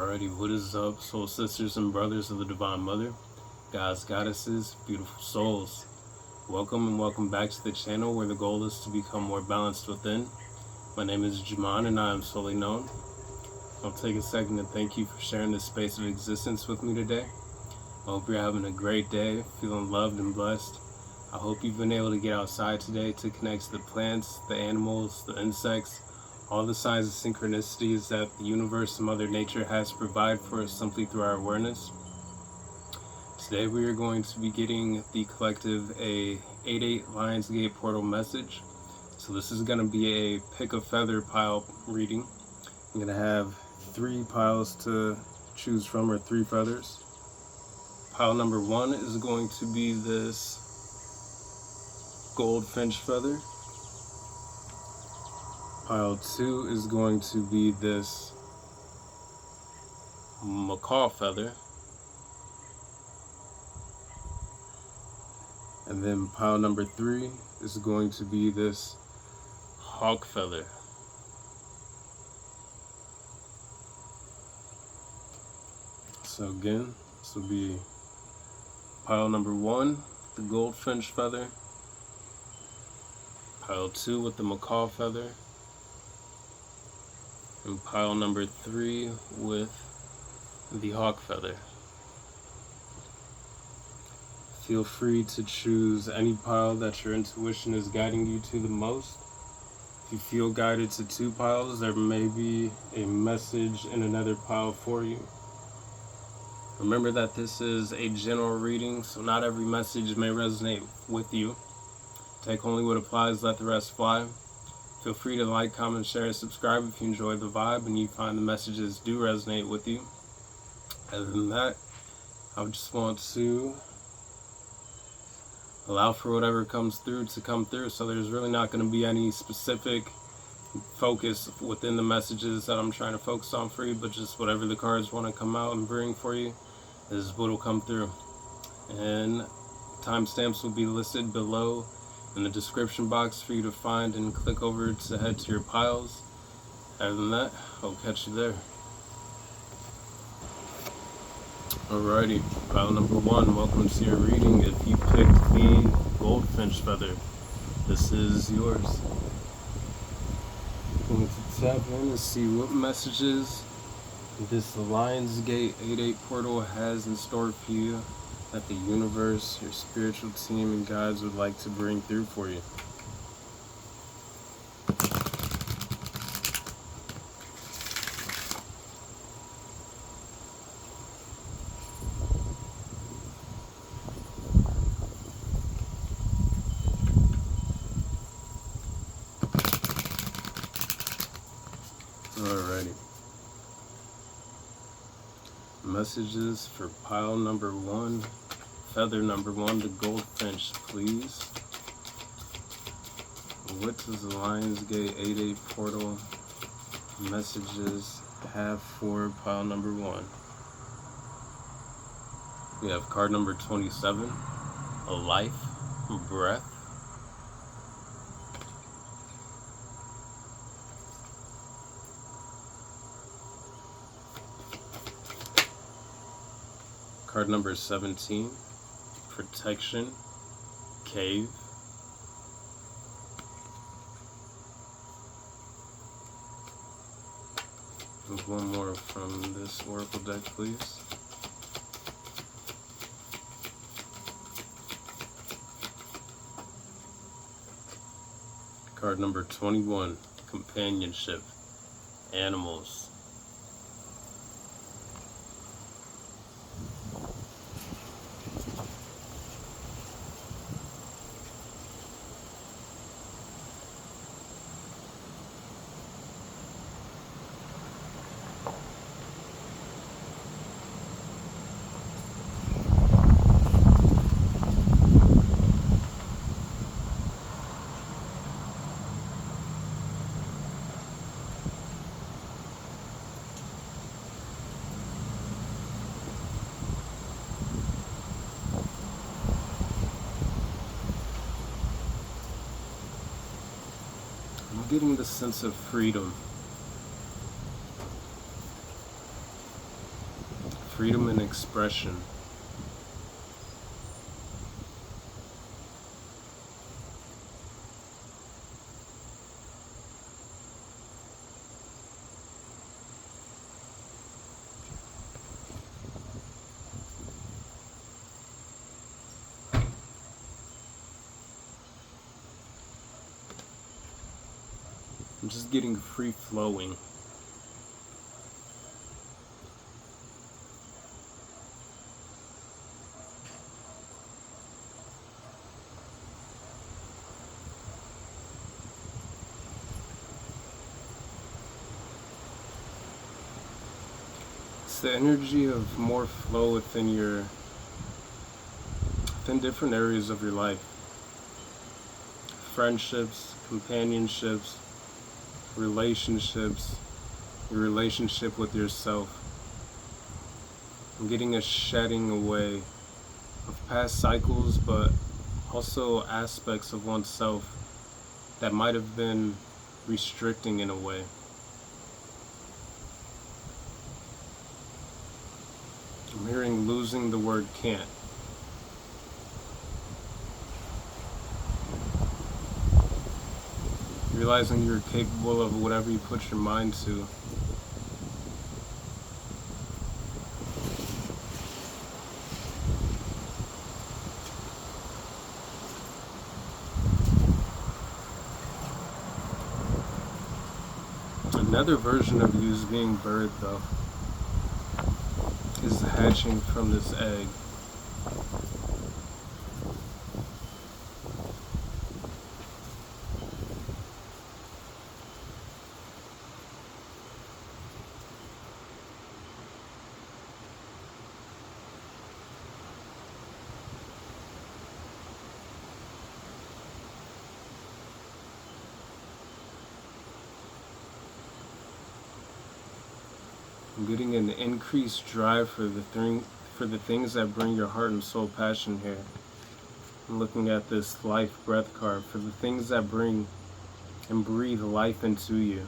Alrighty, what is up, soul sisters and brothers of the Divine Mother, gods, goddesses, beautiful souls? Welcome and welcome back to the channel where the goal is to become more balanced within. My name is Jaman and I am solely known. I'll take a second to thank you for sharing this space of existence with me today. I hope you're having a great day, feeling loved and blessed. I hope you've been able to get outside today to connect to the plants, the animals, the insects, all the signs of synchronicities that the universe and Mother Nature has provided for us simply through our awareness. Today we are going to be getting the collective a 8-8 Lionsgate portal message. So this is going to be a pick a feather pile reading. I'm going to have 3 piles to choose from, or 3 feathers. Pile number 1 is going to be this Goldfinch feather. Pile 2 is going to be this Macaw feather. And then pile number 3 is going to be this hawk feather. So again, this will be pile number 1, the Goldfinch feather. Pile 2 with the Macaw feather. And pile number 3 with the hawk feather. Feel free to choose any pile that your intuition is guiding you to the most. If you feel guided to 2 piles, there may be a message in another pile for you. Remember that this is a general reading, so not every message may resonate with you. Take only what applies, let the rest fly. Feel free to like, comment, share, and subscribe if you enjoy the vibe and you find the messages do resonate with you. Other than that, I just want to allow for whatever comes through to come through. So there's really not going to be any specific focus within the messages that I'm trying to focus on for you, but just whatever the cards want to come out and bring for you is what will come through. And timestamps will be listed below in the description box for you to find and click over to head to your piles. Other than that, I'll catch you there. Alrighty, pile number 1, welcome to your reading. If you picked the Goldfinch feather, this is yours. I'm going to tap in and see what messages this Lionsgate 8-8 portal has in store for you that the universe, your spiritual team, and guides would like to bring through for you. Alrighty. Messages for pile number 1, feather number 1, the Goldfinch, please. What does the Lionsgate 8-8 portal messages have for pile number 1? We have card number 27, a life, breath. Card number 17, protection, cave. And one more from this oracle deck, please. Card number 21, companionship, animals. Getting the sense of freedom. freedom and expression. I'm just getting free flowing. It's the energy of more flow within different areas of your life. Friendships, companionships, relationships, your relationship with yourself. I'm getting a shedding away of past cycles, but also aspects of oneself that might have been restricting in a way. I'm hearing losing the word can't. Realizing you're capable of whatever you put your mind to. Another version of you is being birthed, though, is hatching from this egg. I'm getting an increased drive for the things that bring your heart and soul passion here. I'm looking at this life breath card for the things that bring and breathe life into you.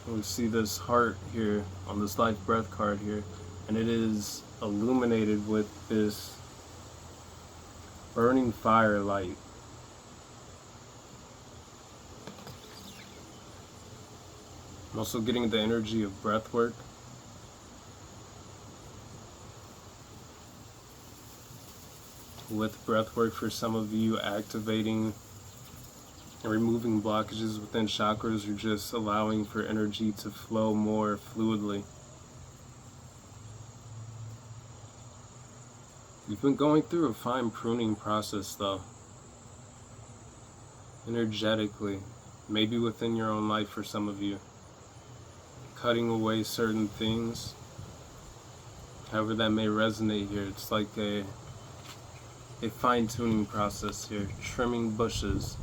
We see this heart here on this life breath card here, and it is illuminated with this burning fire light. I'm also getting the energy of breath work. With breath work, for some of you, activating and removing blockages within chakras, or just allowing for energy to flow more fluidly. You've been going through a fine pruning process, though, energetically, maybe within your own life for some of you. Cutting away certain things, however that may resonate here. It's like a fine-tuning process here, trimming bushes.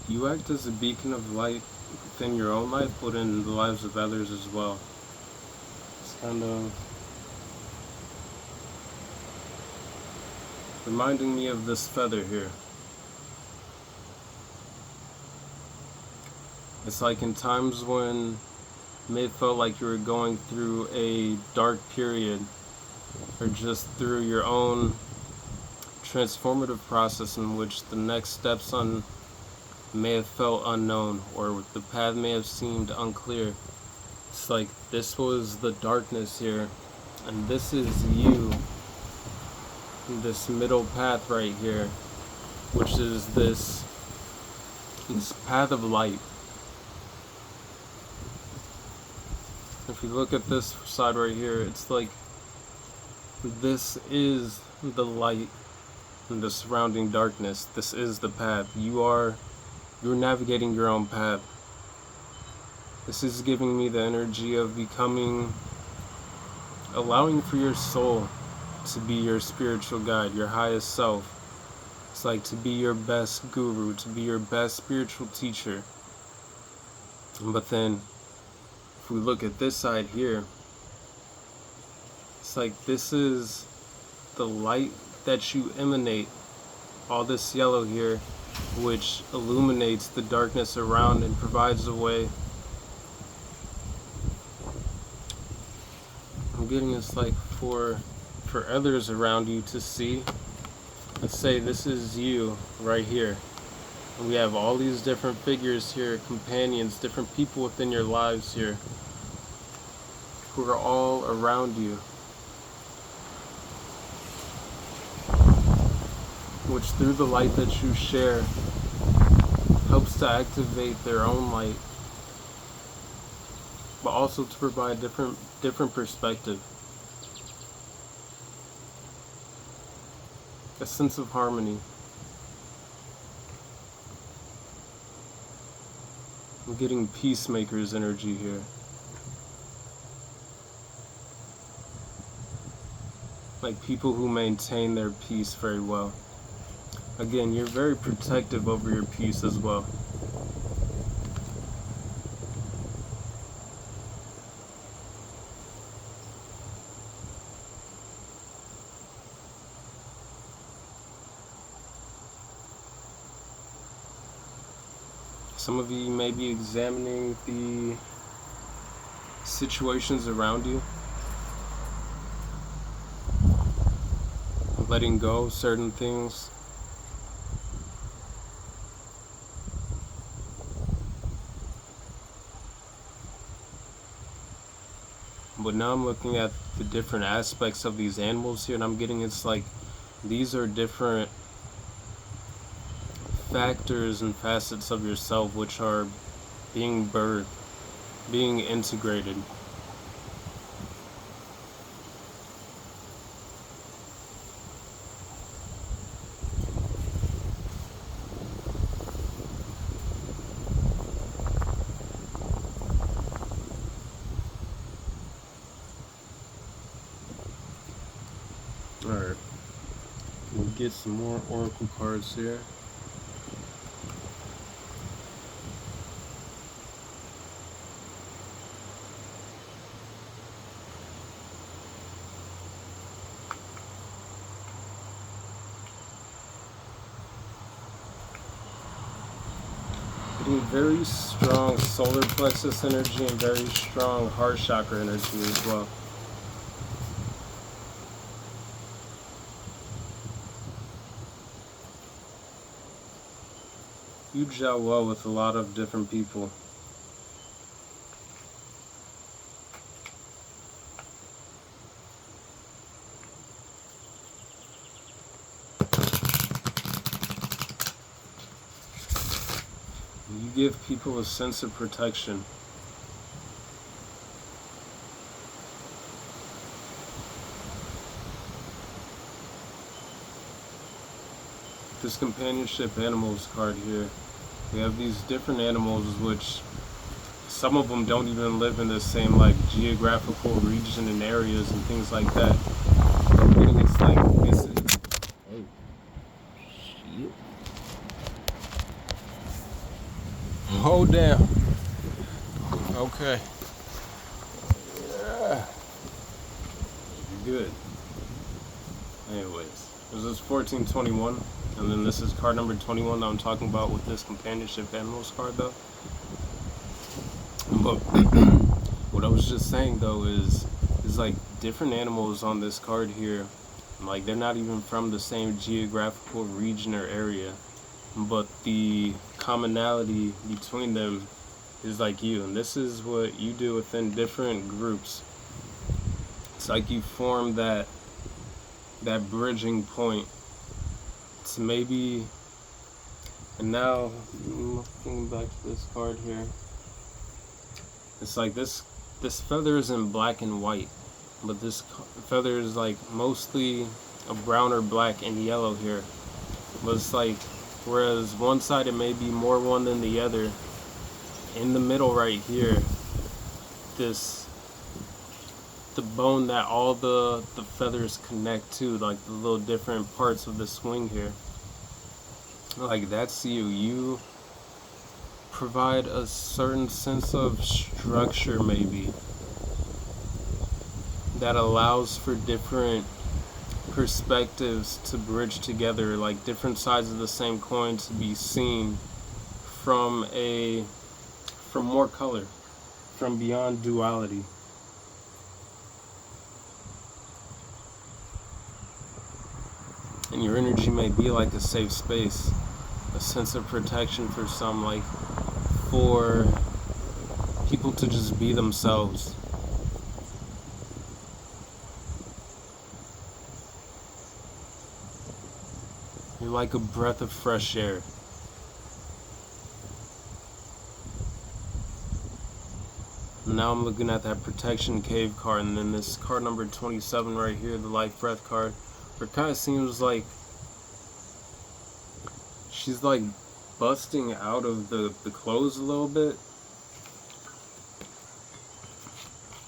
You act as a beacon of light within your own life, but in the lives of others as well. It's kind of reminding me of this feather here. It's like in times when it may have felt like you were going through a dark period, or just through your own transformative process in which the next steps on may have felt unknown, or the path may have seemed unclear. It's like this was the darkness here, and this is you, this middle path right here, which is this path of light. you look at this side right here, it's like this is the light and the surrounding darkness. This is the path. You're navigating your own path. This is giving me the energy of allowing for your soul to be your spiritual guide, your highest self. It's like to be your best guru, to be your best spiritual teacher. But then, if we look at this side here, it's like this is the light that you emanate, all this yellow here, which illuminates the darkness around and provides a way. I'm getting this like for others around you to see. Let's say this is you right here. And we have all these different figures here, companions, different people within your lives here, who are all around you, which through the light that you share helps to activate their own light, but also to provide different perspective, a sense of harmony. I'm getting peacemaker's energy here. Like people who maintain their peace very well. Again, you're very protective over your peace as well. Some of you may be examining the situations around you, letting go of certain things. But now I'm looking at the different aspects of these animals here, and I'm getting it's like these are different factors and facets of yourself which are being birthed, being integrated. Alright, we'll get some more oracle cards here. Getting very strong solar plexus energy and very strong heart chakra energy as well. You gel well with a lot of different people. You give people a sense of protection. This companionship animals card here, we have these different animals which some of them don't even live in the same like geographical region and areas and things like that. I'm getting it's like this is shit. Oh damn. Okay. Yeah. You're good. Anyways, this is 1421. And then this is card number 21 that I'm talking about with this companionship animals card though. But what I was just saying though is like different animals on this card here, like they're not even from the same geographical region or area, but the commonality between them is like you. And this is what you do within different groups. It's like you form that bridging point. So maybe, and now looking back to this card here, it's like this this feather isn't black and white, but this feather is like mostly a brown or black and yellow here. But it's like, whereas one side it may be more one than the other, in the middle right here, the bone that all the feathers connect to, like the little different parts of this wing here, like that's you. You provide a certain sense of structure maybe that allows for different perspectives to bridge together, like different sides of the same coin to be seen from more color, from beyond duality. And your energy may be like a safe space, a sense of protection for some, like for people to just be themselves. You're like a breath of fresh air. Now I'm looking at that protection cave card, and then this card number 27 right here, the life breath card, where it kind of seems like she's like busting out of the clothes a little bit.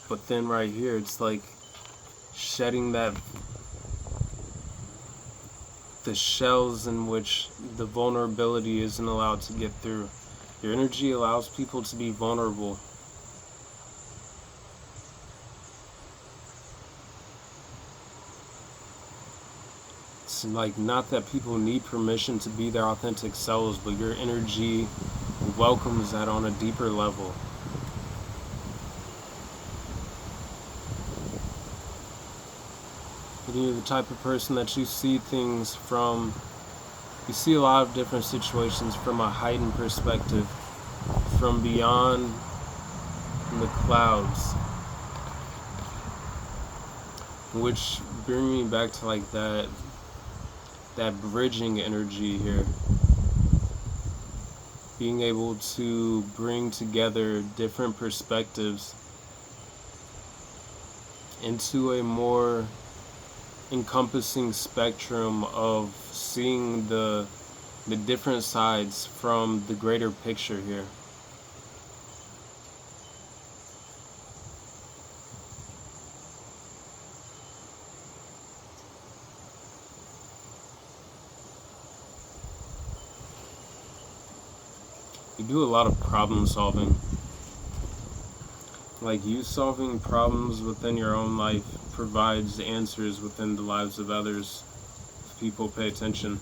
But then right here, it's like shedding the shells in which the vulnerability isn't allowed to get through. Your energy allows people to be vulnerable. It's like, not that people need permission to be their authentic selves, but your energy welcomes that on a deeper level. You're the type of person that you see things from, you see a lot of different situations from a heightened perspective, from beyond the clouds, which bring me back to like that bridging energy here. Being able to bring together different perspectives into a more encompassing spectrum of seeing the different sides from the greater picture here. You do a lot of problem solving. Like, you solving problems within your own life provides answers within the lives of others if people pay attention.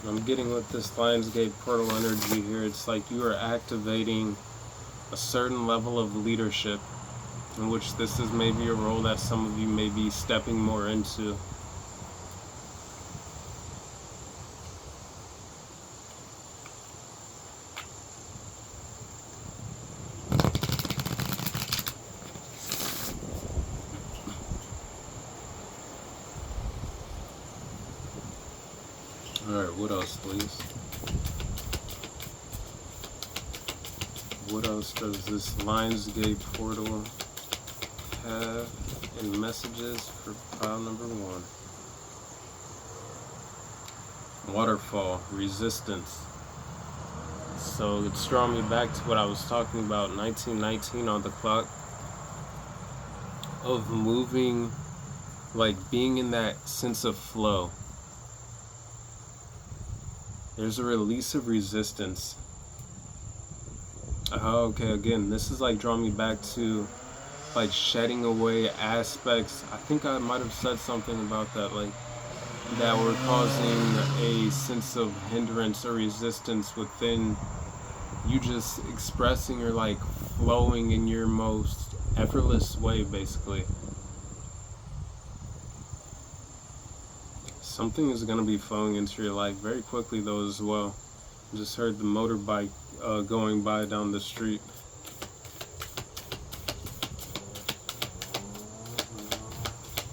I'm getting with this Lionsgate portal energy here, it's like you are activating a certain level of leadership, in which this is maybe a role that some of you may be stepping more into. Alright, what else, please? What else does this Lionsgate portal have in messages for pile number 1? Waterfall, resistance. So it's drawing me back to what I was talking about, 1919 on the clock, of moving, like being in that sense of flow. There's a release of resistance. Okay, again, this is like drawing me back to like shedding away aspects. I think I might have said something about that, like that were causing a sense of hindrance or resistance within you, just expressing or like flowing in your most effortless way, basically. Something is going to be flowing into your life very quickly though as well. I just heard the motorbike going by down the street.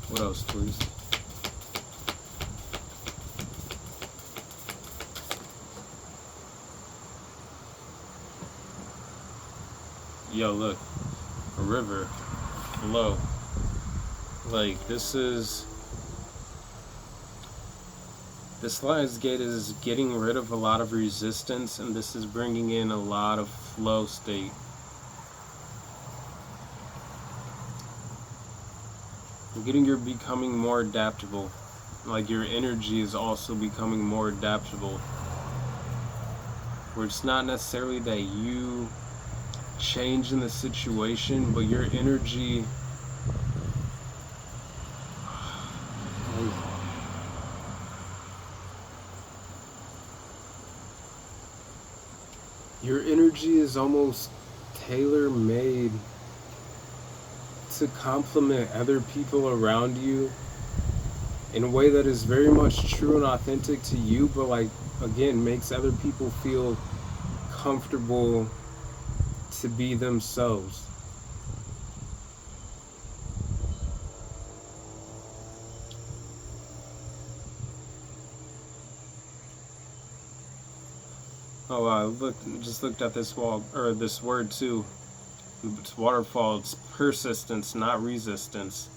What else, please? Yo, look, a river, flow. Like, this Lions Gate is getting rid of a lot of resistance, and this is bringing in a lot of flow state. You're becoming more adaptable. Like, your energy is also becoming more adaptable. Where it's not necessarily that you change in the situation, but your energy is almost tailor-made to complement other people around you in a way that is very much true and authentic to you, but like, again, makes other people feel comfortable to be themselves. Oh, I just looked at this this word too. It's waterfall. It's persistence, not resistance.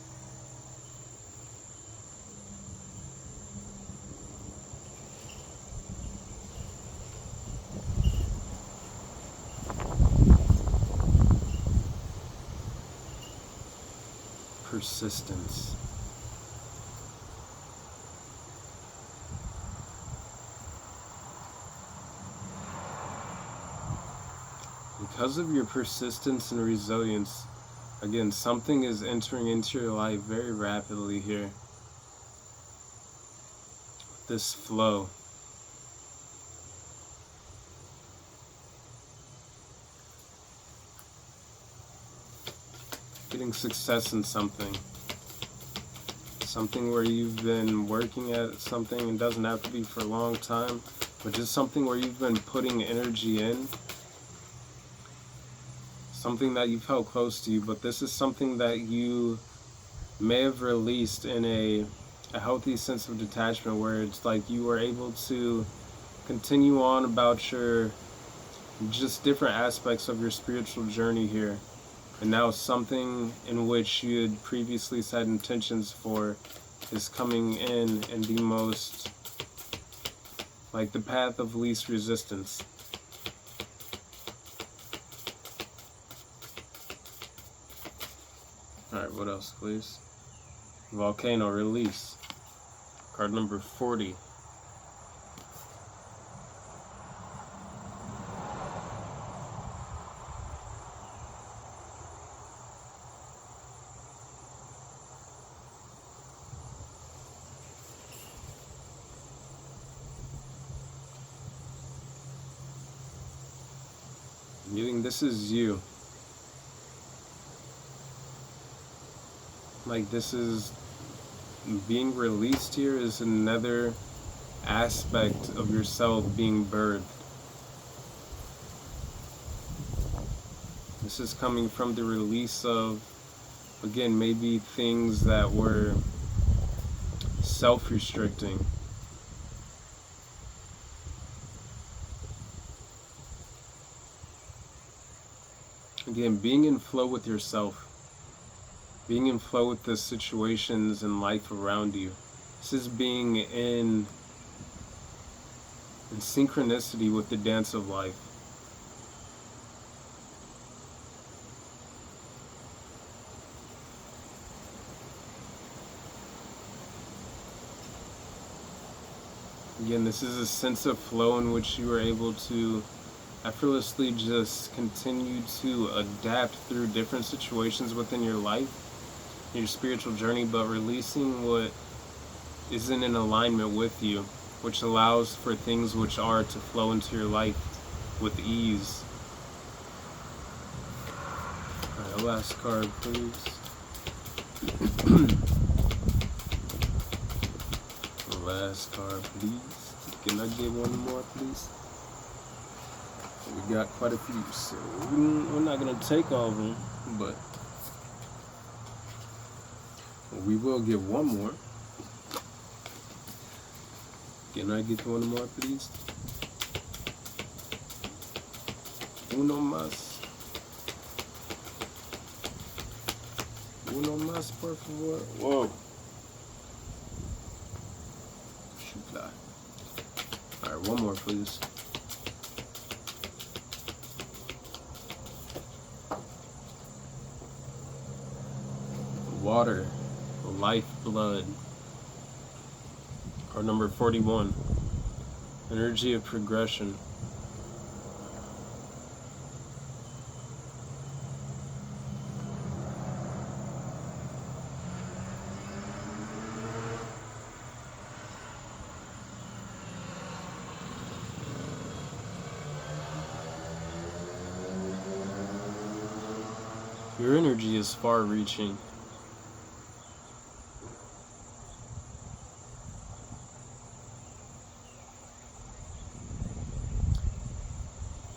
Persistence. Because of your persistence and resilience, again, something is entering into your life very rapidly here. This flow. Getting success in something. Something where you've been working at something, and doesn't have to be for a long time, but just something where you've been putting energy in. Something that you felt close to you, but this is something that you may have released in a healthy sense of detachment, where it's like you were able to continue on about your just different aspects of your spiritual journey here. And now something in which you had previously set intentions for is coming in the most, like, the path of least resistance. Alright, what else, please? Volcano, release. Card number 40. This is you. Like, this is being released here is another aspect of yourself being birthed. This is coming from the release of, again, maybe things that were self-restricting. Again, being in flow with yourself. Being in flow with the situations and life around you. This is being in synchronicity with the dance of life. Again, this is a sense of flow in which you are able to effortlessly just continue to adapt through different situations within your life, your spiritual journey, but releasing what isn't in alignment with you, which allows for things which are to flow into your life with ease. Alright, last card, please. Last card, please. Can I get one more, please? We got quite a few, so we're not gonna take all of them, but we will get one more. Can I get one more, please? Uno más. Uno más, por favor. Whoa. Shoot. Alright, one more, please. Water, lifeblood. Card number 41. Energy of progression. Your energy is far-reaching.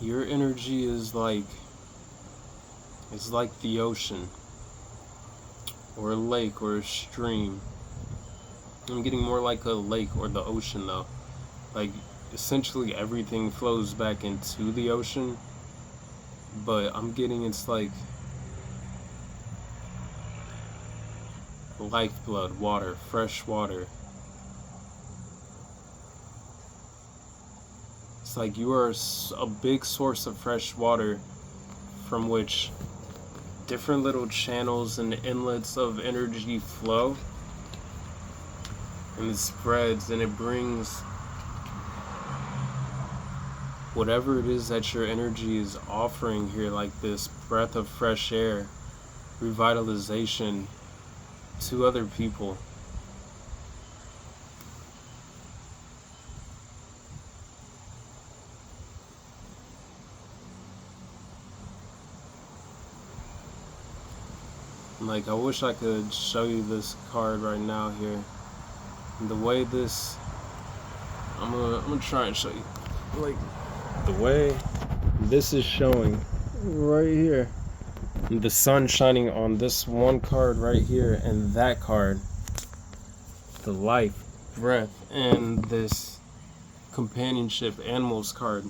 Your energy is like, it's like the ocean, or a lake, or a stream. I'm getting more like a lake or the ocean though. Like, essentially everything flows back into the ocean, but I'm getting it's like lifeblood, water, fresh water. It's like you are a big source of fresh water from which different little channels and inlets of energy flow, and it spreads and it brings whatever it is that your energy is offering here, like this breath of fresh air, revitalization, to other people. Like, I wish I could show you this card right now here. And the way this, I'm gonna try and show you. Like, the way this is showing right here. The sun shining on this one card right here and that card. The life, breath, and this companionship animals card.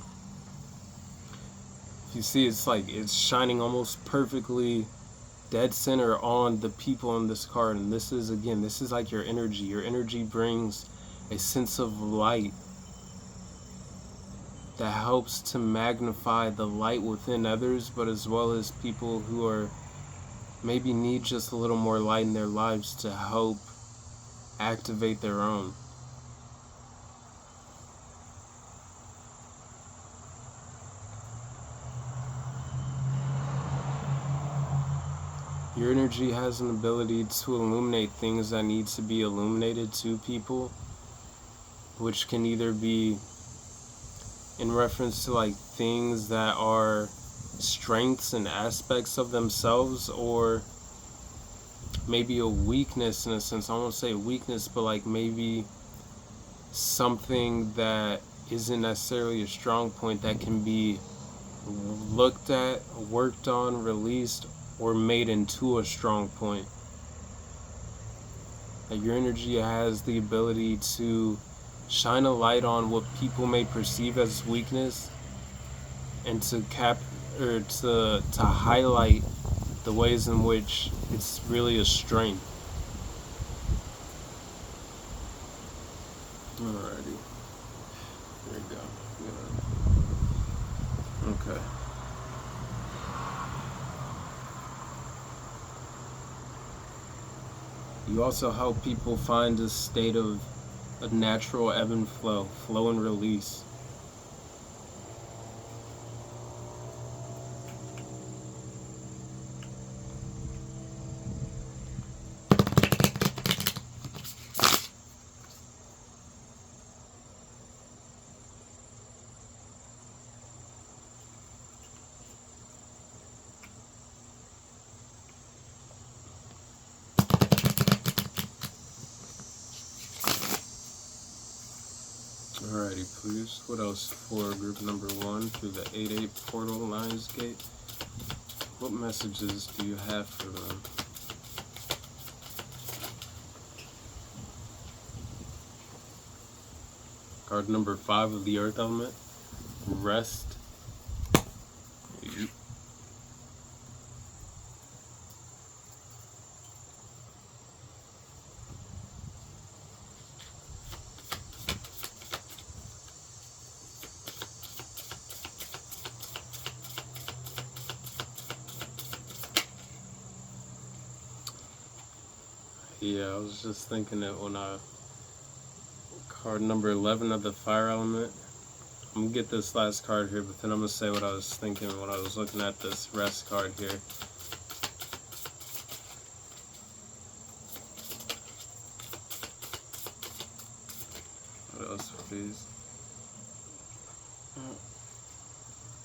If you see, it's like it's shining almost perfectly dead center on the people on this card. And this is, again, this is like your energy. Your energy brings a sense of light that helps to magnify the light within others, but as well as people who are maybe need just a little more light in their lives to help activate their own. Your energy has an ability to illuminate things that need to be illuminated to people, which can either be in reference to like things that are strengths and aspects of themselves, or maybe a weakness in a sense. I won't say a weakness, but like maybe something that isn't necessarily a strong point that can be looked at, worked on, released, or made into a strong point. Like, your energy has the ability to shine a light on what people may perceive as weakness, and to to highlight the ways in which it's really a strength. Alrighty, there we go. Okay. You also help people find a state of a natural ebb and flow and release. Alrighty, please. What else for group number 1 through the 8-8 portal Lionsgate? What messages do you have for them? Card number 5 of the Earth element. Rest. Yeah, I was just thinking it when card number 11 of the fire element. I'm gonna get this last card here, but then I'm gonna say what I was thinking when I was looking at this rest card here. What else, please?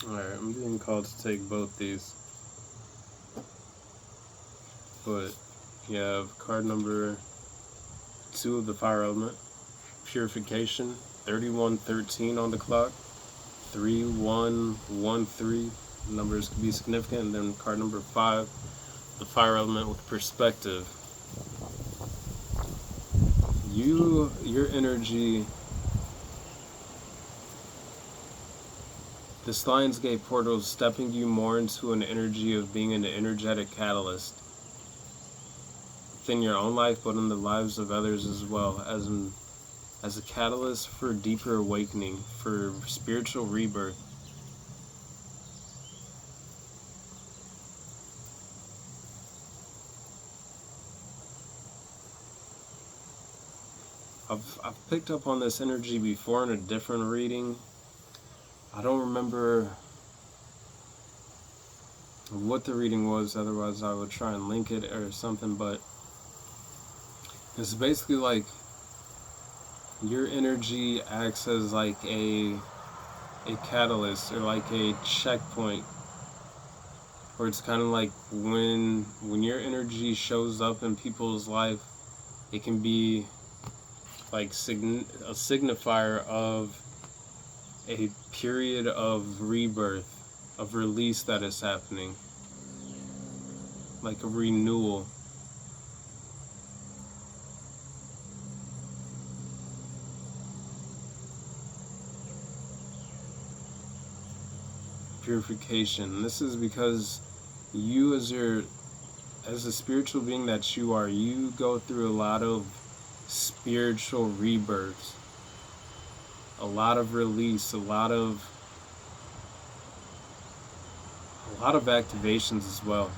Alright, I'm being called to take both these. But you have card number 2 of the fire element, purification, 3113 on the clock, 3113, numbers could be significant, and then card number 5, the fire element with perspective. Your energy, this Lionsgate portal is stepping you more into an energy of being an energetic catalyst in your own life, but in the lives of others as well, as a catalyst for deeper awakening, for spiritual rebirth. I've picked up on this energy before in a different reading. I don't remember what the reading was, otherwise I would try and link it or something, but it's basically like your energy acts as like a catalyst or like a checkpoint, where it's kind of like when your energy shows up in people's life, it can be like a signifier of a period of rebirth, of release that is happening, like a renewal. Purification. This is because you, as a spiritual being that you are, you go through a lot of spiritual rebirths, a lot of release, a lot of activations as well.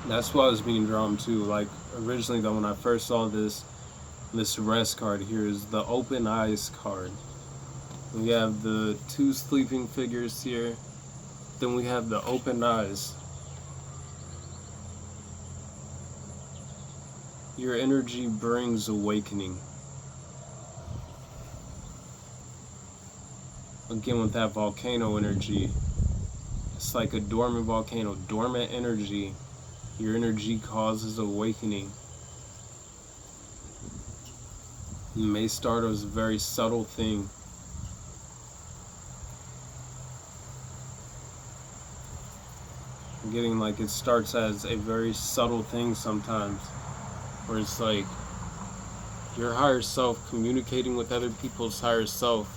That's what I was being drawn to. Like originally though, when I first saw this rest card here, is the open eyes card. We have the 2 sleeping figures here. Then we have the open eyes. Your energy brings awakening. Again, with that volcano energy, it's like a dormant volcano, dormant energy. Your energy causes awakening. It may start as a very subtle thing. I'm getting like it starts as a very subtle thing sometimes, where it's like your higher self communicating with other people's higher self,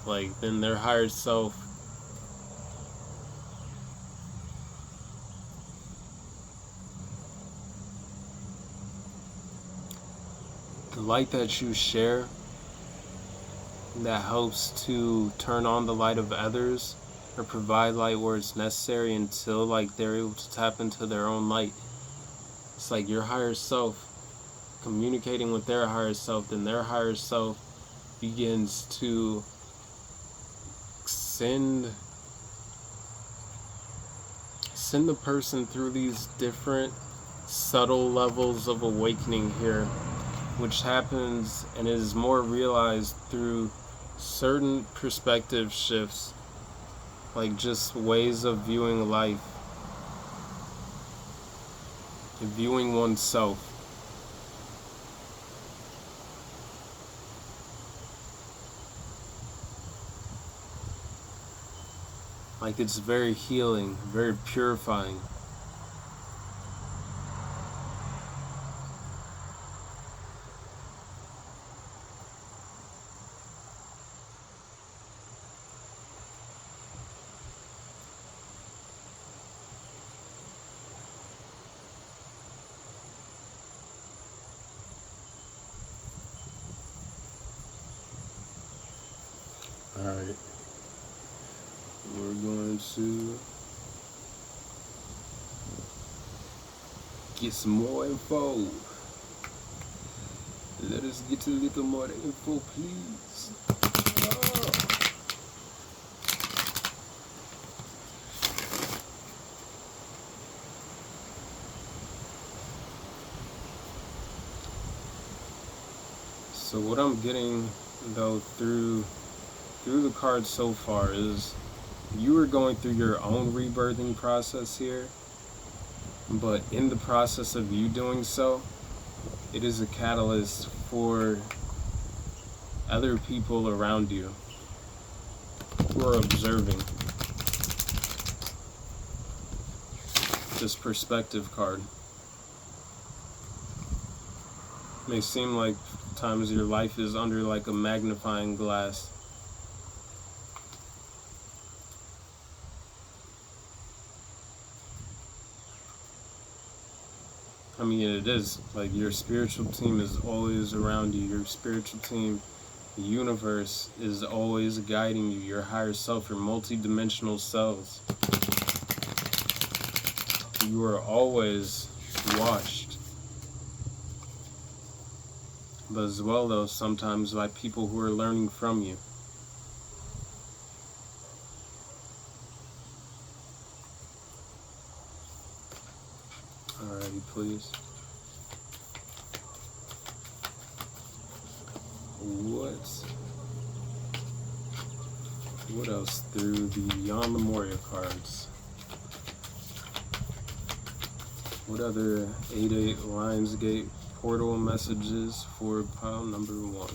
like then their higher self the light that you share that helps to turn on the light of others or provide light where it's necessary until like they're able to tap into their own light. It's like your higher self communicating with their higher self, then their higher self begins to send the person through these different subtle levels of awakening here, which happens and is more realized through certain perspective shifts, like just ways of viewing life, viewing oneself. Like it's very healing, very purifying. Alright, we're going to get some more info. Let us get a little more info, please. Oh. So what I'm getting though through the cards so far is you are going through your own rebirthing process here, but in the process of you doing so, it is a catalyst for other people around you who are observing. This perspective card may seem like times your life is under like a magnifying glass. I mean, it is like your spiritual team is always around you. Your spiritual team, the universe is always guiding you. Your higher self, your multi-dimensional selves. You are always watched. But as well though, sometimes by people who are learning from you. Alrighty, please. What else through the Beyond the Moria cards? What other 8-8 Lionsgate portal messages for pile number 1?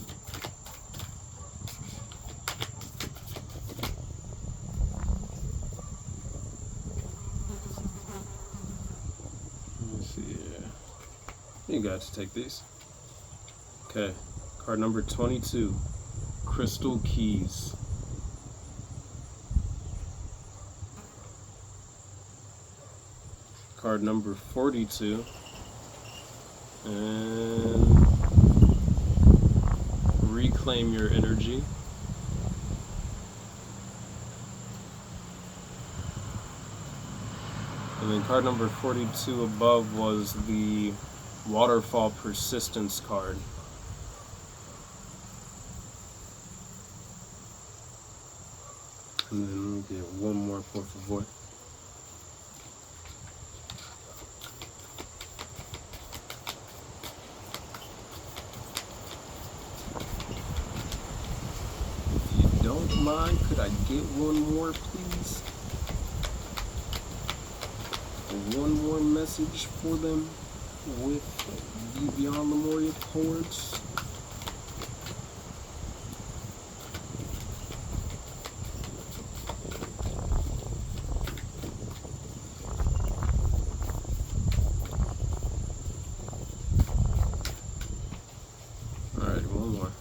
Let me see here. You got to take these. Okay, card number 22, Crystal Keys. Card number 42, and Reclaim Your Energy. And then card number 42 above was the Waterfall Persistence card. And then let me get one more, por favor. Don't mind, could I get one more, please? One more message for them with the Beyond the Moria cards. Alright, one more.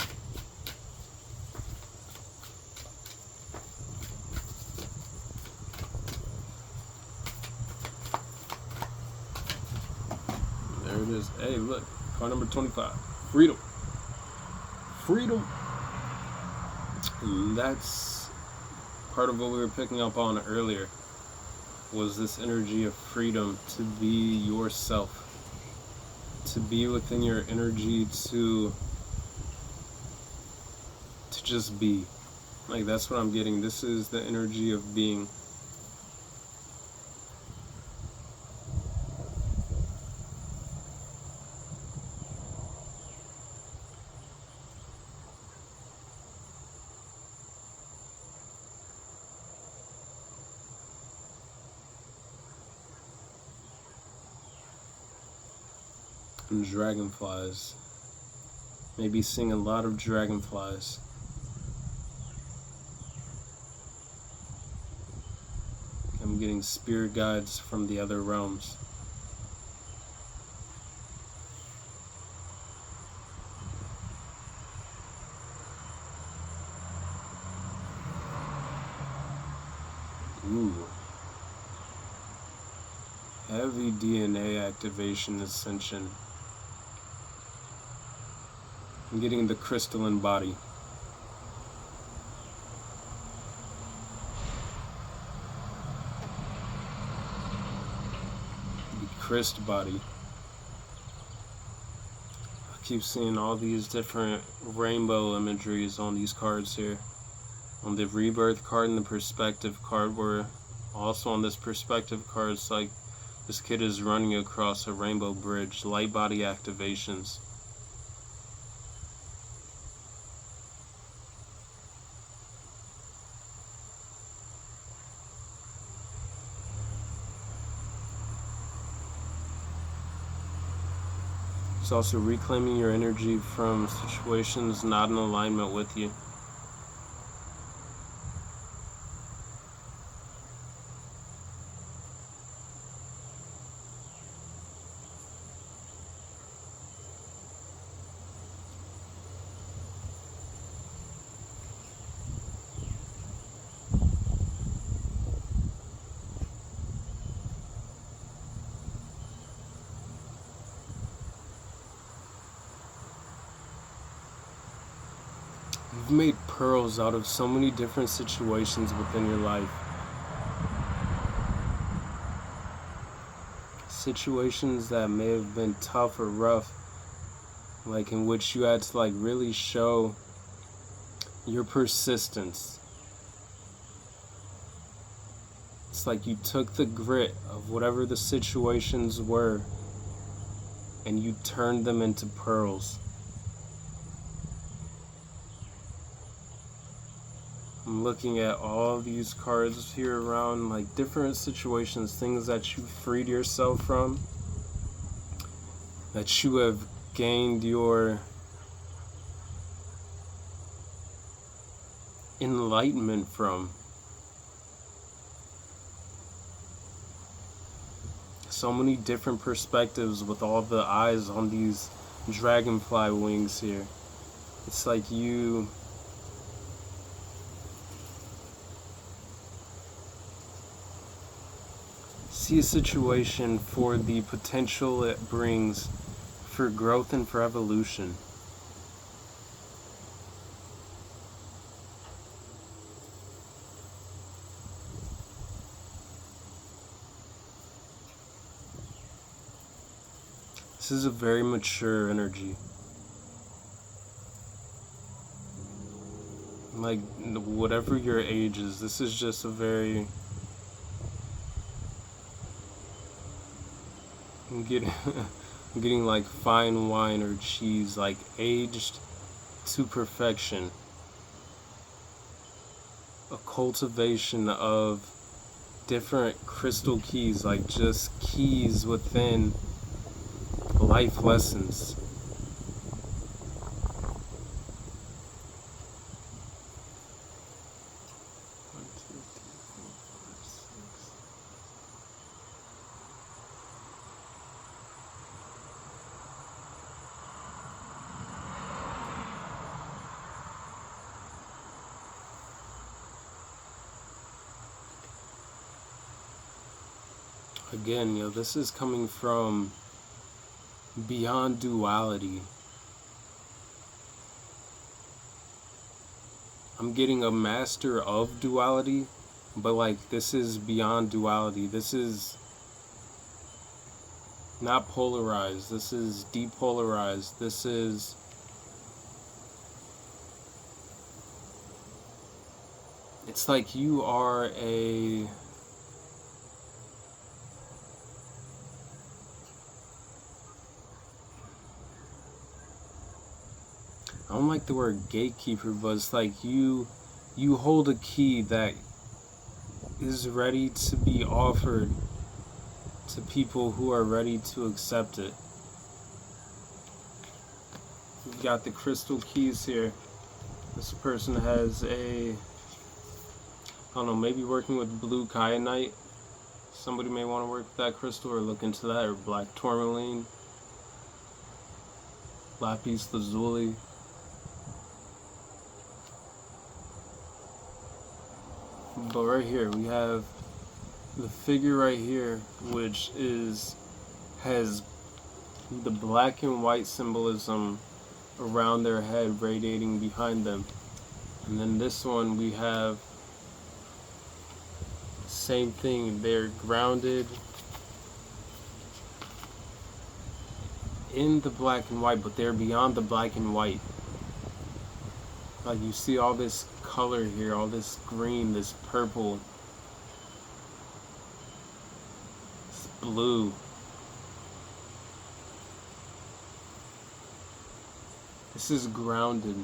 There it is. Hey, look. Card number 25. Freedom. Freedom. And that's part of what we were picking up on earlier. Was this energy of freedom to be yourself. To be within your energy to just be. Like, that's what I'm getting. This is the energy of being. And dragonflies. Maybe seeing a lot of dragonflies. I'm getting spirit guides from the other realms. Ooh. Heavy DNA activation ascension. I'm getting the crystalline body. The Christ body. I keep seeing all these different rainbow imageries on these cards here. On the rebirth card and the perspective card, where also on this perspective card, it's like this kid is running across a rainbow bridge. Light body activations. It's also reclaiming your energy from situations not in alignment with you. You've made pearls out of so many different situations within your life. Situations that may have been tough or rough, like in which you had to like really show your persistence. It's like you took the grit of whatever the situations were and you turned them into pearls. I'm looking at all these cards here around, like different situations, things that you freed yourself from, that you have gained your enlightenment from. So many different perspectives with all the eyes on these dragonfly wings here. It's like you see a situation for the potential it brings for growth and for evolution. This is a very mature energy. Like, whatever your age is, this is just a very... I'm getting like fine wine or cheese, like aged to perfection. A cultivation of different crystal keys, like just keys within life lessons. Again, this is coming from beyond duality. I'm getting a master of duality, but like this is beyond duality. This is not polarized. This is depolarized. This is it's like you are a I don't like the word gatekeeper, but it's like you hold a key that is ready to be offered to people who are ready to accept it. We've got the crystal keys here. This person has a, I don't know, maybe working with blue kyanite, Somebody may want to work with that crystal or look into that, or black tourmaline, lapis lazuli. But right here we have the figure right here, which has the black and white symbolism around their head radiating behind them. And then this one we have same thing, they're grounded in the black and white, but they're beyond the black and white. Like, you see all this color here, all this green, this purple, this blue. This is grounded.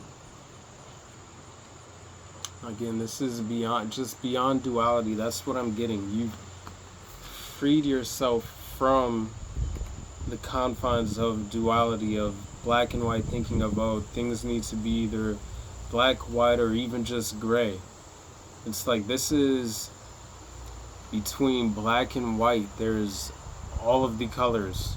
Again, this is just beyond duality. That's what I'm getting. You've freed yourself from the confines of duality, of black and white thinking of, oh, things need to be either black, white, or even just gray. It's like, this is between black and white. There's all of the colors.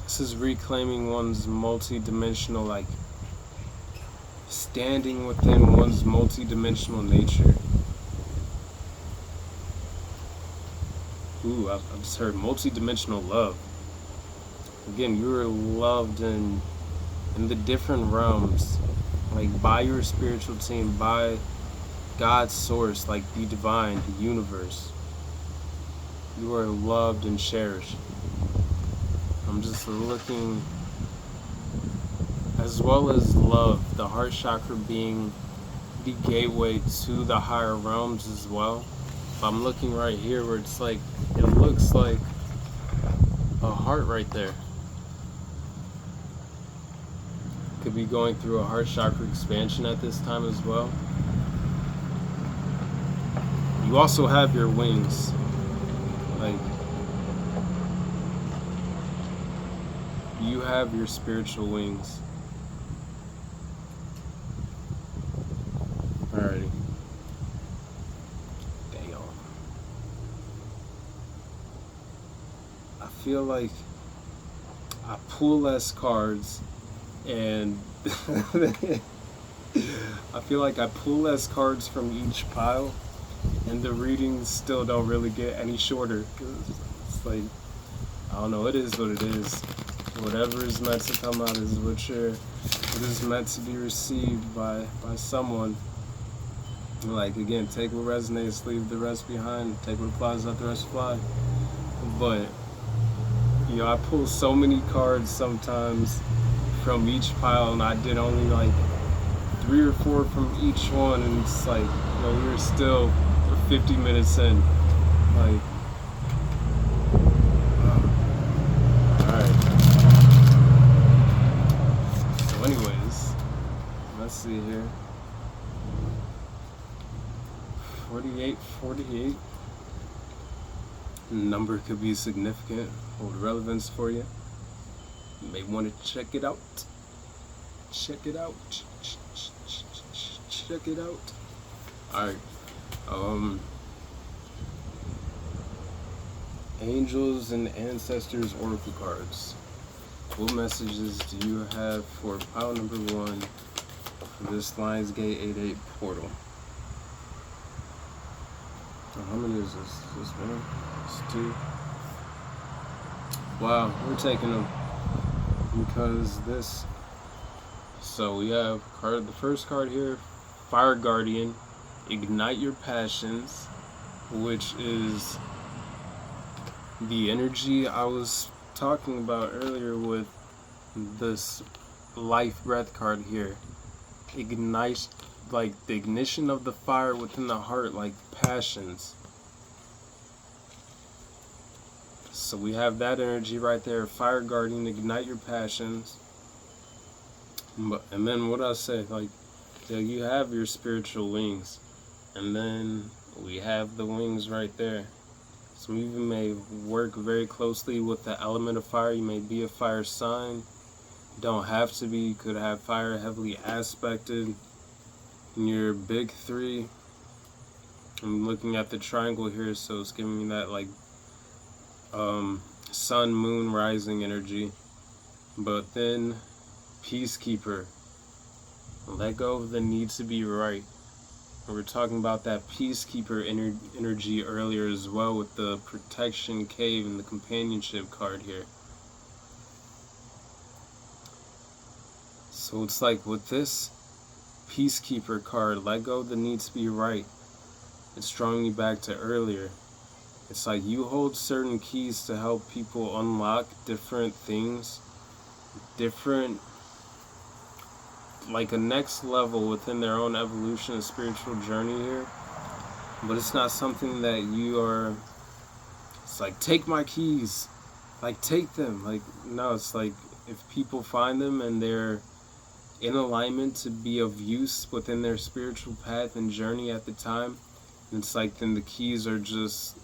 This is reclaiming one's multi-dimensional, like standing within one's multi-dimensional nature. Ooh, I just heard multi-dimensional love. Again, you are loved in the different realms, like by your spiritual team, by God's source, like the divine, the universe. You are loved and cherished. I'm just looking, as well as love, the heart chakra being the gateway to the higher realms as well. I'm looking right here where it's like, it looks like a heart right there. Could be going through a heart chakra expansion at this time as well. You also have your wings. Like, you have your spiritual wings. Alrighty. Damn. I feel like I pull less cards and I feel like I pull less cards from each pile and the readings still don't really get any shorter. It's like, I don't know, it is what it is. Whatever is meant to come out is what is meant to be received by someone. Like, again, take what resonates, leave the rest behind. Take what applies, let the rest fly. But, you know, I pull so many cards sometimes from each pile, and I did only like 3 or 4 from each one, and it's like, you know, we were still 50 minutes in. Like, anyways, let's see here. 48. Number could be significant, hold relevance for you. You may want to check it out. Check it out. Check it out. Alright. Angels and Ancestors Oracle cards. What messages do you have for pile number 1 for this Lionsgate 8-8 portal? How many is this? This one? This 2? Wow, we're taking them because this. So we have the first card here, Fire Guardian, Ignite Your Passions, which is the energy I was talking about earlier with this life breath card here. Ignite, like the ignition of the fire within the heart, like passions. So we have that energy right there. Fire Guardian, ignite your passions. And then what I say, like, you have your spiritual wings. And then We have the wings right there. Some of you may work very closely with the element of fire. You may be a fire sign. You don't have to be. You could have fire heavily aspected in your big three. I'm looking at the triangle here, so it's giving me that like sun, moon, rising energy. But then peacekeeper. Let go of the need to be right. And we're talking about that peacekeeper energy earlier as well with the protection cave and the companionship card here. So it's like with this peacekeeper card, let go of the need to be right. It's drawing you back to earlier. It's like you hold certain keys to help people unlock different things, different, like a next level within their own evolution and spiritual journey here. But it's not something that you are, it's like, take my keys, like take them. Like, no, it's like if people find them and they're in alignment to be of use within their spiritual path and journey at the time, it's like then the keys are just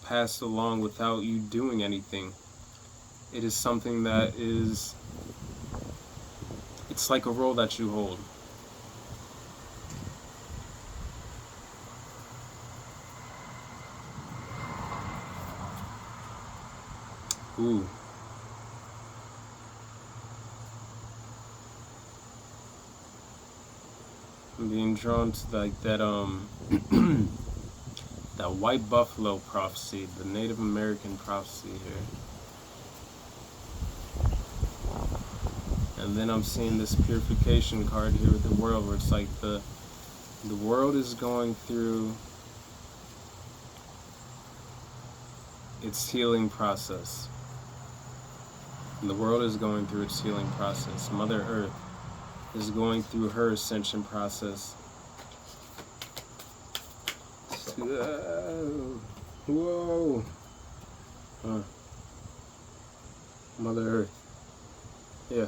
passed along without you doing anything. It is something that is, it's like a role that you hold. Ooh. I'm being drawn to like that that white buffalo prophecy, the Native American prophecy here. And then I'm seeing this purification card here with the world, where it's like the world is going through its healing process. And the world is going through its healing process. Mother Earth is going through her ascension process. Whoa. Mother Earth. Yeah.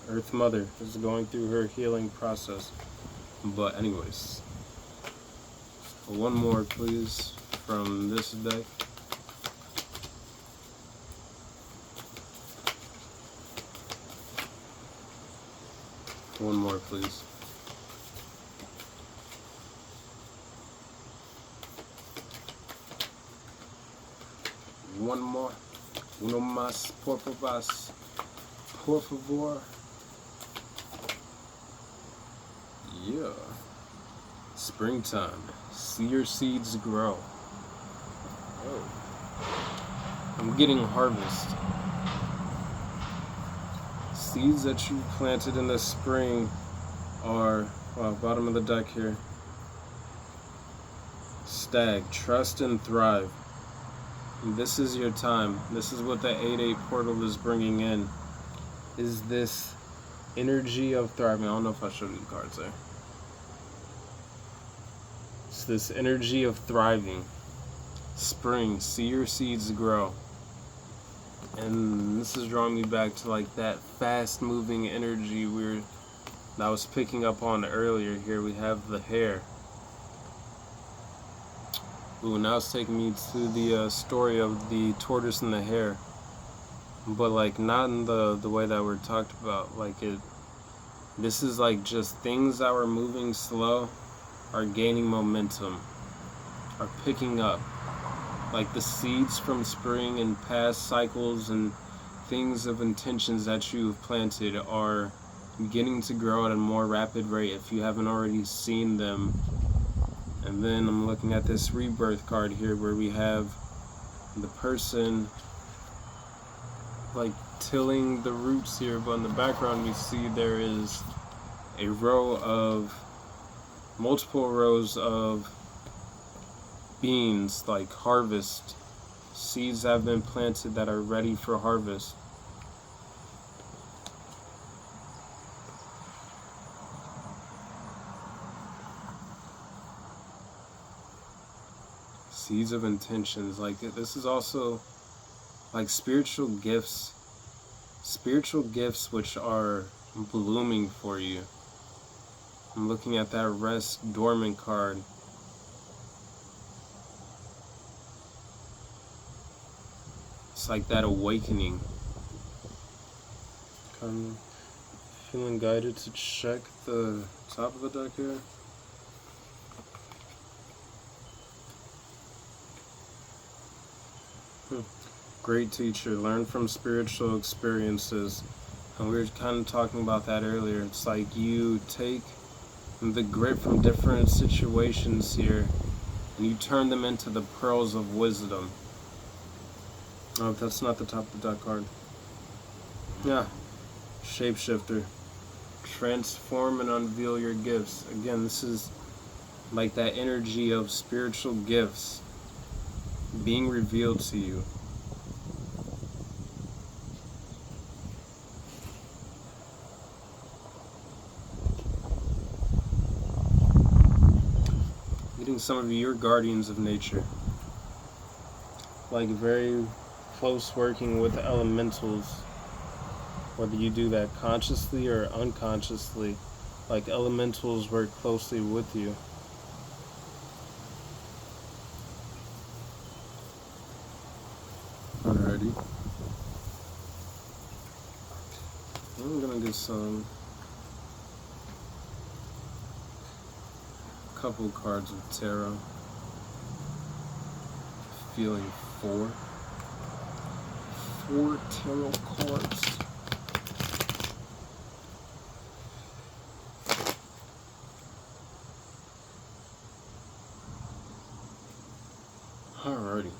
Earth Mother is going through her healing process. But anyways, one more please from this deck. One more please. One more. Uno más, por favor. Por favor. Yeah. Springtime. See your seeds grow. Oh. I'm getting harvest. Seeds that you planted in the spring are, bottom of the deck here. Stag. Trust and thrive. And this is your time. This is what the 8-8 portal is bringing in. Is this energy of thriving. I don't know if I showed you the cards there. It's this energy of thriving. Spring, see your seeds grow. And this is drawing me back to like that fast moving energy that I was picking up on earlier. Here we have the hare. Ooh, now it's taking me to the story of the tortoise and the hare. But like not in the way that we're talked about. Like this is like just things that were moving slow are gaining momentum, are picking up. Like the seeds from spring and past cycles and things of intentions that you've planted are beginning to grow at a more rapid rate if you haven't already seen them. And then I'm looking at this rebirth card here where we have the person like tilling the roots here, but in the background we see there is a row of multiple rows of beans, like harvest. Seeds have been planted that are ready for harvest. Seeds of intentions. Like this is also like spiritual gifts which are blooming for you. I'm looking at that rest dormant card. It's like that awakening. Kind of feeling guided to check the top of the deck here. Great teacher, learn from spiritual experiences. And we were kind of talking about that earlier. It's like you take the grit from different situations here and you turn them into the pearls of wisdom. Oh, that's not the top of the deck card. Yeah. Shapeshifter. Transform and unveil your gifts. Again, this is like that energy of spiritual gifts being revealed to you. Getting some of your guardians of nature. Like very close working with elementals. Whether you do that consciously or unconsciously, like elementals work closely with you. Alrighty. I'm gonna get a couple cards of tarot. Feeling four tarot cards. Alrighty.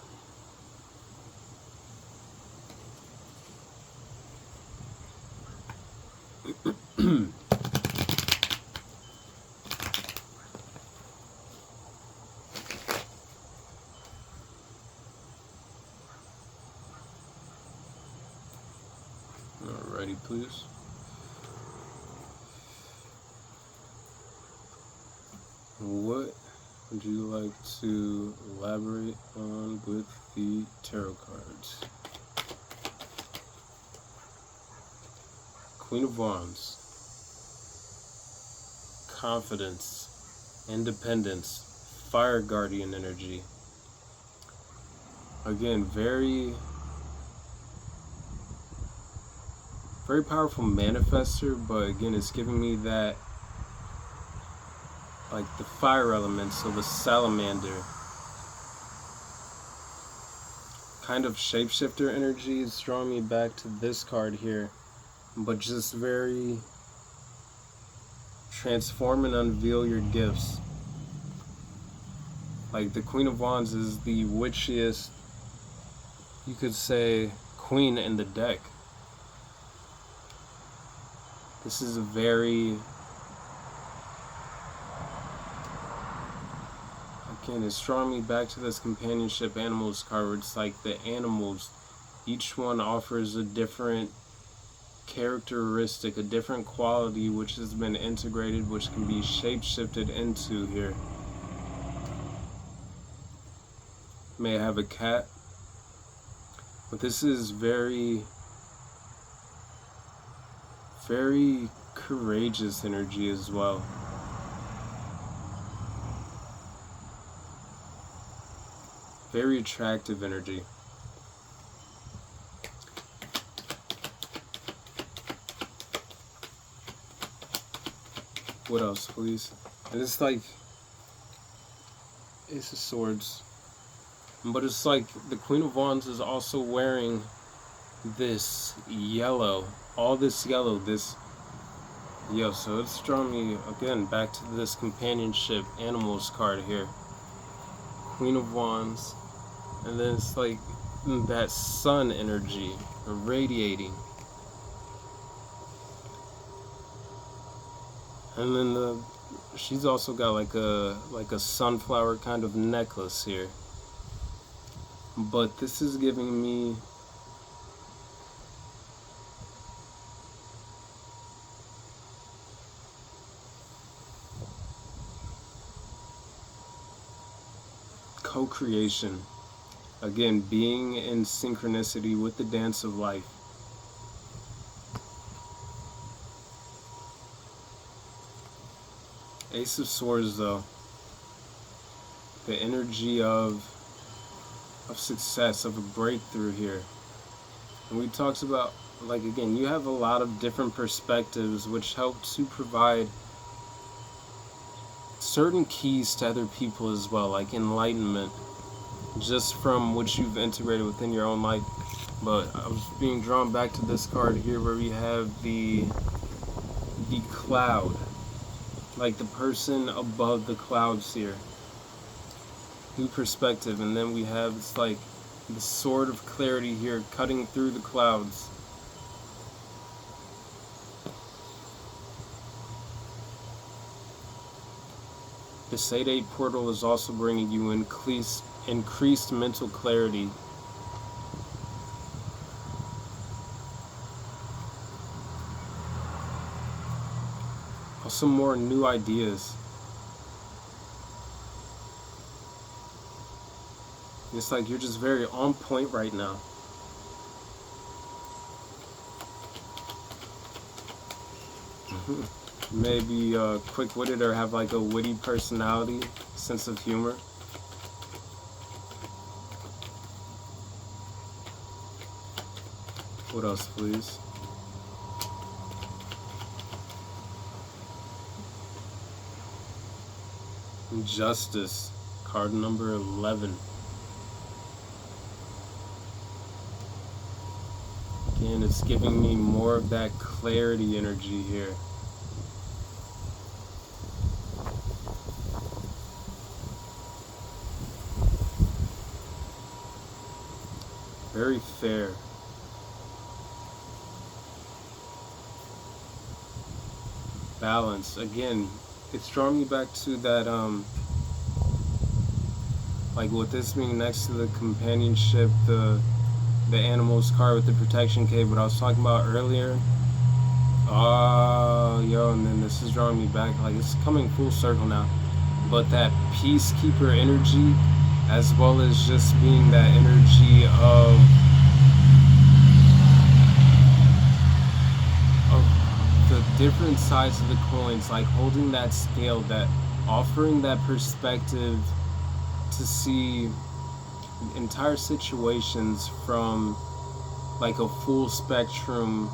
Alrighty, please. What would you like to elaborate on with the tarot cards? Queen of Wands. Confidence. Independence. Fire guardian energy. Again, very powerful manifester, but again, it's giving me that, like the fire element, so the salamander. Kind of shapeshifter energy is drawing me back to this card here, but just very transform and unveil your gifts. Like the Queen of Wands is the witchiest, you could say, queen in the deck. This is a very, again, it's drawing me back to this companionship animals card where it's like the animals, each one offers a different characteristic, a different quality which has been integrated, which can be shape-shifted into here. May have a cat, but this is very courageous energy as well. Very attractive energy. What else, please? And it's like Ace of Swords. But it's like the Queen of Wands is also wearing this yellow. All this yellow, so it's drawing me, again, back to this companionship animals card here. Queen of Wands. And then it's like that sun energy radiating. And then she's also got like a sunflower kind of necklace here. But this is giving me co-creation. Again, being in synchronicity with the dance of life. Ace of Swords, though. The energy of success, of a breakthrough here. And we talked about, like, again, you have a lot of different perspectives which help to provide certain keys to other people as well, like enlightenment, just from what you've integrated within your own life. But I was being drawn back to this card here where we have the cloud, like the person above the clouds here. New perspective. And then we have this, like, the sword of clarity here cutting through the clouds. The Sade portal is also bringing you increased mental clarity. Also more new ideas. It's like you're just very on point right now. Maybe quick-witted or have like a witty personality, sense of humor. What else, please? Justice, card number 11. Again, it's giving me more of that clarity energy here. Very fair. Balance. Again, it's drawing me back to that, like with this being next to the companionship, the animals card with the protection cave, what I was talking about earlier. Yo, and then this is drawing me back, like it's coming full circle now. But that peacekeeper energy, as well as just being that energy of the different sides of the coins, like holding that scale, that offering that perspective to see entire situations from like a full spectrum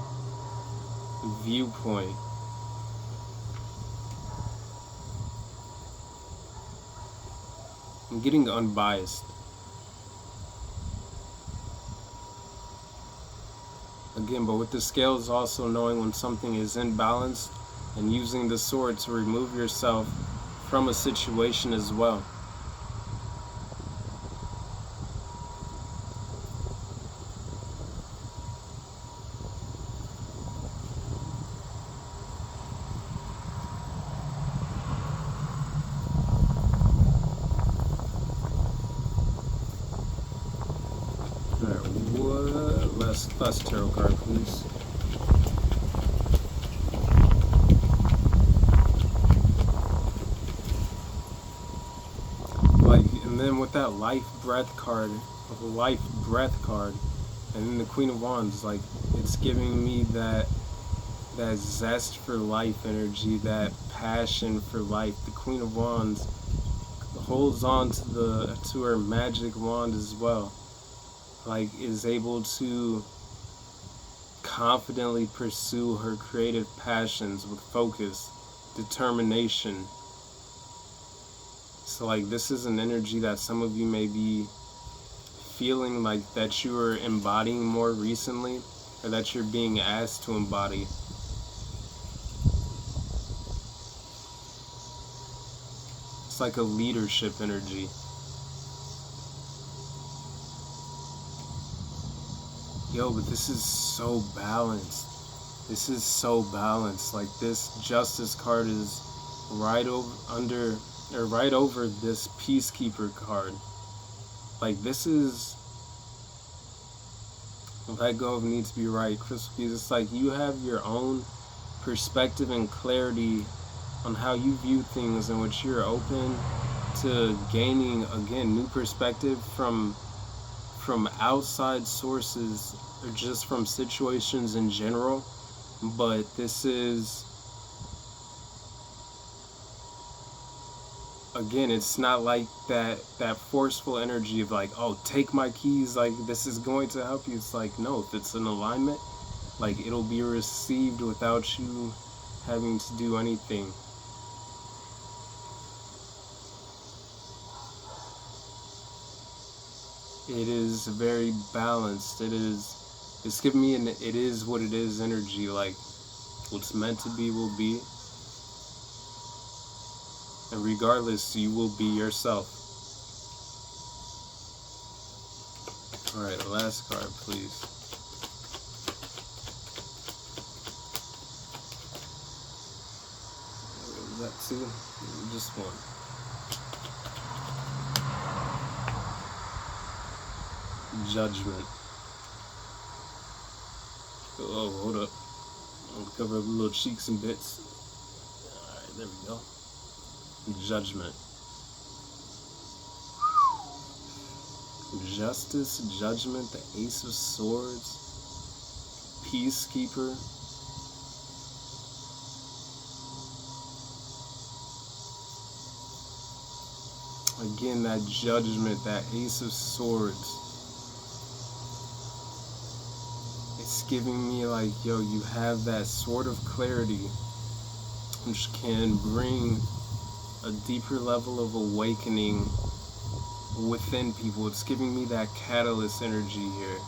viewpoint. I'm getting unbiased. Again, but with the scales also knowing when something is imbalanced and using the sword to remove yourself from a situation as well. Last tarot card, please. Like, and then with that life breath card, and then the Queen of Wands, like it's giving me that zest for life energy, that passion for life. The Queen of Wands holds on to her magic wand as well, like is able to confidently pursue her creative passions with focus, determination. So like this is an energy that some of you may be feeling like that you are embodying more recently, or that you're being asked to embody. It's like a leadership energy. Yo, but this is so balanced. This is so balanced. Like this Justice card is right over this Peacekeeper card. Like this is, let go of needs to be right. Crystal Keys, it's like you have your own perspective and clarity on how you view things, in which you're open to gaining, again, new perspective from outside sources or just from situations in general. But this is again, it's not like that forceful energy of like, oh, take my keys, like this is going to help you. It's like, no, if it's in alignment, like it'll be received without you having to do anything. It is very balanced. It's giving me an it is what it is energy. Like what's meant to be will be. And regardless, you will be yourself. Alright, last card, please. Was that two? Just one. Judgment. Oh, hold up. I'll cover up the little cheeks and bits. Alright, there we go. Judgment. Justice, judgment, the Ace of Swords, Peacekeeper. Again, that judgment, that Ace of Swords. It's giving me like, yo, you have that sort of clarity which can bring a deeper level of awakening within people. It's giving me that catalyst energy here.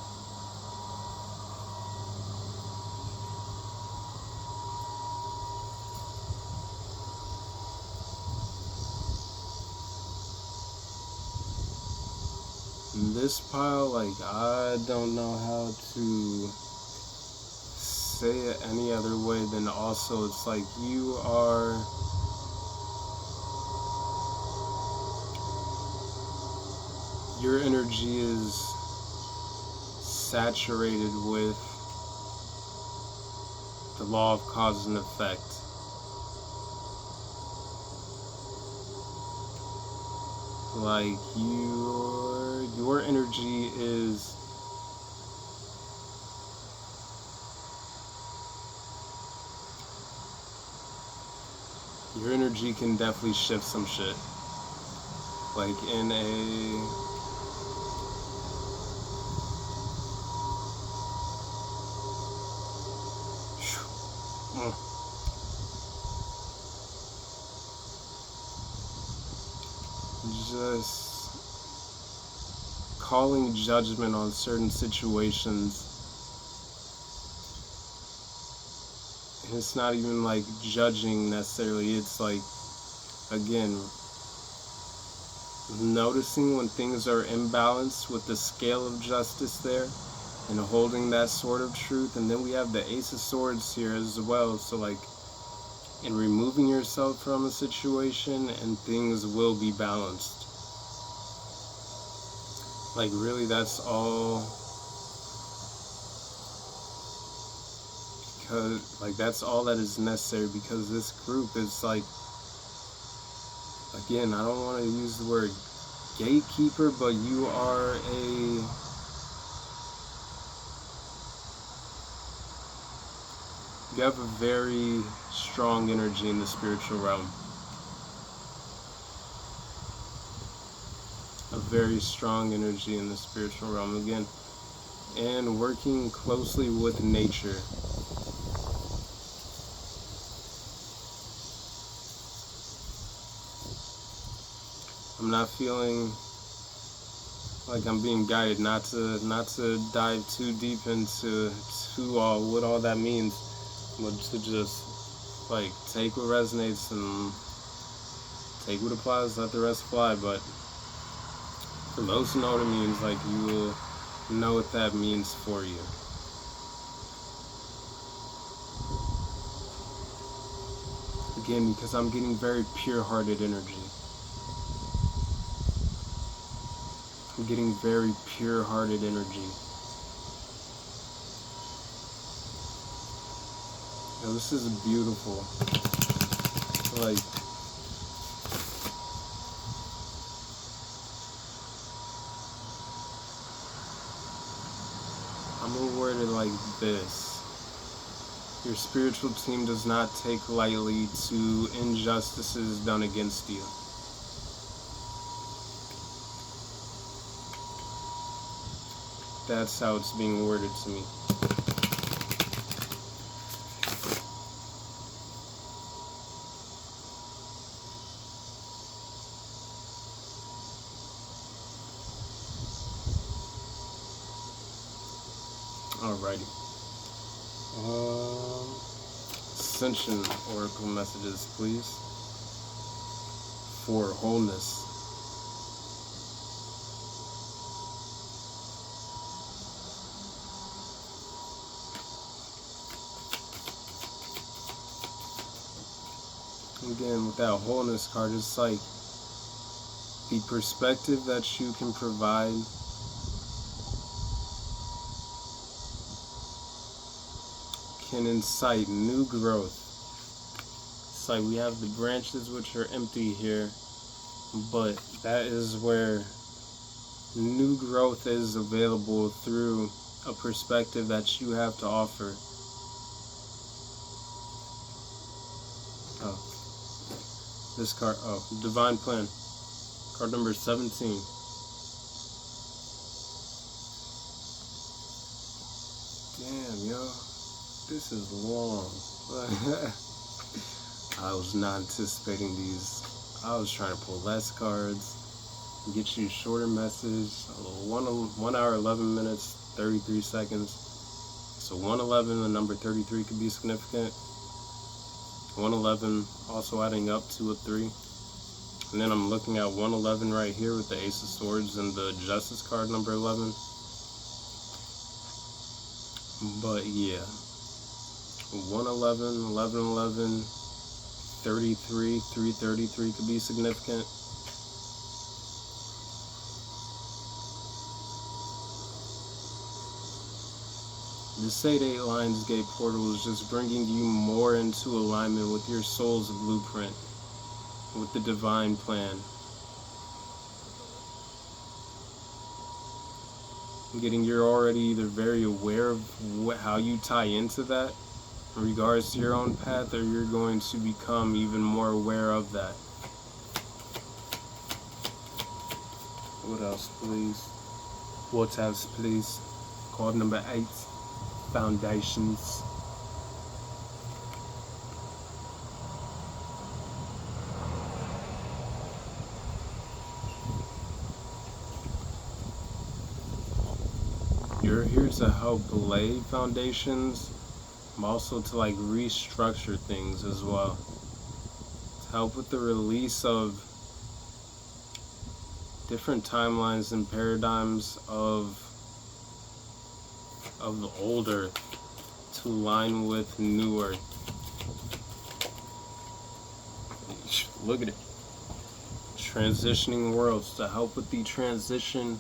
In this pile, like, I don't know how to say it any other way than also it's like you are your energy is saturated with the law of cause and effect. Like your energy is your energy can definitely shift some shit. Like in a just calling judgment on certain situations. And it's not even like judging necessarily, it's like, again, noticing when things are imbalanced with the scale of justice there and holding that sword of truth. And then we have the Ace of Swords here as well, so like in removing yourself from a situation and things will be balanced. Like really, that's all, because like that's all that is necessary, because this group is like, again, I don't want to use the word gatekeeper, but you are you have a very strong energy in the spiritual realm. A very strong energy in the spiritual realm, again, and working closely with nature. I'm not feeling like I'm being guided not to dive too deep into what all that means, but to just like take what resonates and take what applies, let the rest fly. But for those who know what it means, like, you will know what that means for you. Again, because I'm getting very pure-hearted energy. I'm getting very pure-hearted energy. Now, this is beautiful. Like, I'm gonna word it like this. Your spiritual team does not take lightly to injustices done against you. That's how it's being worded to me. Alrighty. Ascension Oracle messages, please. For wholeness. Again, with that wholeness card, it's like the perspective that you can provide can incite new growth. It's like we have the branches which are empty here, but that is where new growth is available through a perspective that you have to offer. Oh, this card, Divine Plan, card number 17. Damn, yo, this is long. I was not anticipating these. I was trying to pull less cards, get you a shorter message. 1 hour, 11 minutes, 33 seconds. So 111, the number 33 could be significant. 111 also adding up to a 3. And then I'm looking at 111 right here with the Ace of Swords and the Justice card, number 11. But yeah, 111, 1111, 33, 333 could be significant. The Sate 8 Lionsgate portal is just bringing you more into alignment with your soul's blueprint, with the divine plan. Getting you're already either very aware of how you tie into that in regards to your own path, or you're going to become even more aware of that. What else, please? What else, please? Card number 8, Foundations. You're here to help lay foundations, but also to like restructure things as well. To help with the release of different timelines and paradigms of the old earth to align with new earth. Look at it. Transitioning worlds to help with the transition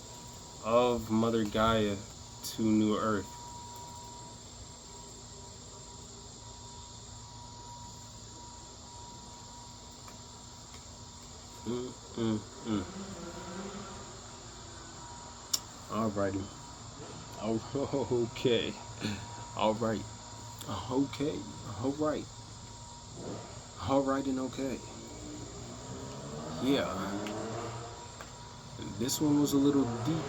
of Mother Gaia to new earth. Alrighty. Okay. Alright. Okay. Alright. Alright and okay. Yeah. This one was a little deep.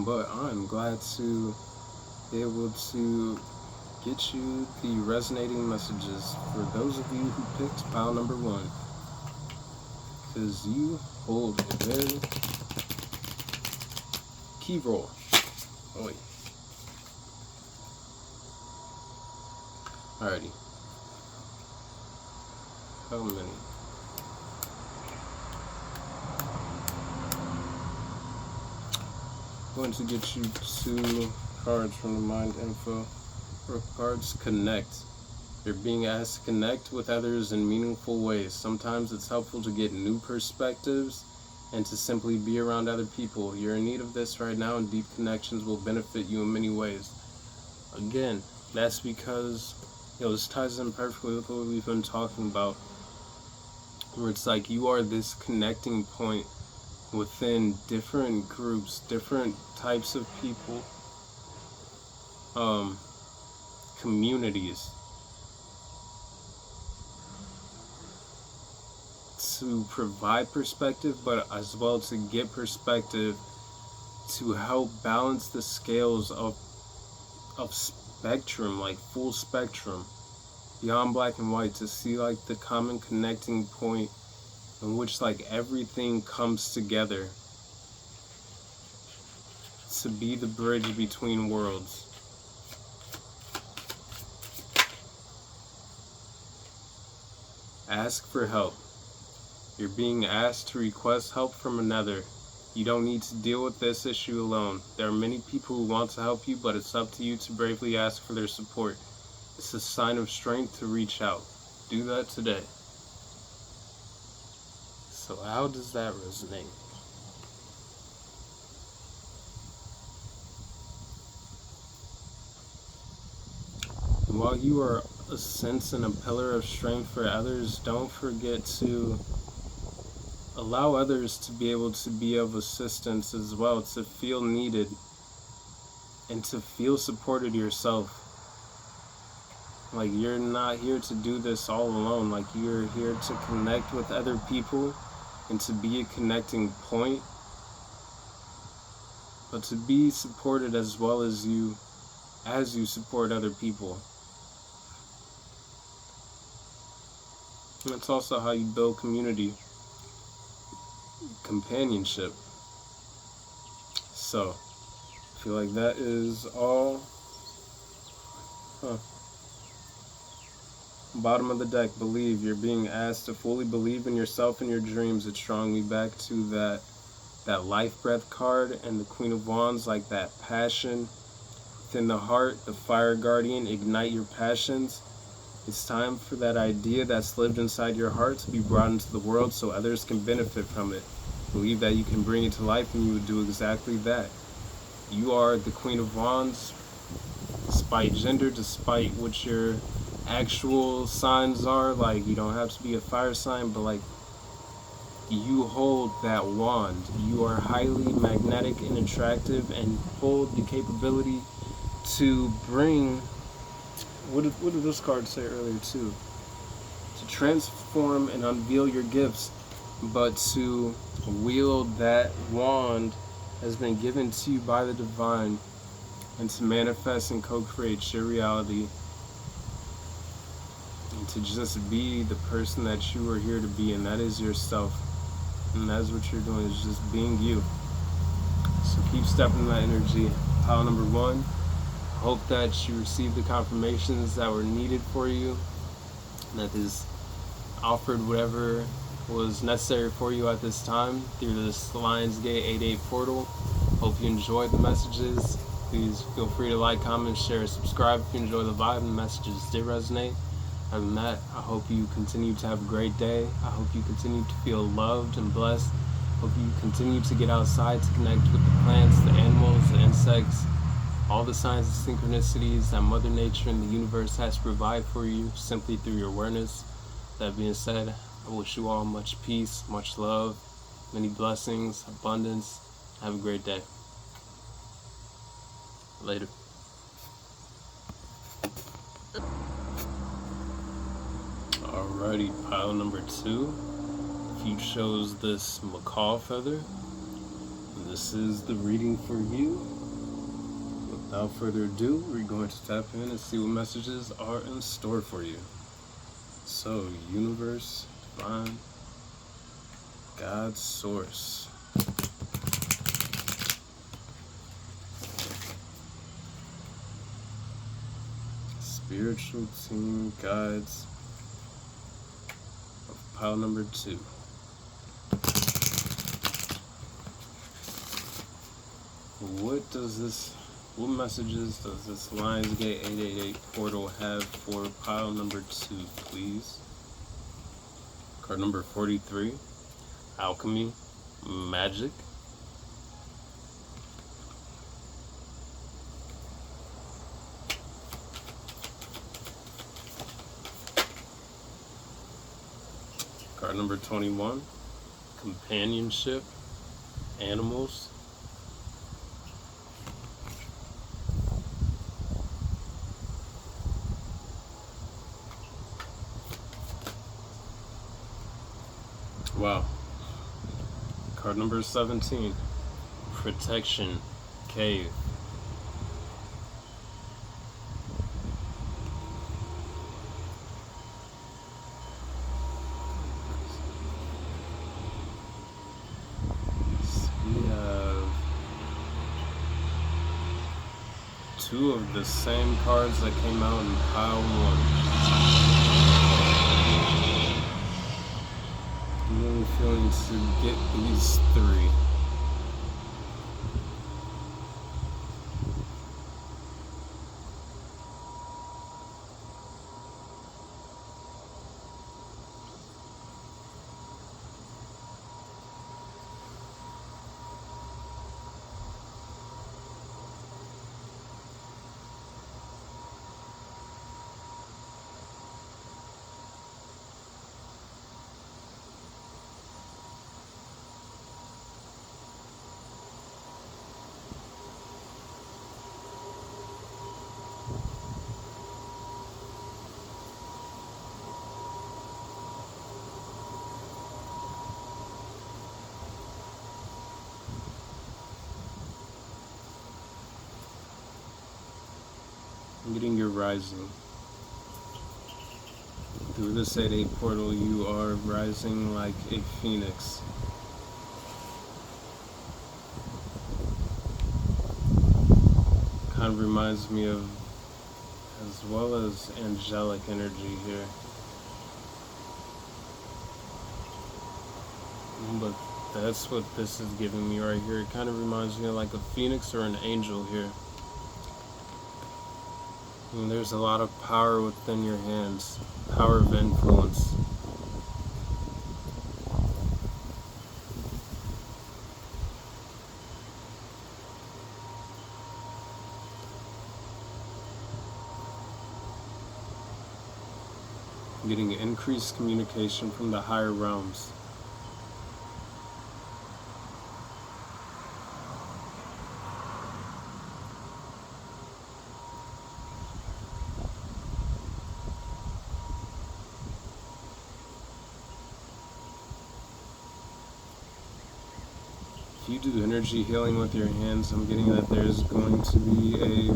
But I'm glad to be able to get you the resonating messages for those of you who picked pile number 1. Because you hold a very key role. Oh wait. Alrighty. How many? I'm going to get you 2 cards from the Mind Info. Cards Connect. You're being asked to connect with others in meaningful ways. Sometimes it's helpful to get new perspectives and to simply be around other people. You're in need of this right now, and deep connections will benefit you in many ways. Again, that's because, this ties in perfectly with what we've been talking about, where it's like you are this connecting point within different groups, different types of people, communities. to provide perspective, but as well to get perspective to help balance the scales of spectrum, like full spectrum, beyond black and white, to see like the common connecting point in which like everything comes together to be the bridge between worlds. Ask for help. You're being asked to request help from another. You don't need to deal with this issue alone. There are many people who want to help you, but it's up to you to bravely ask for their support. It's a sign of strength to reach out. Do that today. So how does that resonate? And while you are a sense and a pillar of strength for others, don't forget to allow others to be able to be of assistance as well, to feel needed and to feel supported yourself. Like, you're not here to do this all alone. Like, you're here to connect with other people and to be a connecting point, but to be supported as well as you support other people. And that's also how you build community, companionship. So, I feel like that is all. Bottom of the deck, believe. You're being asked to fully believe in yourself and your dreams. It's drawing me back to that life breath card and the Queen of Wands, like that passion within the heart, the fire guardian. Ignite your passions. It's time for that idea that's lived inside your heart to be brought into the world so others can benefit from it. Believe that you can bring it to life, and you would do exactly that. You are the Queen of Wands, despite gender, despite what your actual signs are. Like, you don't have to be a fire sign, but like, you hold that wand. You are highly magnetic and attractive and hold the capability to bring, what did this card say earlier too? To transform and unveil your gifts, but to wield that wand has been given to you by the divine, and to manifest and co-create your reality, and to just be the person that you are here to be, and that is yourself. And that's what you're doing, is just being you. So keep stepping in that energy. Pile number 1. Hope that you received the confirmations that were needed for you, and that this offered whatever was necessary for you at this time through this Lionsgate 88 portal. Hope you enjoyed the messages. Please feel free to like, comment, share, subscribe if you enjoy the vibe and the messages did resonate. Other than that, I hope you continue to have a great day. I hope you continue to feel loved and blessed. Hope you continue to get outside to connect with the plants, the animals, the insects, all the signs and synchronicities that Mother Nature and the universe has to provide for you simply through your awareness. That being said, I wish you all much peace, much love, many blessings, abundance. Have a great day. Later. Alrighty, pile number 2. If you chose this macaw feather, this is the reading for you. Without further ado, we're going to tap in and see what messages are in store for you. So, universe, divine, God, source. Spiritual team, guides of pile number 2. What messages does this Lionsgate 888 portal have for pile number 2, please? Card number 43, Alchemy, Magic. Card number 21, Companionship, Animals. Wow. Card number 17. Protection. Cave. We have two of the same cards that came out in pile 1. I'm really feeling to get these 3. I'm getting your rising. Through this 8-8 portal, you are rising like a phoenix. Kind of reminds me of, as well as angelic energy here. But that's what this is giving me right here. It kind of reminds me of like a phoenix or an angel here. And there's a lot of power within your hands, power of influence. I'm getting increased communication from the higher realms. If you do energy healing with your hands, I'm getting that there's going to be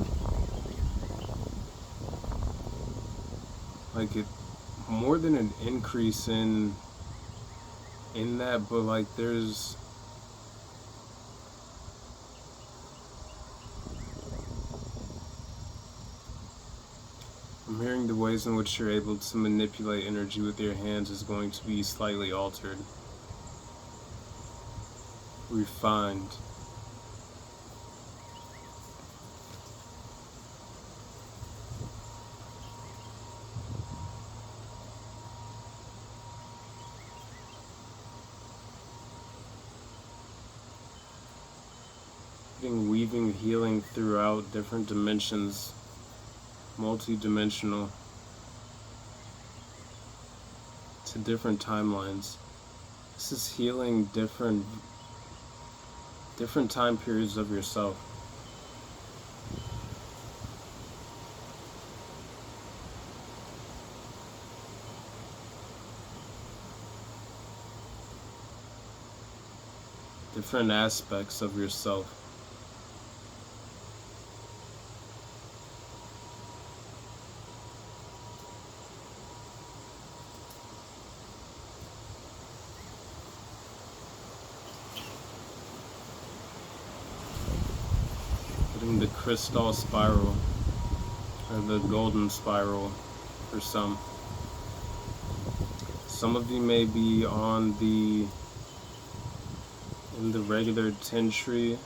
more than an increase in that, but like there's I'm hearing the ways in which you're able to manipulate energy with your hands is going to be slightly altered. Refined. Weaving healing throughout different dimensions, multi-dimensional, to different timelines. This is healing different time periods of yourself. Different aspects of yourself. The crystal spiral, or the golden spiral for some. Some of you may be on in the regular 10 tree,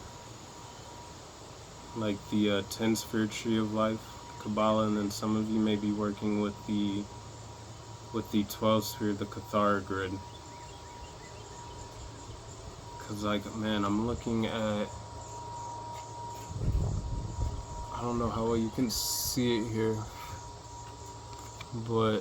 like the 10 sphere tree of life, Kabbalah, and then some of you may be working with the 12 sphere, the Cathar grid. Cause like, man, I'm looking at, I don't know how well you can see it here, but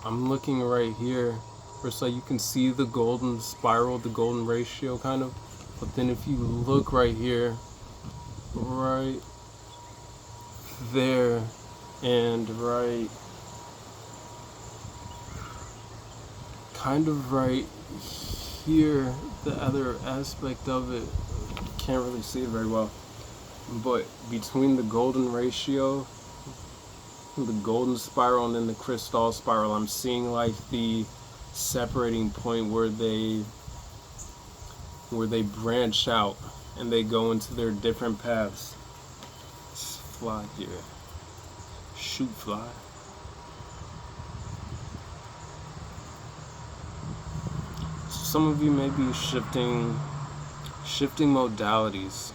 I'm looking right here where it's like you can see the golden spiral, the golden ratio kind of, but then if you look right here, right there, and right kind of right here, the other aspect of it, can't really see it very well, but between the golden ratio, the golden spiral, and then the crystal spiral, I'm seeing like the separating point where they branch out and they go into their different paths. Let's fly here. Shoot fly. So some of you may be shifting modalities.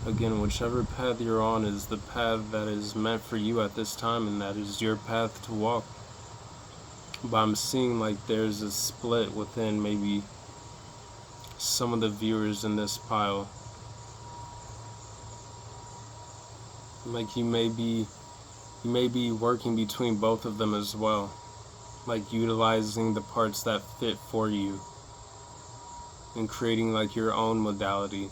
Again, whichever path you're on is the path that is meant for you at this time, and that is your path to walk. But I'm seeing like there's a split within maybe some of the viewers in this pile. Like you may be working between both of them as well, like utilizing the parts that fit for you and creating like your own modality.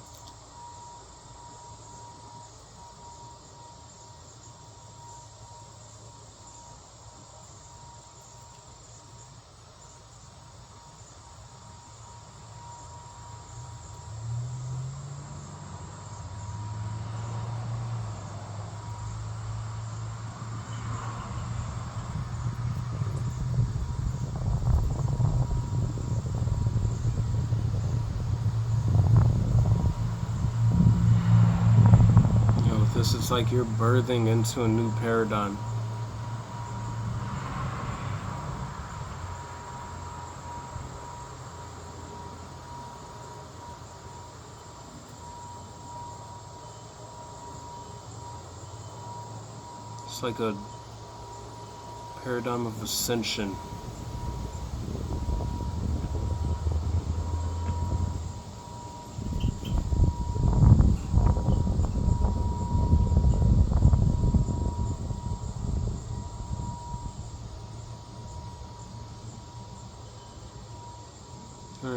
It's like you're birthing into a new paradigm. It's like a paradigm of ascension.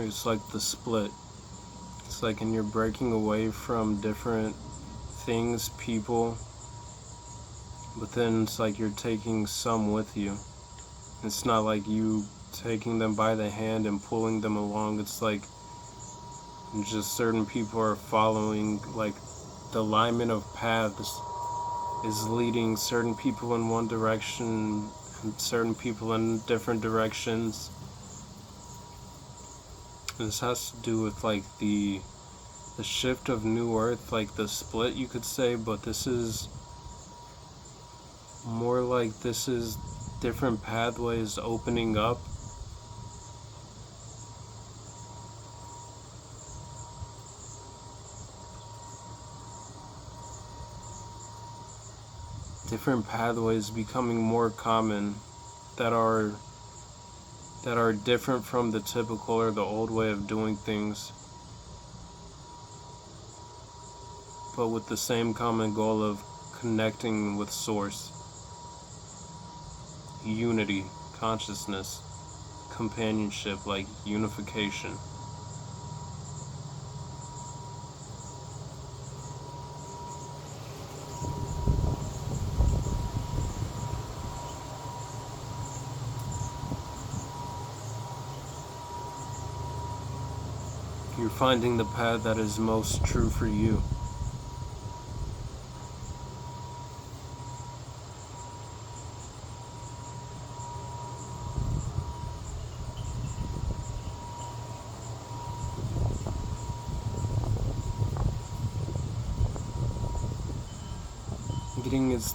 It's like the split. It's like, and you're breaking away from different things, people, but then it's like you're taking some with you. It's not like you taking them by the hand and pulling them along. It's like just certain people are following, like the alignment of paths is leading certain people in one direction and certain people in different directions. This has to do with like the shift of New Earth, like the split you could say, but this is more like this is different pathways opening up. Different pathways becoming more common that are different from the typical or the old way of doing things, but with the same common goal of connecting with Source, unity, consciousness, companionship, like unification. You're finding the path that is most true for you.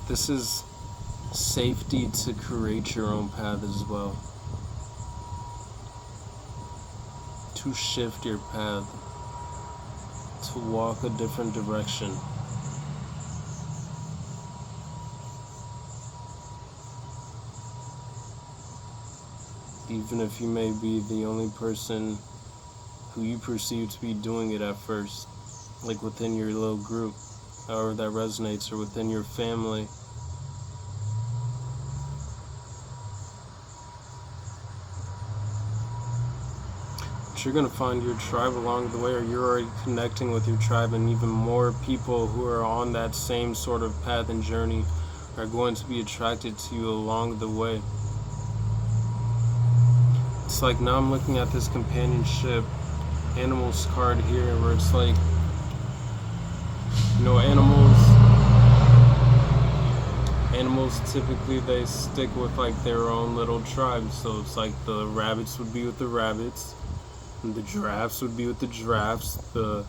This is safety to create your own path as well. To shift your path, to walk a different direction. Even if you may be the only person who you perceive to be doing it at first, like within your little group, however that resonates, or within your family. You're going to find your tribe along the way, or you're already connecting with your tribe, and even more people who are on that same sort of path and journey are going to be attracted to you along the way. It's like now I'm looking at this companionship animals card here where it's like, you know, animals typically they stick with like their own little tribe. So it's like the rabbits would be with the rabbits, and the giraffes would be with the giraffes, the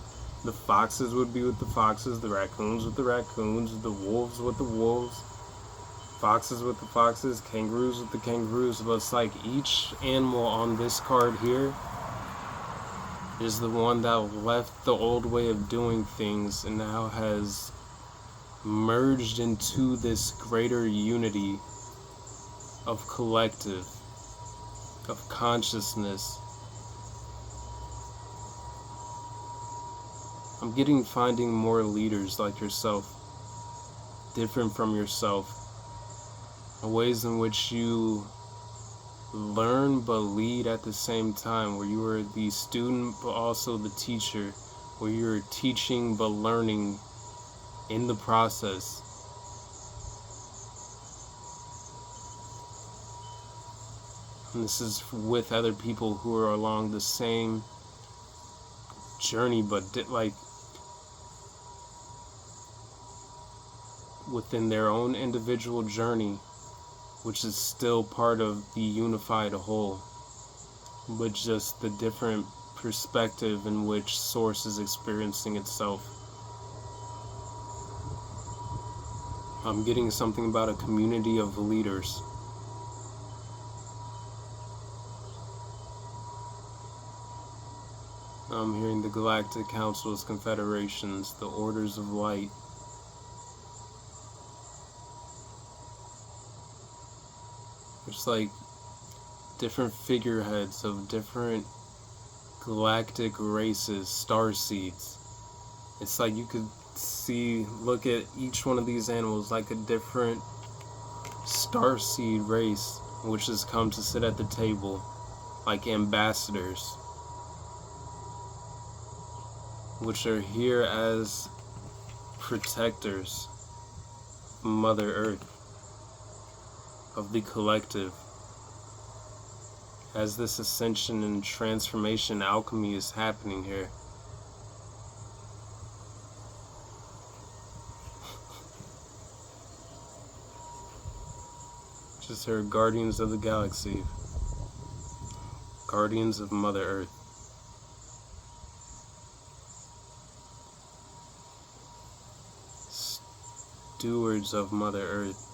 foxes would be with the foxes, the raccoons with the raccoons, the wolves with the wolves, foxes with the foxes, kangaroos with the kangaroos. But it's like each animal on this card here is the one that left the old way of doing things and now has merged into this greater unity of collective, of consciousness. I'm finding more leaders like yourself, different from yourself, ways in which you learn but lead at the same time, where you are the student but also the teacher, where you're teaching but learning in the process. And this is with other people who are along the same journey, but like within their own individual journey, which is still part of the unified whole, but just the different perspective in which source is experiencing itself. I'm getting something about a community of leaders. I'm hearing the galactic councils, confederations, the orders of light. There's like different figureheads of different galactic races, star seeds. It's like you could look at each one of these animals like a different starseed race, which has come to sit at the table like ambassadors, which are here as protectors of Mother Earth, of the collective, as this ascension and transformation alchemy is happening here. Just her guardians of the galaxy, guardians of Mother Earth. Stewards of Mother Earth.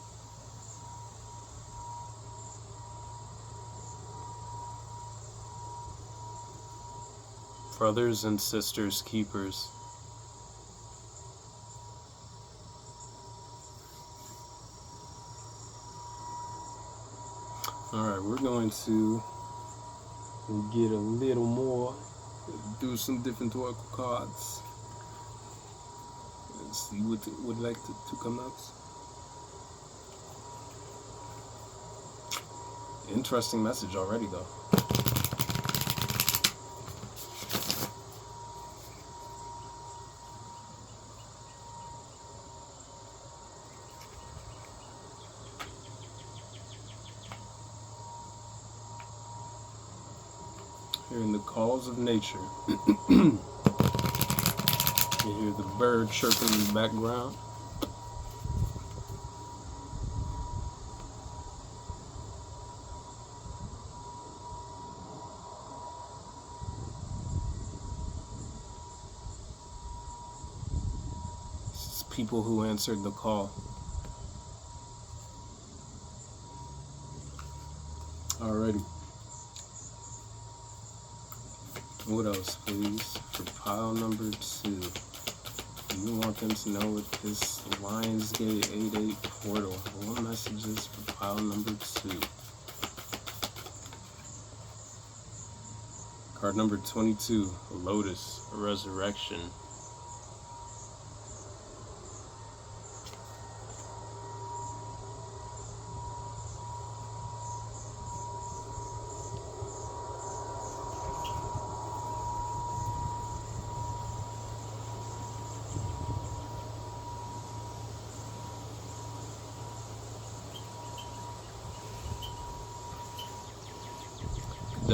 Brothers and sisters keepers. Alright, we're going to get a little more, do some different oracle cards. Let's see what would like to come out. Interesting message already though. Hearing the calls of nature. You hear the bird chirping in the background. This is people who answered the call. Alrighty. What else, please? For pile number 2. You want them to know what this Lionsgate 88 portal. What messages for pile number 2? Card number 22, Lotus, Resurrection.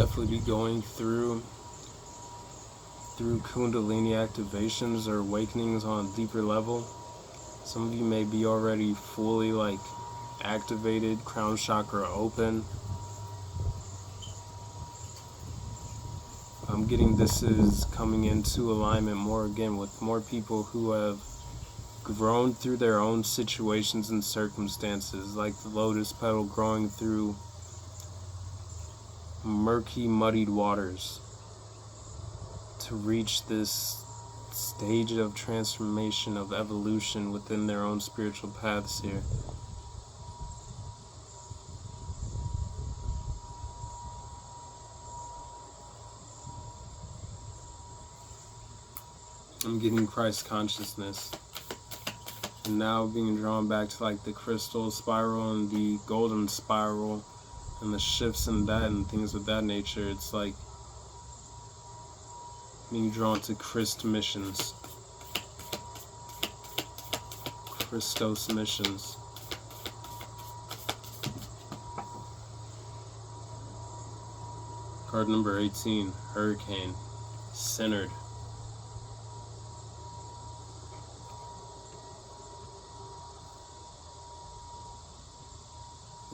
definitely be going through Kundalini activations or awakenings on a deeper level. Some of you may be already fully like activated, crown chakra open. I'm getting this is coming into alignment more again with more people who have grown through their own situations and circumstances, like the lotus petal growing through murky, muddied waters to reach this stage of transformation, of evolution within their own spiritual paths here. I'm getting Christ consciousness, and now being drawn back to like the crystal spiral and the golden spiral and the shifts in that and things of that nature. It's like being drawn to Christ missions, Christos missions. Card number 18, Hurricane, centered.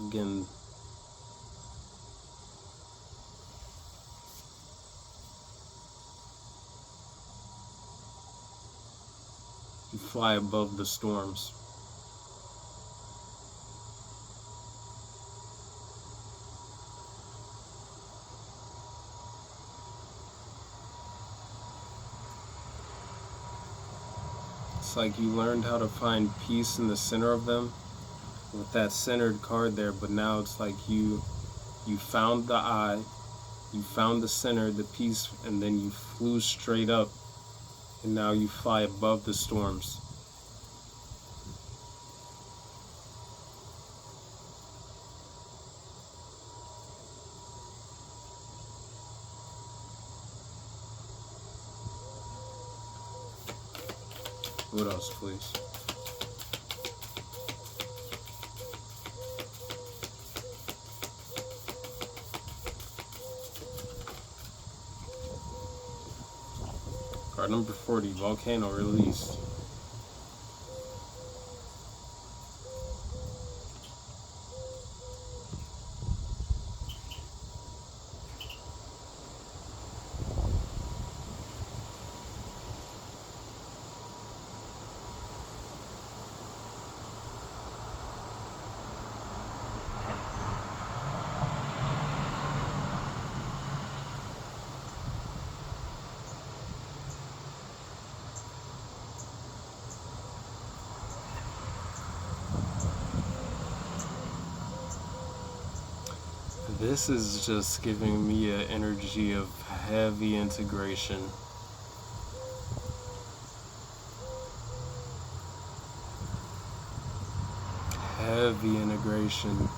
Again, you fly above the storms. It's like you learned how to find peace in the center of them with that centered card there, but now it's like you found the eye, you found the center, the peace, and then you flew straight up, and now you fly above the storms. What else, please? Card number 40, Volcano released. This is just giving me an energy of heavy integration. Heavy integration.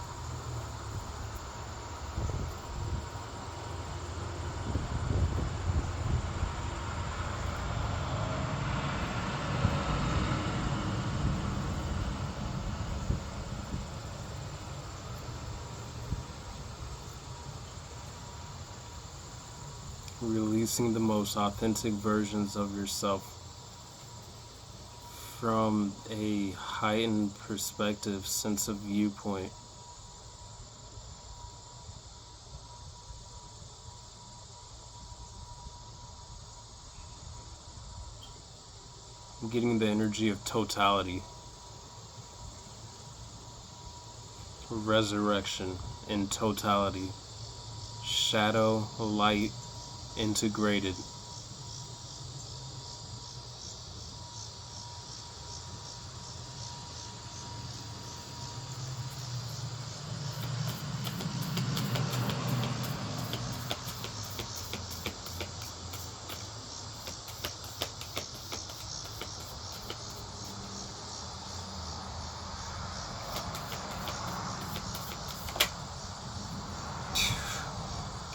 Releasing the most authentic versions of yourself from a heightened perspective, sense of viewpoint. I'm getting the energy of totality, resurrection in totality, shadow, light, integrated.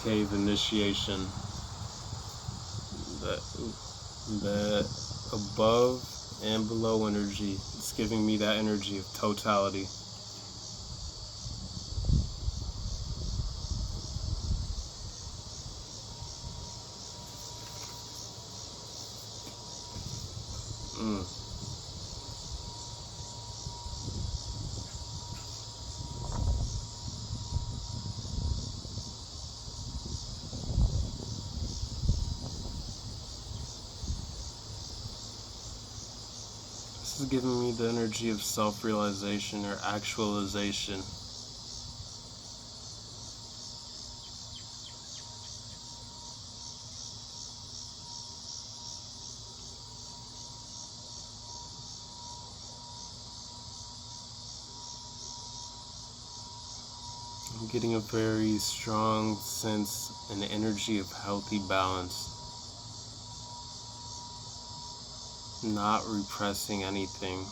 Cave initiation. That above and below energy, it's giving me that energy of totality. This is giving me the energy of self-realization or actualization. I'm getting a very strong sense and energy of healthy balance. Not repressing anything.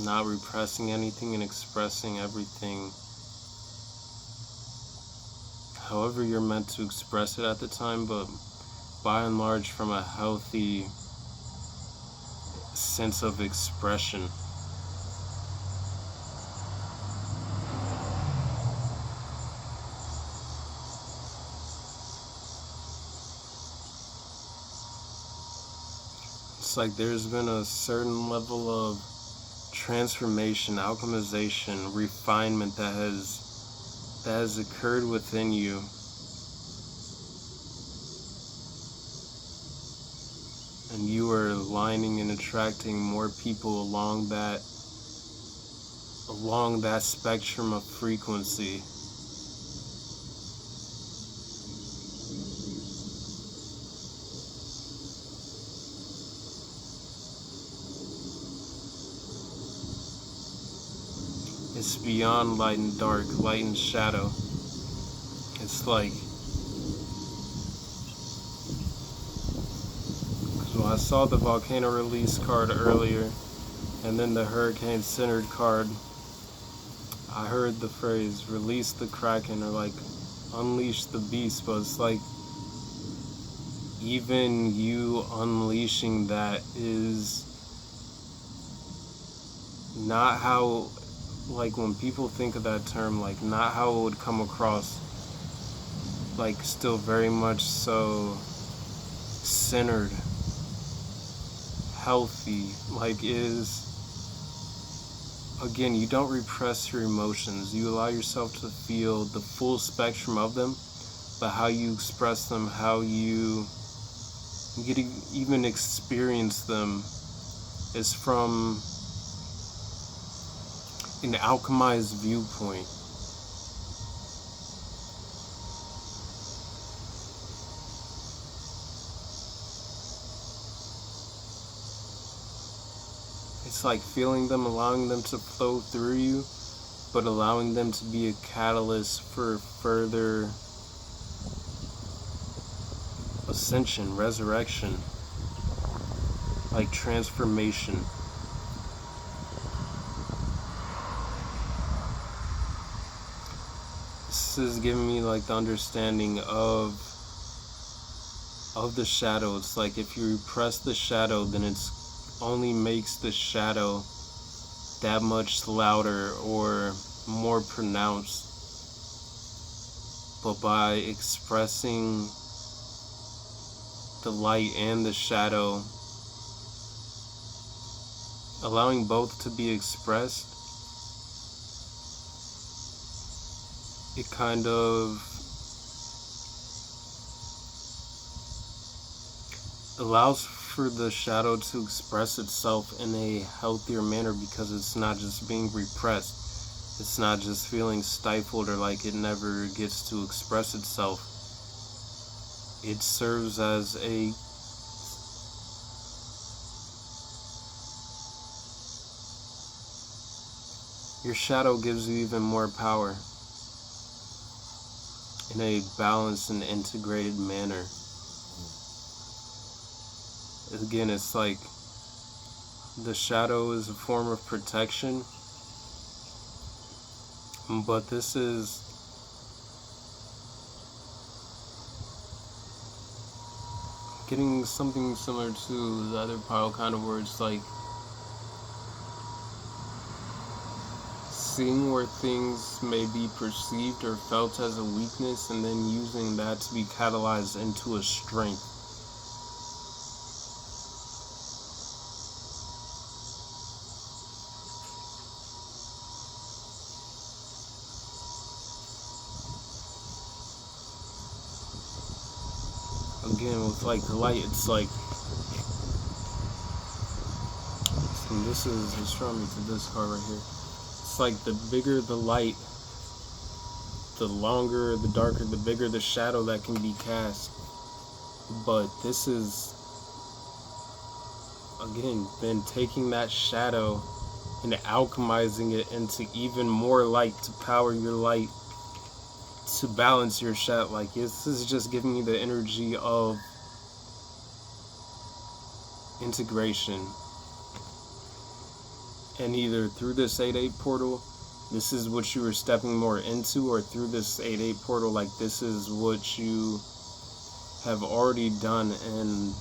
Not repressing anything and expressing everything however you're meant to express it at the time, but by and large from a healthy sense of expression. It's like there's been a certain level of transformation, alchemization, refinement that has occurred within you. And you are aligning and attracting more people along that spectrum of frequency. It's beyond light and dark, light and shadow. It's like, because when I saw the volcano release card earlier, and then the hurricane centered card, I heard the phrase, release the kraken, or like, unleash the beast, but it's like, even you unleashing that is not how, like when people think of that term, like not how it would come across. Like still very much so centered, healthy, like is, again, you don't repress your emotions. You allow yourself to feel the full spectrum of them, but how you express them, how you get to even experience them is from an alchemized viewpoint. It's like feeling them, allowing them to flow through you, but allowing them to be a catalyst for further ascension, resurrection, like transformation. This is giving me like the understanding of the shadow. It's like if you repress the shadow, then it's only makes the shadow that much louder or more pronounced. But by expressing the light and the shadow, allowing both to be expressed, it kind of allows for the shadow to express itself in a healthier manner, because it's not just being repressed. It's not just feeling stifled or like it never gets to express itself. It serves as a your shadow gives you even more power in a balanced and integrated manner. Again, it's like the shadow is a form of protection, but this is getting something similar to the other pile kind of words, like seeing where things may be perceived or felt as a weakness and then using that to be catalyzed into a strength. again, with like the light, it's like, and this is showing me to this card right here. It's like the bigger the light, the longer, the darker, the bigger the shadow that can be cast. But this is, again, then taking that shadow and alchemizing it into even more light to power your light, to balance your shadow. Like, this is just giving me the energy of integration. And either through this 8-8 portal, this is what you are stepping more into, or through this 8-8 portal, like, this is what you have already done, and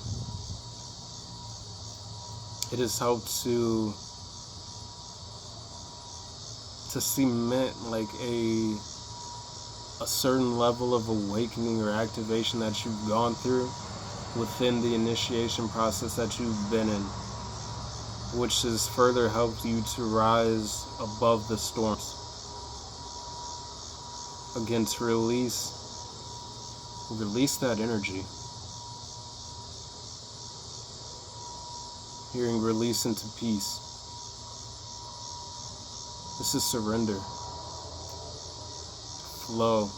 it has helped to cement like a certain level of awakening or activation that you've gone through within the initiation process that you've been in, which has further helped you to rise above the storms. Again, to release that energy. Hearing release into peace. This is surrender. Flow.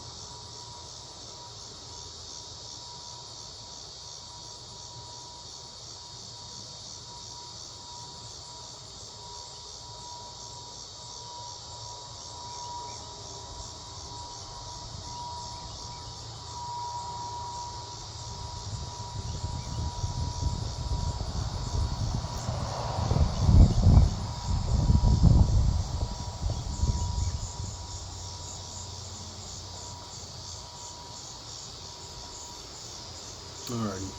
Alrighty.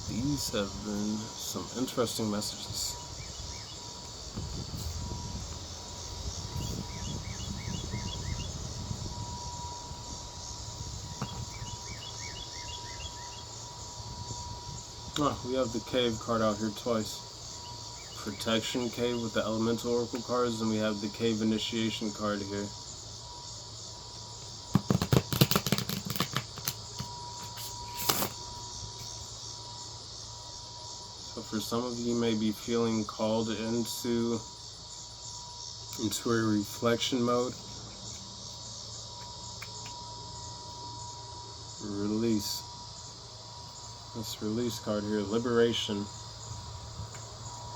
These have been some interesting messages. We have the cave card out here twice. Protection cave with the elemental oracle cards, and we have the cave initiation card here. So for some of you may be feeling called into a reflection mode. Release. This release card here, liberation,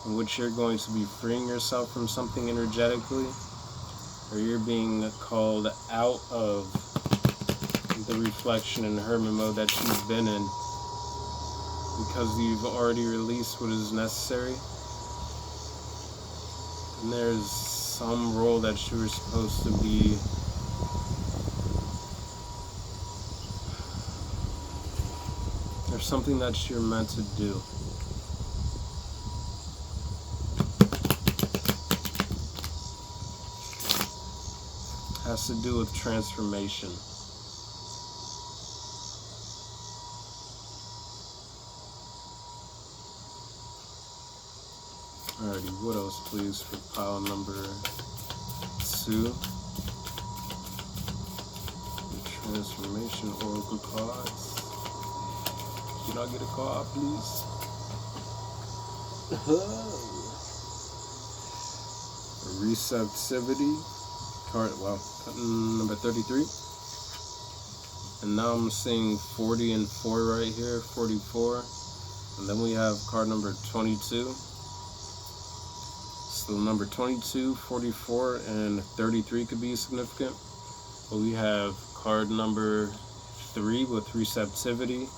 in which you're going to be freeing yourself from something energetically, or you're being called out of the reflection and hermit mode that you've been in, because you've already released what is necessary. And there's some role that you were supposed to be there's something that you're meant to do. Has to do with transformation. Alrighty, what else please for pile number 2? The transformation oracle cards. Can I get a card, please? Receptivity card, wow, number 33. And now I'm seeing 40 and 4 right here, 44. And then we have card number 22. So number 22, 44, and 33 could be significant. But we have card number 3 with receptivity.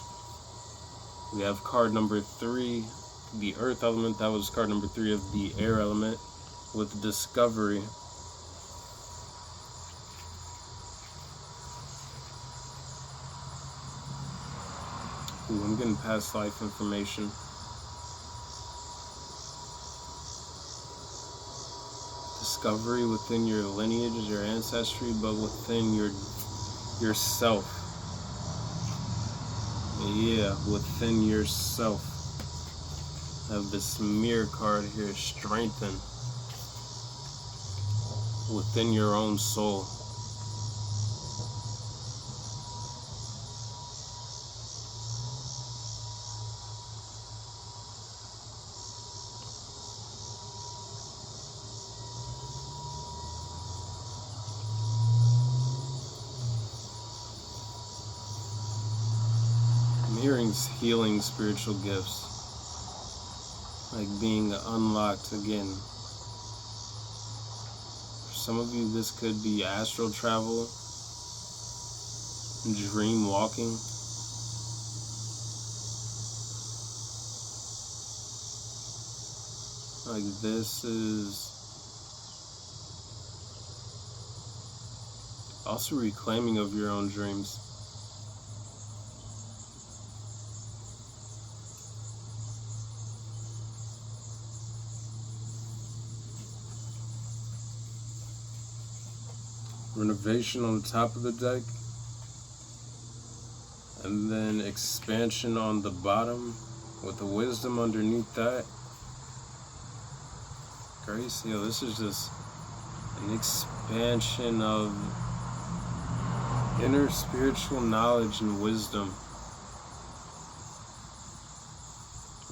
We have card number 3, the earth element. That was card number 3 of the air element with discovery. Ooh, I'm getting past life information. Discovery within your lineage, your ancestry, but within yourself. Yeah, within yourself. I have this mirror card here, strengthen. within your own soul. I'm hearing healing spiritual gifts, like being unlocked again. For some of you, this could be astral travel, dream walking. Like this is also reclaiming of your own dreams. Renovation on the top of the deck, and then expansion on the bottom with the wisdom underneath that. Grace, this is just an expansion of inner spiritual knowledge and wisdom.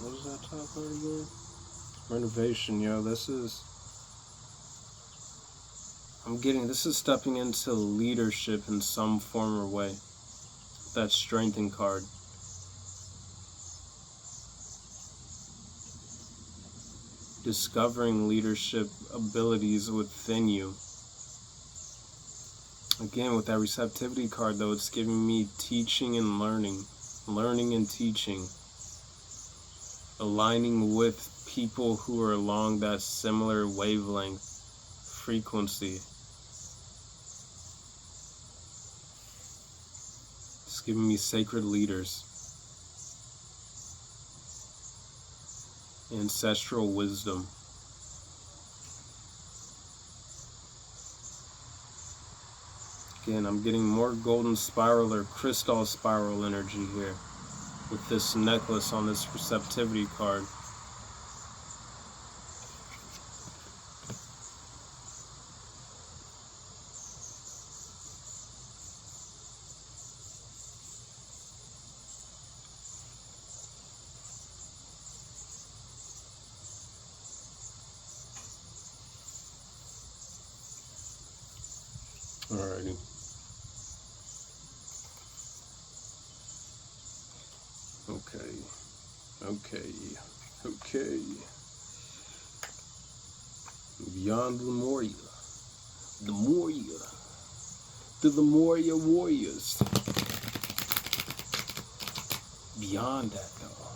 What was that top part again? Renovation, this is stepping into leadership in some form or way. That strengthen card. Discovering leadership abilities within you. Again, with that receptivity card though, it's giving me teaching and learning and teaching. Aligning with people who are along that similar wavelength, frequency. It's giving me sacred leaders. Ancestral wisdom. Again, I'm getting more golden spiral or crystal spiral energy here with this necklace on this receptivity card. Alrighty. Okay. Beyond Lemuria. The Lemuria warriors. Beyond that though.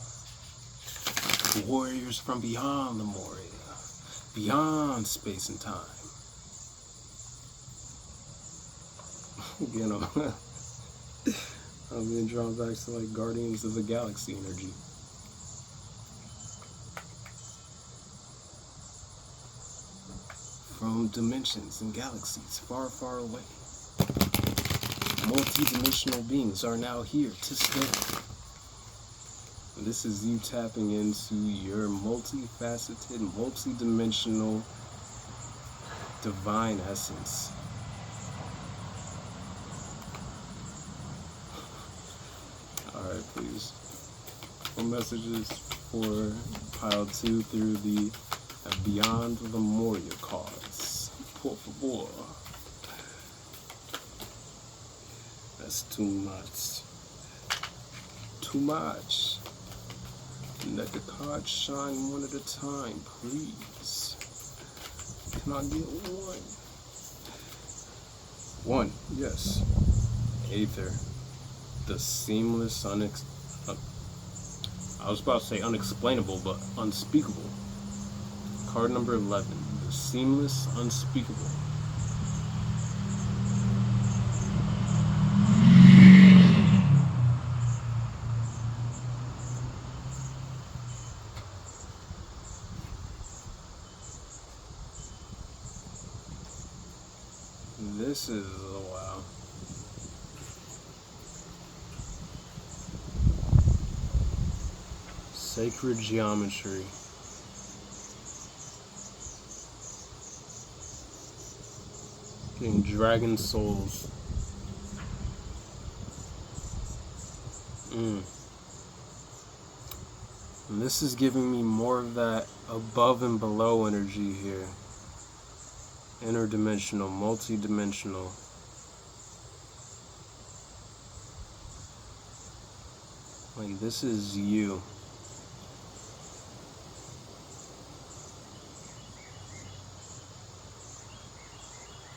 Warriors from beyond Lemuria. Beyond space and time. Again, I'm being drawn back to like Guardians of the Galaxy energy. From dimensions and galaxies far, far away. Multi-dimensional beings are now here to stay. This is you tapping into your multifaceted, multi-dimensional divine essence. Alright, please. What messages for pile 2 through the Beyond Lemuria cards? Por favor. That's too much. Too much. Let the cards shine one at a time, please. Can I get one? One, yes. Aether. The seamless, I was about to say unexplainable, but unspeakable. Card number 11. The seamless, unspeakable. This is, oh wow. Sacred geometry. Getting dragon souls. And this is giving me more of that above and below energy here. Interdimensional, multi-dimensional. Like, this is you.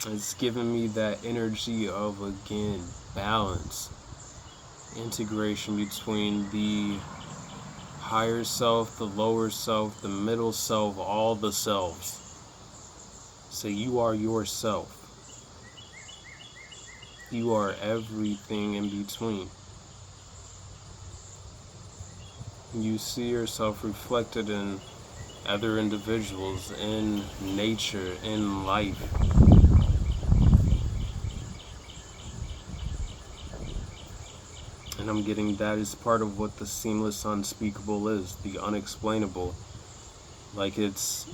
It's giving me that energy of, again, balance. Integration between the higher self, the lower self, the middle self, all the selves. So you are yourself. You are everything in between. You see yourself reflected in other individuals, in nature, in life. And I'm getting that is part of what the seamless unspeakable is, the unexplainable. Like, it's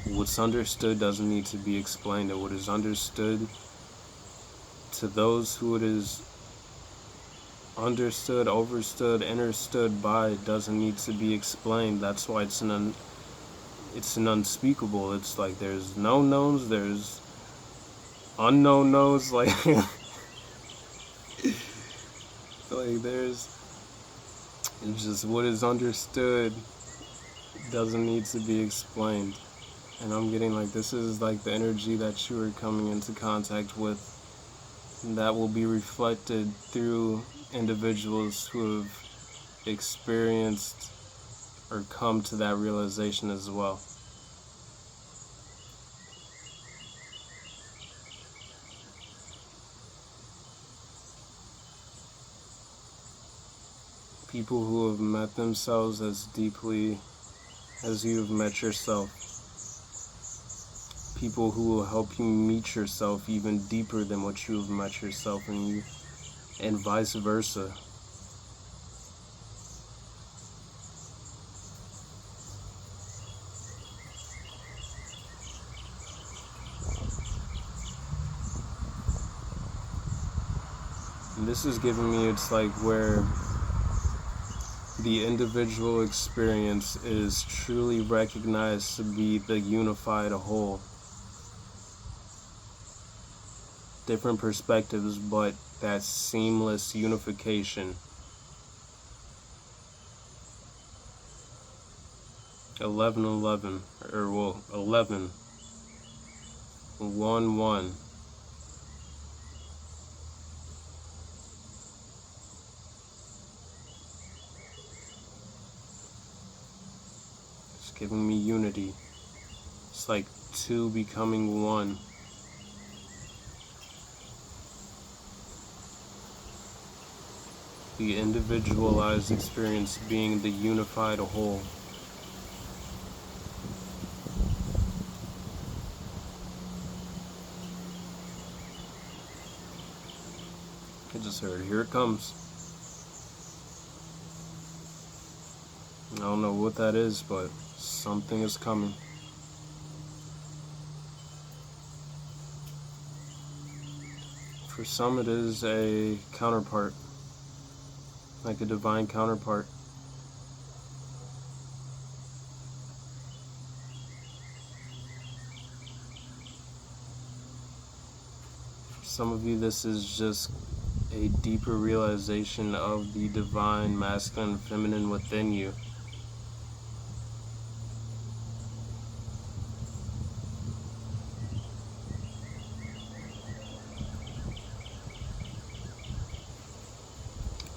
what's understood doesn't need to be explained, and what is understood to those who it is understood, overstood, understood by doesn't need to be explained. That's why it's an unspeakable. It's like there's known knowns, there's unknown knows, like like it's just what is understood doesn't need to be explained. And I'm getting like this is like the energy that you are coming into contact with, and that will be reflected through individuals who have experienced or come to that realization as well. People who have met themselves as deeply as you have met yourself. People who will help you meet yourself even deeper than what you have met yourself, and vice versa. And this is giving me, it's like where the individual experience is truly recognized to be the unified whole. Different perspectives, but that seamless unification. 11-11, or well, 11, 1-1. It's giving me unity. It's like two becoming one. The individualized experience being the unified whole. I just heard, here it comes. I don't know what that is, but something is coming. For some it is a counterpart, like a divine counterpart. For some of you, this is just a deeper realization of the divine masculine and feminine within you.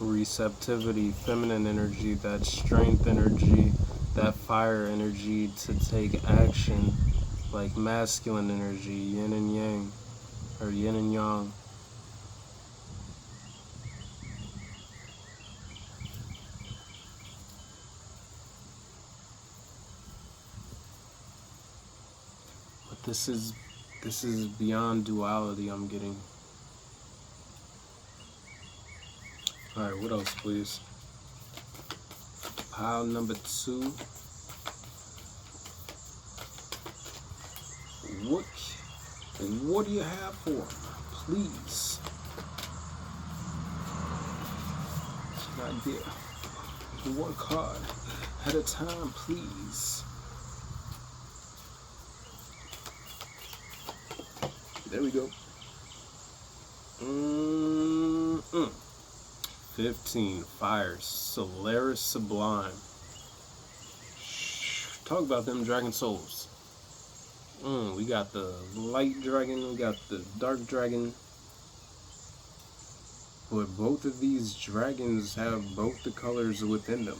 Receptivity, feminine energy, that strength energy, that fire energy to take action, like masculine energy, yin and yang, or yin and yang. But this is beyond duality I'm getting. Alright, what else, please? Pile number 2. What? What do you have for him? Please. Can I get one card at a time, please? There we go. 15. Fire. Solaris Sublime. Talk about them dragon souls. We got the light dragon, we got the dark dragon. But both of these dragons have both the colors within them.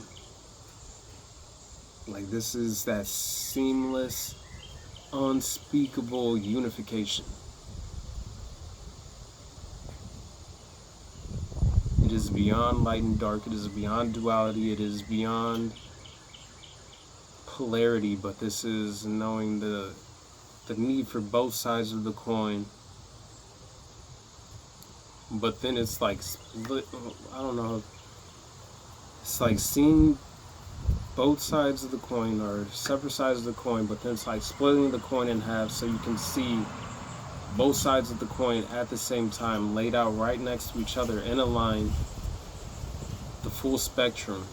Like, this is that seamless, unspeakable unification. It is beyond light and dark, it is beyond duality, it is beyond polarity, but this is knowing the need for both sides of the coin. But then it's like split, I don't know, it's like seeing both sides of the coin or separate sides of the coin, but then it's like splitting the coin in half so you can see both sides of the coin at the same time, laid out right next to each other in a line, the full spectrum.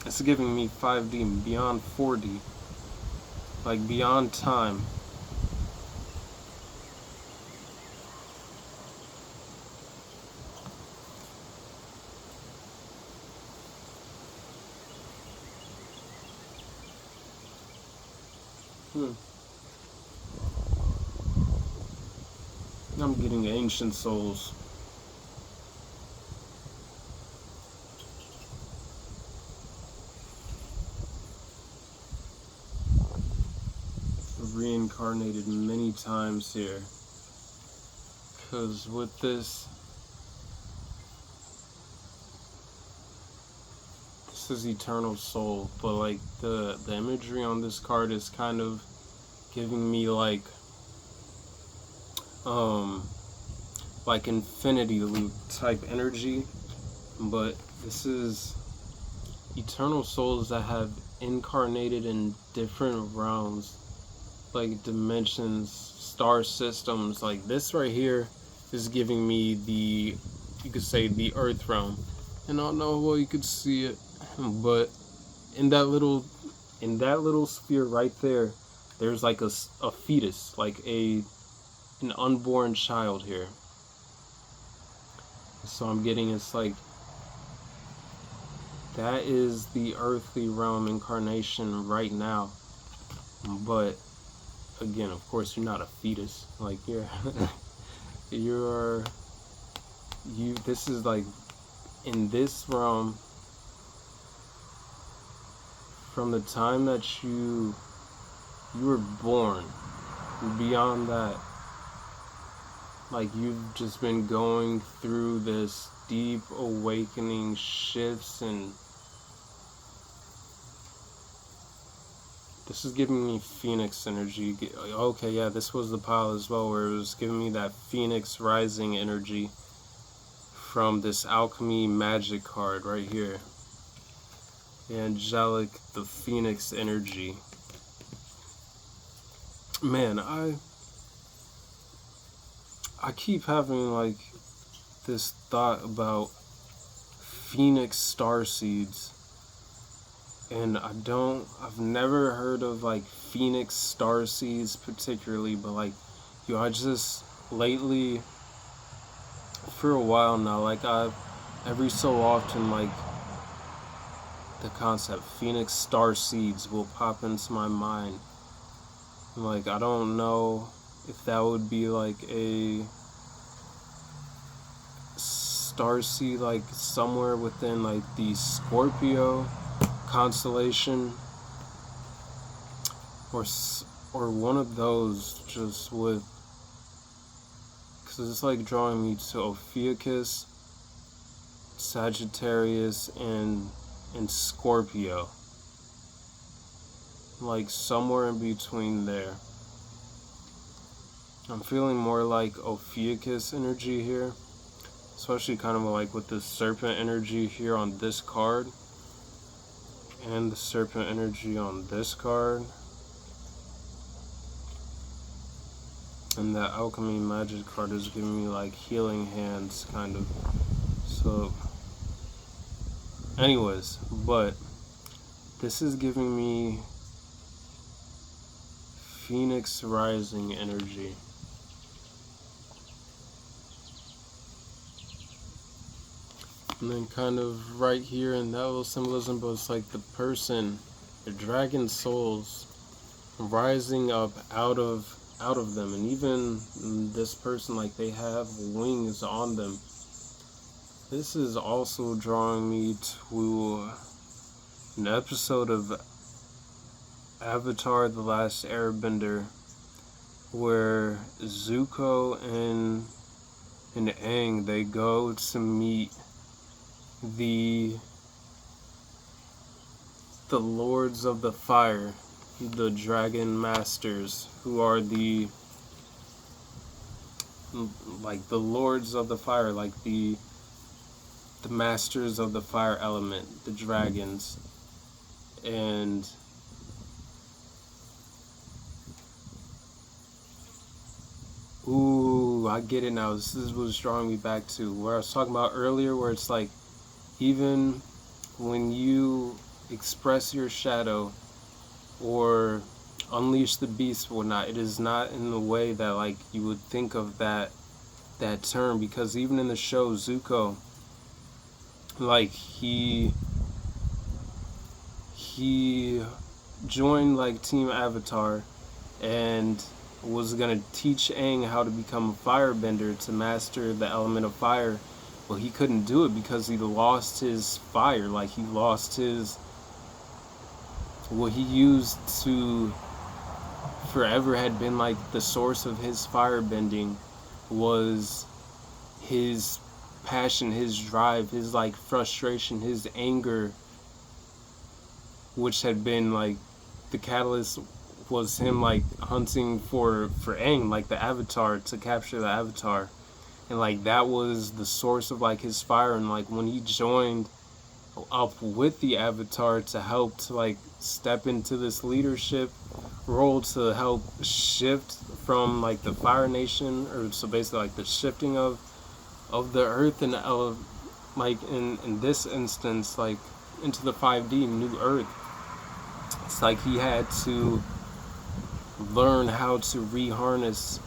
It's giving me 5D, beyond 4D, like beyond time. I'm getting ancient souls. Reincarnated many times here, because with this is eternal soul, but like the imagery on this card is kind of giving me like infinity loop type energy, but this is eternal souls that have incarnated in different realms, like dimensions, star systems. Like this right here is giving me the, you could say, the earth realm. And I don't know well you could see it, but in that little sphere right there, there's like a fetus, like an unborn child here. So I'm getting, it's like that is the earthly realm incarnation right now. But again, of course, you're not a fetus. Like this is like in this realm, from the time that you were born, beyond that, like you've just been going through this deep awakening shifts, and this is giving me Phoenix energy. Okay, yeah, this was the pile as well, where it was giving me that Phoenix rising energy from this alchemy magic card right here. The angelic, the Phoenix energy. Man, I keep having like this thought about Phoenix star seeds. And I've never heard of like Phoenix star seeds particularly, but like, I just lately, for a while now, like every so often, like the concept Phoenix star seeds will pop into my mind. Like, I don't know if that would be like a starseed, like somewhere within like the Scorpio constellation, or one of those, just with, because it's like drawing me to Ophiuchus, Sagittarius, and Scorpio, like somewhere in between there. I'm feeling more like Ophiuchus energy here, especially kind of like with the serpent energy here on this card, and the serpent energy on this card. And the alchemy magic card is giving me like healing hands, kind of. So, anyways, but this is giving me Phoenix Rising energy. And then kind of right here in that little symbolism, but it's like the person, the dragon souls rising up out of them. And even this person, like, they have wings on them. This is also drawing me to an episode of Avatar: The Last Airbender, where Zuko and Aang, they go to meet the Lords of the Fire, the Dragon Masters, who are the Lords of the Fire, like the Masters of the Fire element, the dragons. And ooh, I get it now. This is what's drawing me back to where I was talking about earlier, where it's like, even when you express your shadow or unleash the beast or whatnot, it is not in the way that like you would think of that term. Because even in the show, Zuko, like he joined like Team Avatar and was gonna teach Aang how to become a firebender, to master the element of fire. Well, he couldn't do it because he lost his fire. Like, he lost his, what he used to forever had been like the source of his firebending, was his passion, his drive, his like frustration, his anger, which had been like the catalyst, was him like hunting for Aang, like the Avatar, to capture the Avatar. And like that was the source of like his fire. And like when he joined up with the Avatar to help to like step into this leadership role, to help shift from like the Fire Nation, or so basically like the shifting of the earth, and like in this instance, like into the 5D new earth, it's like he had to learn how to reharness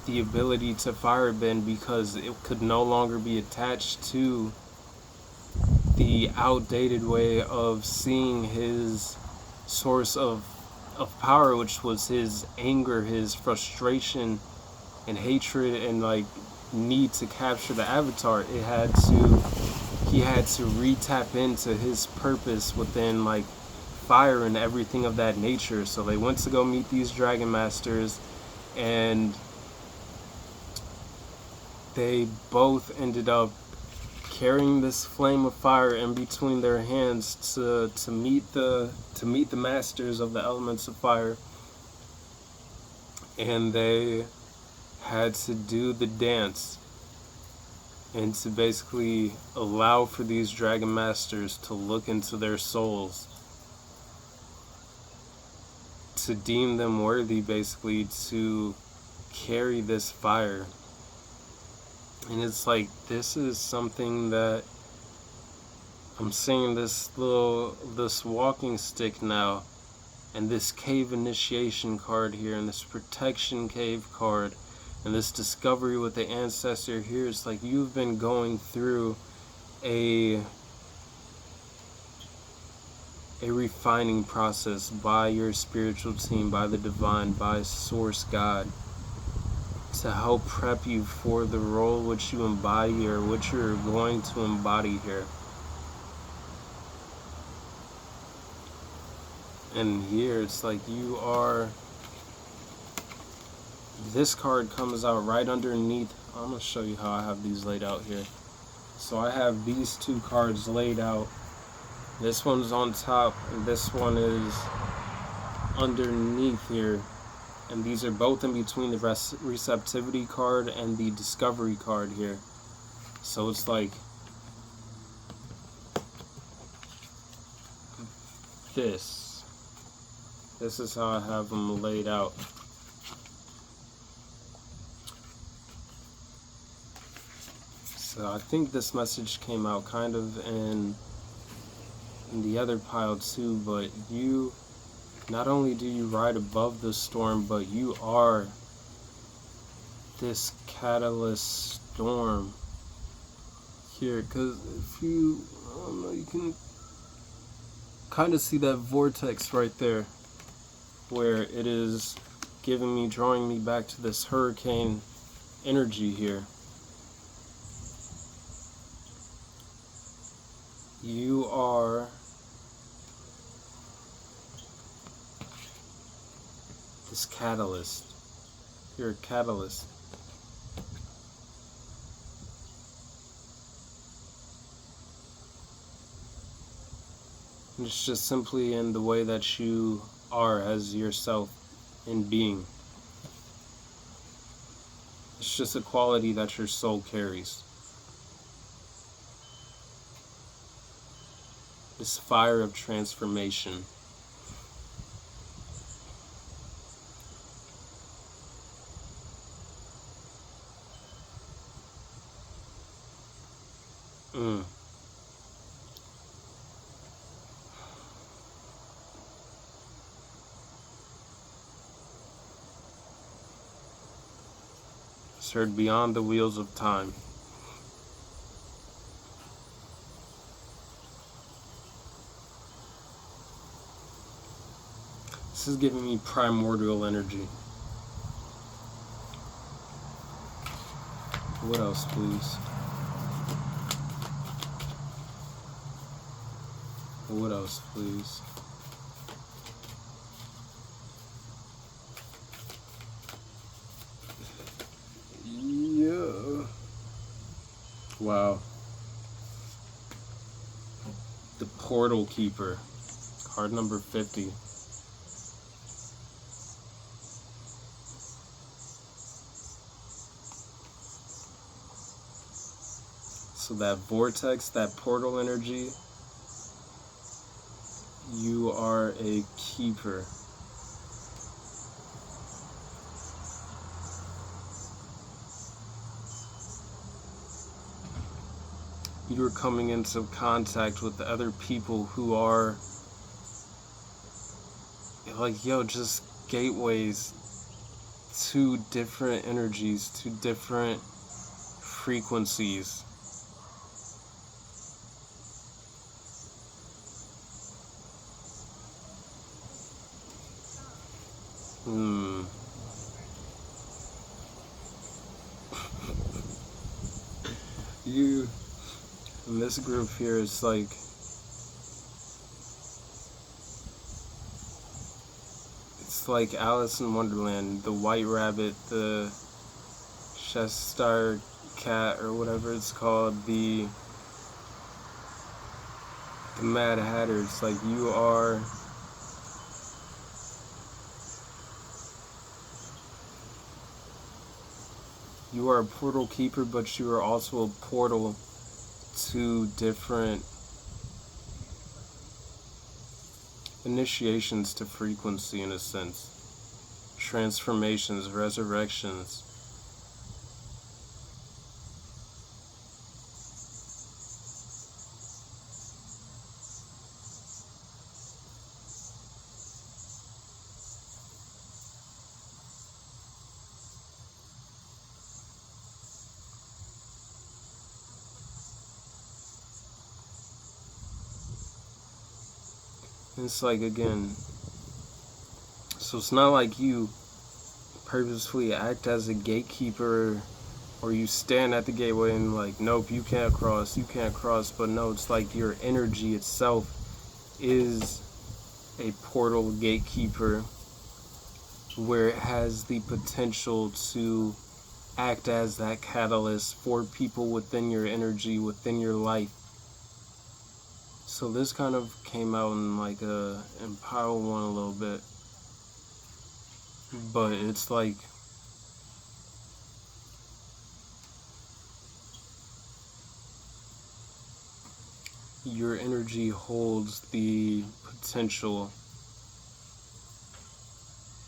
the ability to firebend, because it could no longer be attached to the outdated way of seeing his source of power, which was his anger, his frustration and hatred, and like need to capture the Avatar. He had to re-tap into his purpose within like fire and everything of that nature. So they went to go meet these Dragon Masters, and they both ended up carrying this flame of fire in between their hands to meet the masters of the elements of fire. And they had to do the dance, and to basically allow for these Dragon Masters to look into their souls, to deem them worthy basically to carry this fire. And it's like, this is something that I'm seeing, this walking stick now, and this cave initiation card here, and this protection cave card, and this discovery with the ancestor here. It's like you've been going through a refining process by your spiritual team, by the divine, by Source God, to help prep you for the role which you embody, or which you're going to embody here. And here it's like you are, this card comes out right underneath. I'm going to show you how I have these laid out here. So I have these two cards laid out. This one's on top, and this one is underneath here. And these are both in between the receptivity card and the discovery card here. So it's like this is how I have them laid out. So I think this message came out kind of in the other pile too, but you, not only do you ride above the storm, but you are this catalyst storm here. Because if you, I don't know, you can kind of see that vortex right there, where it is giving me, drawing me back to this hurricane energy here. You are this catalyst. You're a catalyst. And it's just simply in the way that you are as yourself in being. It's just a quality that your soul carries. This fire of transformation. It's heard beyond the wheels of time. This is giving me primordial energy. What else, please? What else, please? Yeah. Wow. The Portal Keeper. Card number 50. So that vortex, that portal energy, you are a keeper. You are coming into contact with the other people who are like, yo, just gateways to different energies, to different frequencies. You, in this group here, it's like, it's like Alice in Wonderland, the White Rabbit, the Chester Cat, or whatever it's called, the Mad Hatter. It's like you are a portal keeper, but you are also a portal to different initiations to frequency, in a sense. Transformations, resurrections. It's like, again, so it's not like you purposefully act as a gatekeeper, or you stand at the gateway and like, nope, you can't cross, but no, it's like your energy itself is a portal gatekeeper, where it has the potential to act as that catalyst for people within your energy, within your life. So this kind of came out in like in pile 1 a little bit, but it's like your energy holds the potential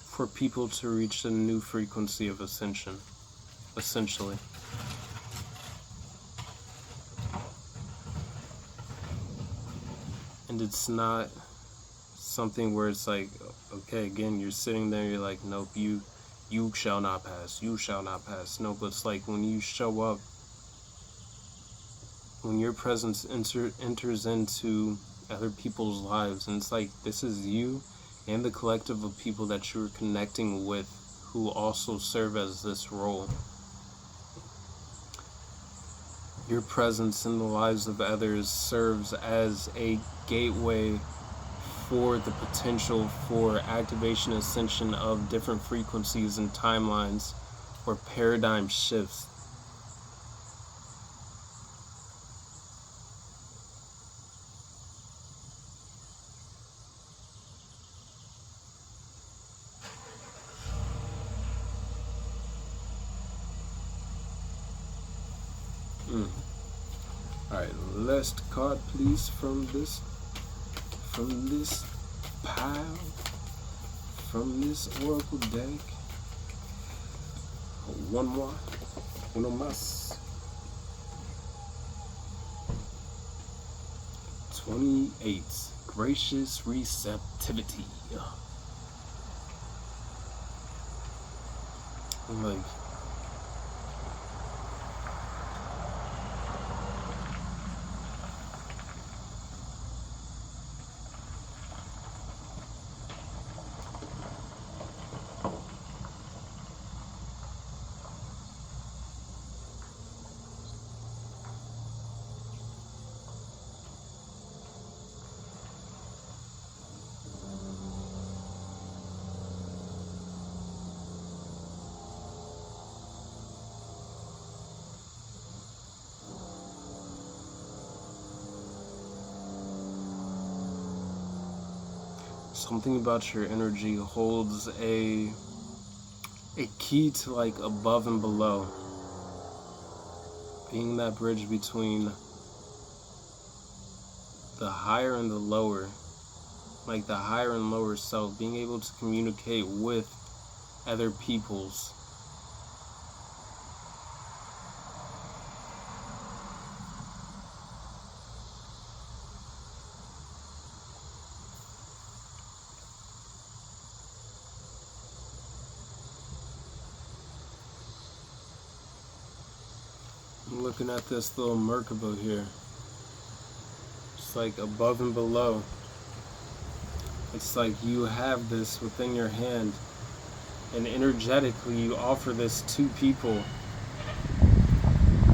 for people to reach a new frequency of ascension, essentially. And it's not something where it's like, okay, again, you're sitting there, you're like, nope, you shall not pass, you shall not pass. No, but it's like when you show up, when your presence enters into other people's lives, and it's like, this is you and the collective of people that you're connecting with who also serve as this role. Your presence in the lives of others serves as a gateway for the potential for activation, ascension of different frequencies and timelines or paradigm shifts. Alright, last card please from this pile, from this oracle deck. One more. Uno más. 28. Gracious receptivity. Like, something about your energy holds a key to like above and below, being that bridge between the higher and the lower, like the higher and lower self, being able to communicate with other peoples. I'm looking at this little Merkaba here. It's like above and below. It's like you have this within your hand, and energetically you offer this to people.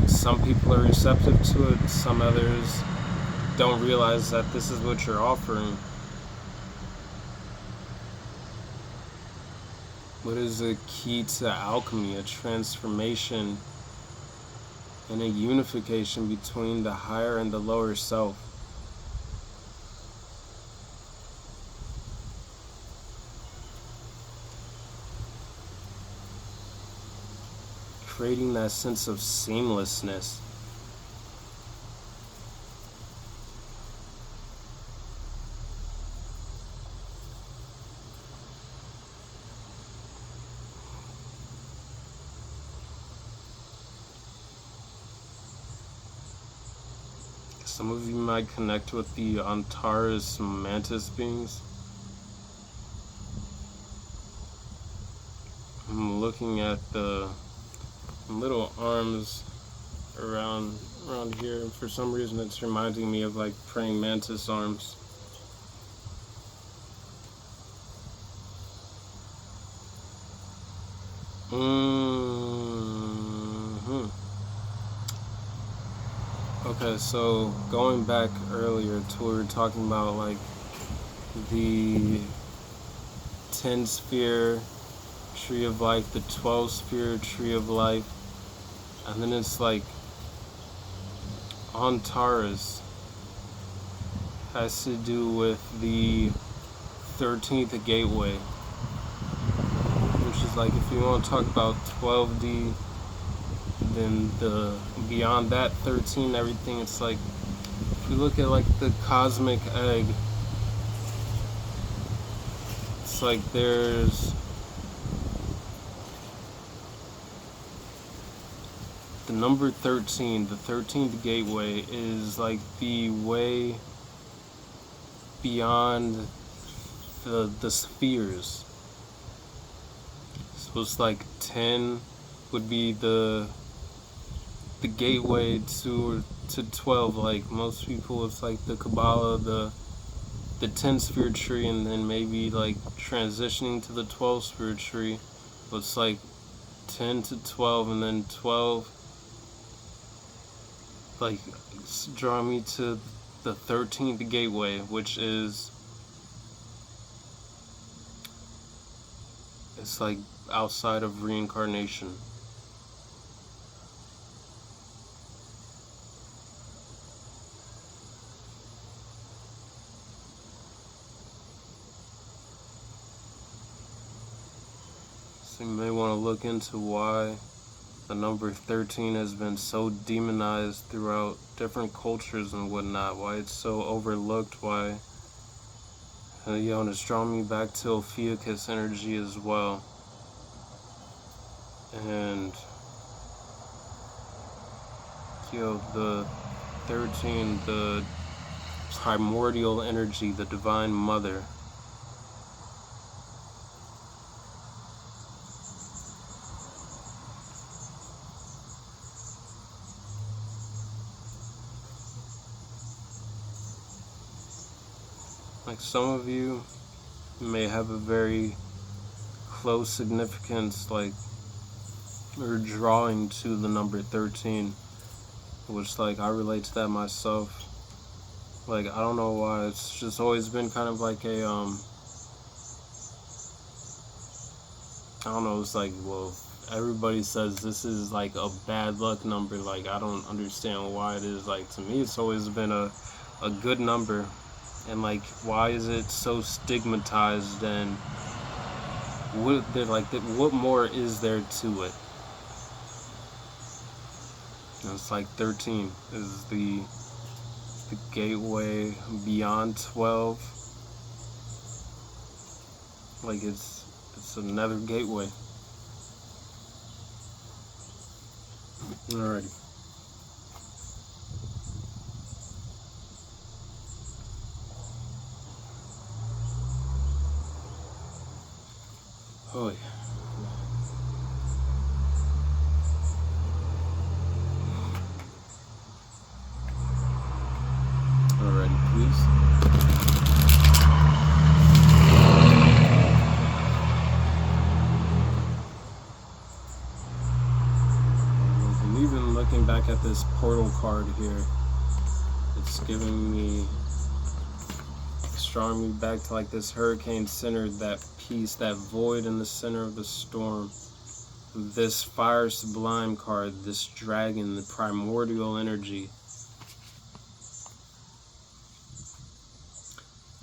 Some people are receptive to it, some others don't realize that this is what you're offering. What is a key to alchemy, a transformation, and a unification between the higher and the lower self? Creating that sense of seamlessness. Some of you might connect with the Antares mantis beings. I'm looking at the little arms around here, and for some reason it's reminding me of like praying mantis arms. Okay, so going back earlier to where we were talking about like the 10 sphere tree of life, the 12 sphere tree of life, and then it's like Antares has to do with the 13th gateway, which is like, if you want to talk about 12D, then the beyond that 13, everything, it's like, if you look at like the cosmic egg, it's like there's the number 13, the 13th gateway is like the way beyond the spheres. So it's like 10 would be the gateway to 12. Like most people, it's like the Kabbalah, the 10 sphere tree, and then maybe like transitioning to the 12 sphere tree. But it's like 10 to 12, and then 12 like draw me to the 13th gateway, which is, it's like outside of reincarnation. So you may want to look into why the number 13 has been so demonized throughout different cultures and whatnot, why it's so overlooked, why and it's drawn me back to Ophiuchus energy as well. And the 13, the primordial energy, the divine mother. Like some of you may have a very close significance, like, or drawing to the number 13, which, like, I relate to that myself. Like, I don't know why, it's just always been kind of like a, I don't know, it's like, well, everybody says this is like a bad luck number. Like, I don't understand why it is. Like, to me, it's always been a good number. And like, why is it so stigmatized? And what more is there to it? And it's like 13 is the gateway beyond 12. Like it's another gateway. Alrighty. Oh yeah. Alrighty, please. And even looking back at this portal card here, it's giving me, it's drawing me back to like this hurricane center, that peace, that void in the center of the storm. This fire sublime card, this dragon, the primordial energy.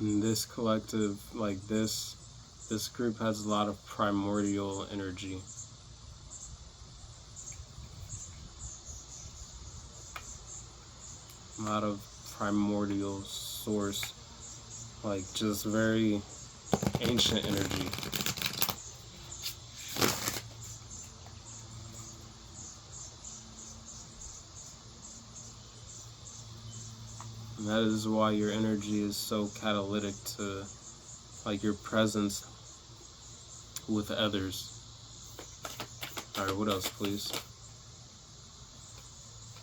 And this collective, like this group has a lot of primordial energy. A lot of primordial source, like just very ancient energy. And that is why your energy is so catalytic to like your presence with others. Alright, what else, please?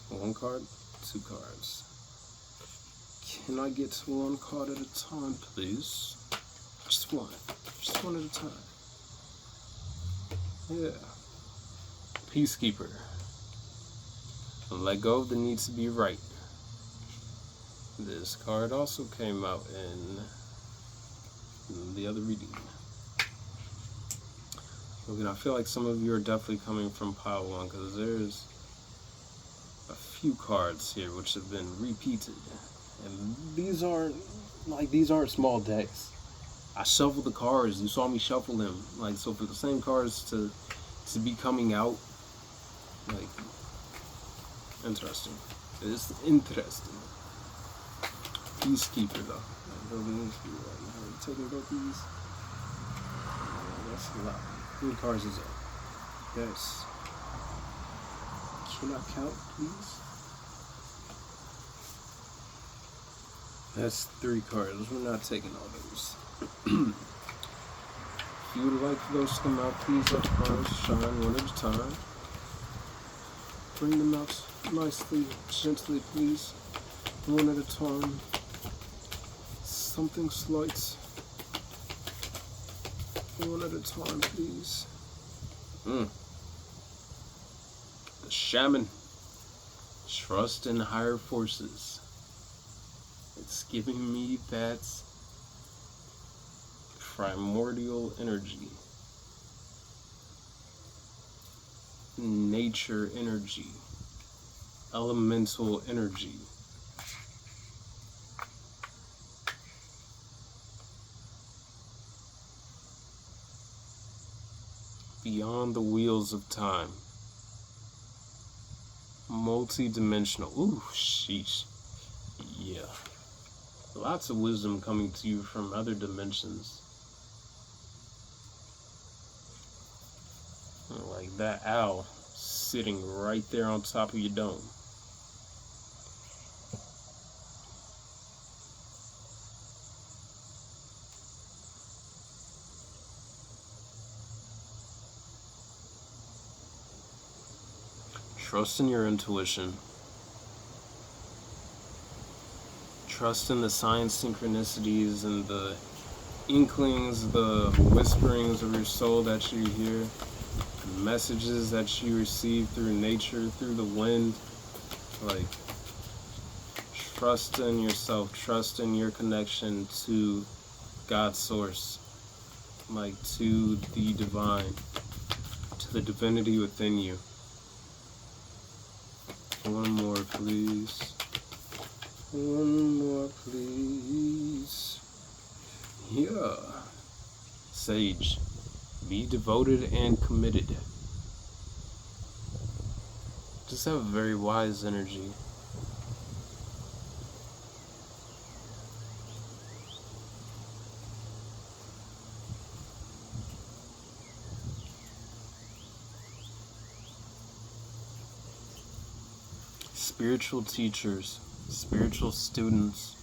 One card? Two cards. Can I get one card at a time, please? Just one. Just one at a time. Yeah. Peacekeeper. Let go of the need to be right. This card also came out in the other reading. Okay, I feel like some of you are definitely coming from pile one, because there's a few cards here which have been repeated. And these aren't small decks. I shuffled the cards. You saw me shuffle them. Like, so for the same cards to be coming out, like, interesting. It's interesting. Peacekeeper though. Taking both these. That's a lot. How many cards is there? Yes. Can I count, please? That's 3 cards. We're not taking all those. If you would like for those to come out, please let the cards shine one at a time. Bring them out nicely, gently, please. One at a time. Something slight. One at a time, please. The Shaman. Trust in higher forces. It's giving me that primordial energy. Nature energy. Elemental energy. Beyond the wheels of time. Multi-dimensional. Ooh, sheesh. Yeah. Lots of wisdom coming to you from other dimensions. Like that owl sitting right there on top of your dome. Trust in your intuition. Trust in the signs, synchronicities, and the inklings, the whisperings of your soul that you hear, the messages that you receive through nature, through the wind. Like, trust in yourself, trust in your connection to God's source, like to the divine, to the divinity within you. One more, please. One more, please. Yeah. Sage. Be devoted and committed. Just have a very wise energy. Spiritual teachers, spiritual students.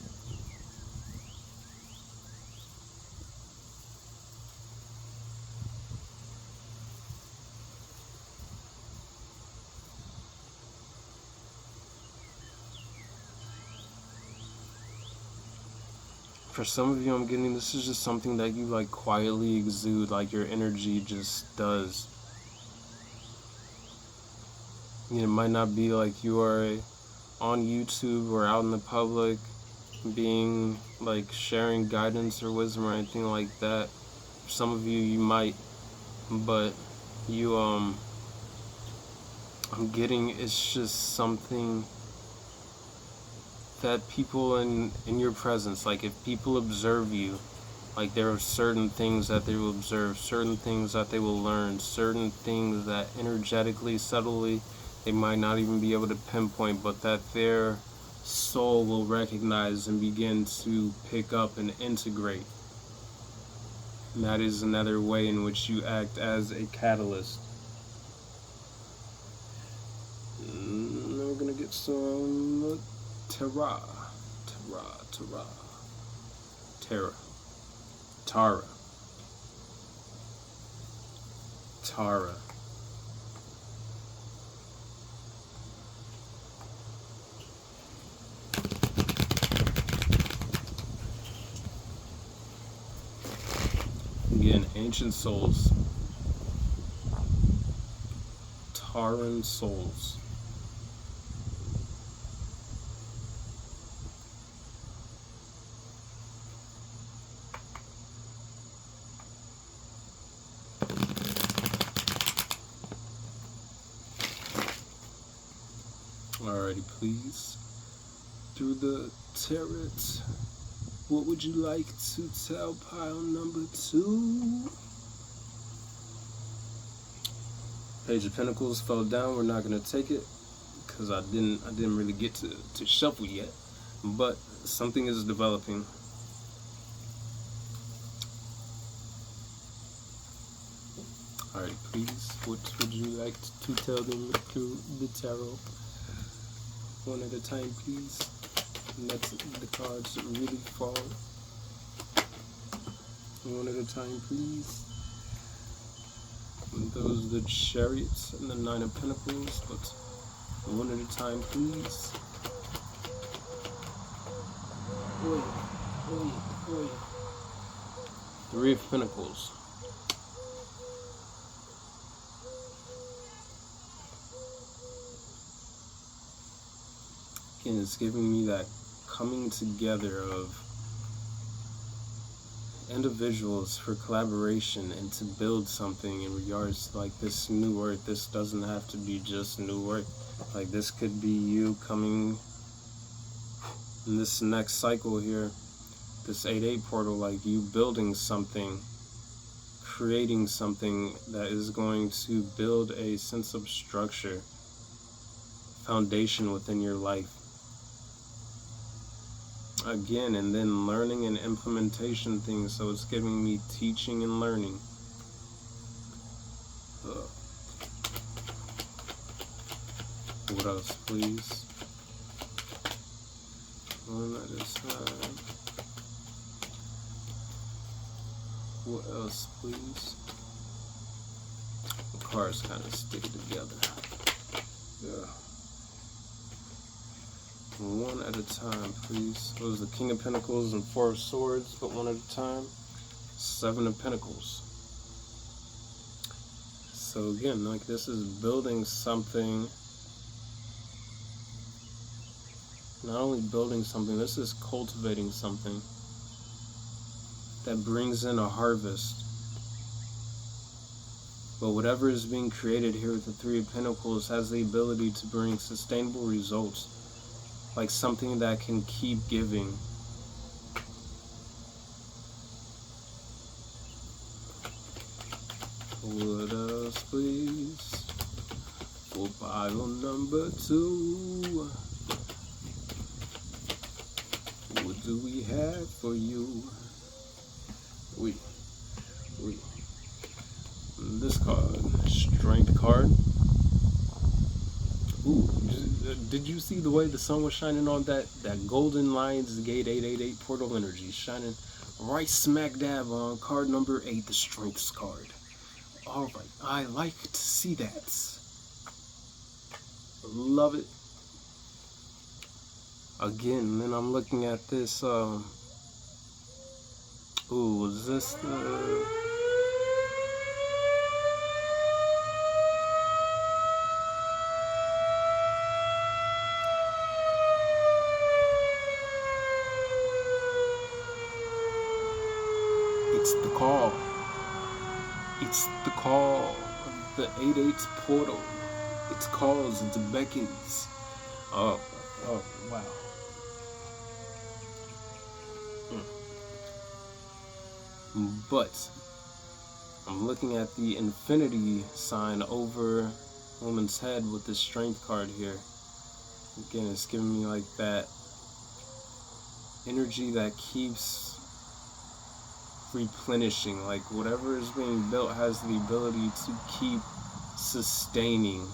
For some of you, I'm getting this is just something that you like quietly exude, like your energy just does. It might not be like you are on YouTube or out in the public being like sharing guidance or wisdom or anything like that. For some of you, you might, but you I'm getting it's just something that people in your presence, like if people observe you, like there are certain things that they will observe, certain things that they will learn, certain things that energetically, subtly, they might not even be able to pinpoint, but that their soul will recognize and begin to pick up and integrate. And that is another way in which you act as a catalyst. And we're gonna get some Tara. Again, ancient souls. Taran souls. Alrighty, please. Through the tarot, what would you like to tell pile number 2? Page of Pentacles fell down. We're not gonna take it because I didn't really get to shuffle yet. But something is developing. Alright, please. What would you like to tell them through the tarot? One at a time, please. let the cards really fall. One at a time, please. And those are the Chariots and the Nine of Pentacles, but one at a time, please. Three of Pentacles. Again, it's giving me that coming together of individuals for collaboration and to build something in regards to like this new earth. This doesn't have to be just new earth. Like this could be you coming in this next cycle here, this 8-8 portal, like you building something, creating something that is going to build a sense of structure, foundation within your life. Again, and then learning and implementation things. So it's giving me teaching and learning. What else, please? One at a time. What else, please? The cards kind of stick together. Yeah. One at a time, please. It was the King of Pentacles and Four of Swords, but one at a time. Seven of Pentacles. So again, like this is building something. Not only building something, this is cultivating something that brings in a harvest. But whatever is being created here with the Three of Pentacles has the ability to bring sustainable results. Like something that can keep giving. What else, please? For pile number 2. What do we have for you? This card, Strength card. Ooh, did you see the way the sun was shining on that golden Lions Gate 888 portal energy, shining right smack dab on card number 8, the Strengths card. All right, I like to see that. Love it. Again, then I'm looking at this. Ooh, was this the? It's the call. It's the call. The 8-8 portal. It calls, it beckons. Oh, wow. But I'm looking at the infinity sign over woman's head with the Strength card here. Again, it's giving me like that energy that keeps replenishing. Like whatever is being built has the ability to keep sustaining,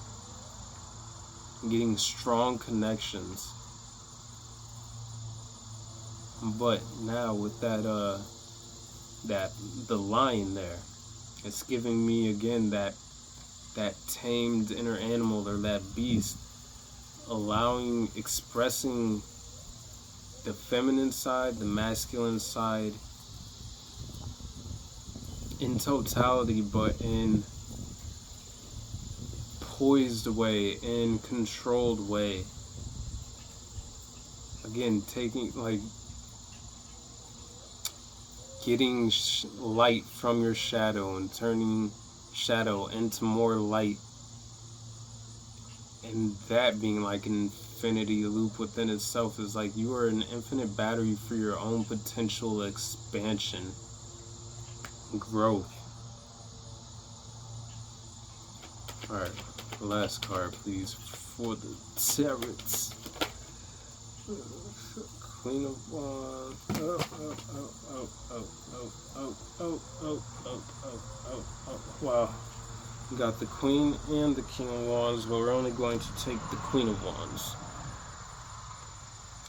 getting strong connections. But now with that the lion there, it's giving me again that tamed inner animal or that beast, allowing, expressing the feminine side, the masculine side in totality, but in poised way, in controlled way. Again, taking, like, getting light from your shadow and turning shadow into more light, and that being like an infinity loop within itself. Is like you are an infinite battery for your own potential expansion, growth. Alright, last card please for the Tarots. Queen of Wands. Wow. We got the Queen and the King of Wands, but we're only going to take the Queen of Wands.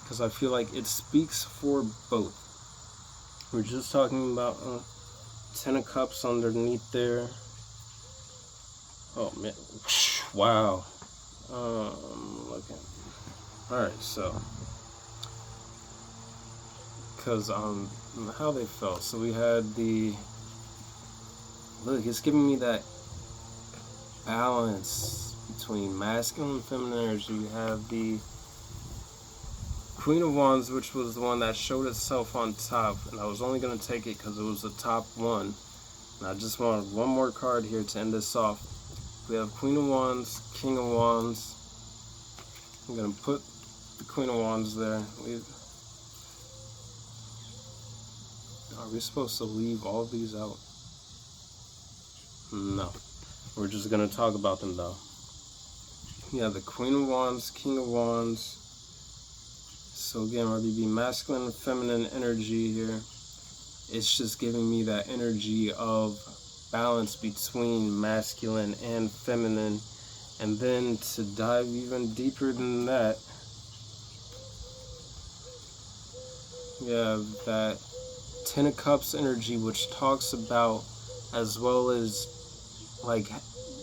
because I feel like it speaks for both. We're just talking about 10 of Cups underneath there. Oh man, wow. Looking. Alright, so because how they felt. So we had the, look, it's giving me that balance between masculine and feminine energy. We have the Queen of Wands, which was the one that showed itself on top, and I was only going to take it because it was the top one. And I just wanted one more card here to end this off. We have Queen of Wands, King of Wands. I'm going to put the Queen of Wands there. Are we supposed to leave all of these out? No. We're just going to talk about them though. Yeah, the Queen of Wands, King of Wands. So again, whether it be masculine and feminine energy here, it's just giving me that energy of balance between masculine and feminine. And then to dive even deeper than that, we have that 10 of Cups energy, which talks about, as well as like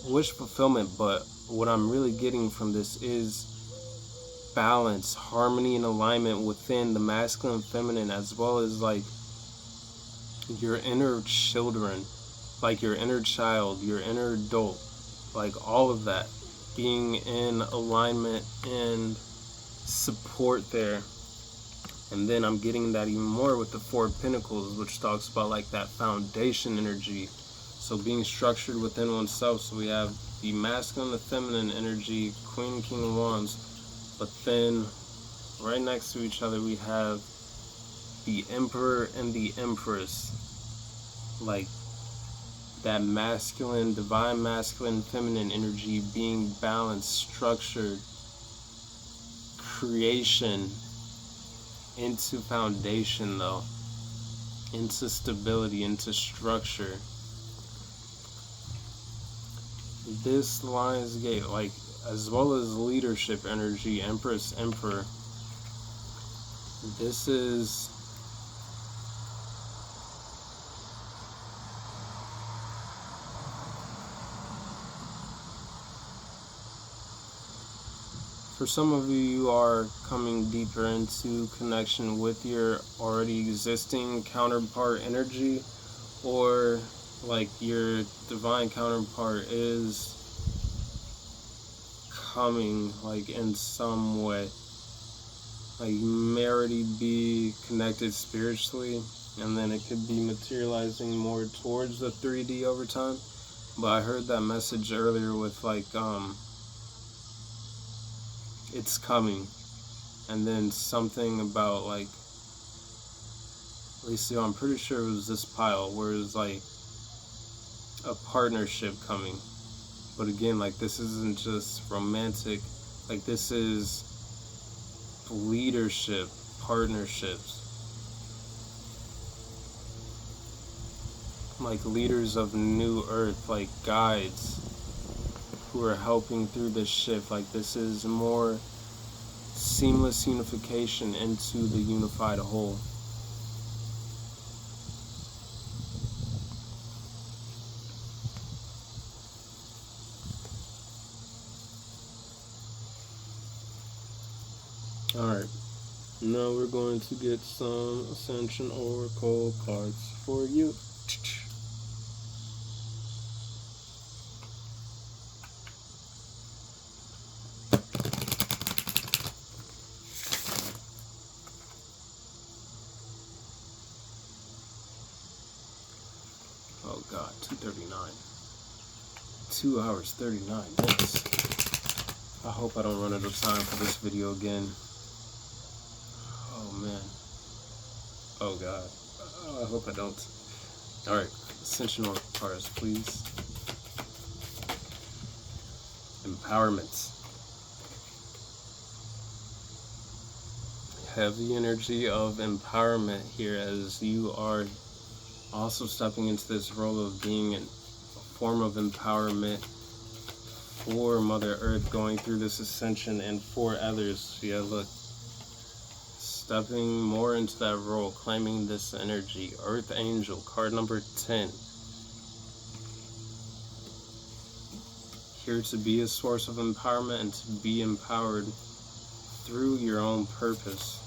wish fulfillment, but what I'm really getting from this is balance, harmony, and alignment within the masculine and feminine, as well as like your inner children, like your inner child, your inner adult, like all of that being in alignment and support there. And then I'm getting that even more with the Four of Pentacles, which talks about like that foundation energy. So being structured within oneself. So we have the masculine and the feminine energy, Queen and King of Wands. But then right next to each other we have the Emperor and the Empress. Like that masculine, divine masculine, feminine energy being balanced, structured, creation into foundation though, into stability, into structure. This Lion's Gate, like, as well as leadership energy, Empress, Emperor. This is for some of you, you are coming deeper into connection with your already existing counterpart energy, or like your divine counterpart is coming like in some way. Like you may already be connected spiritually, and then it could be materializing more towards the 3D over time. But I heard that message earlier with like it's coming, and then something about like, at least I'm pretty sure it was this pile where it's like a partnership coming. But again, like this isn't just romantic, like this is leadership, partnerships, like leaders of New Earth, like guides who are helping through this shift. Like this is more seamless unification into the unified whole. Alright, now we're going to get some Ascension Oracle cards for you. Oh god, 2:39. 2 hours 39 minutes. I hope I don't run out of time for this video again. Oh man. Oh god. Oh, I hope I don't. Alright, Ascension Oracle cards, please. Empowerment. Heavy energy of empowerment here, as you are also stepping into this role of being a form of empowerment for Mother Earth, going through this ascension, and for others. Yeah, look. stepping more into that role, claiming this energy. Earth Angel, card number 10. Here to be a source of empowerment and to be empowered through your own purpose,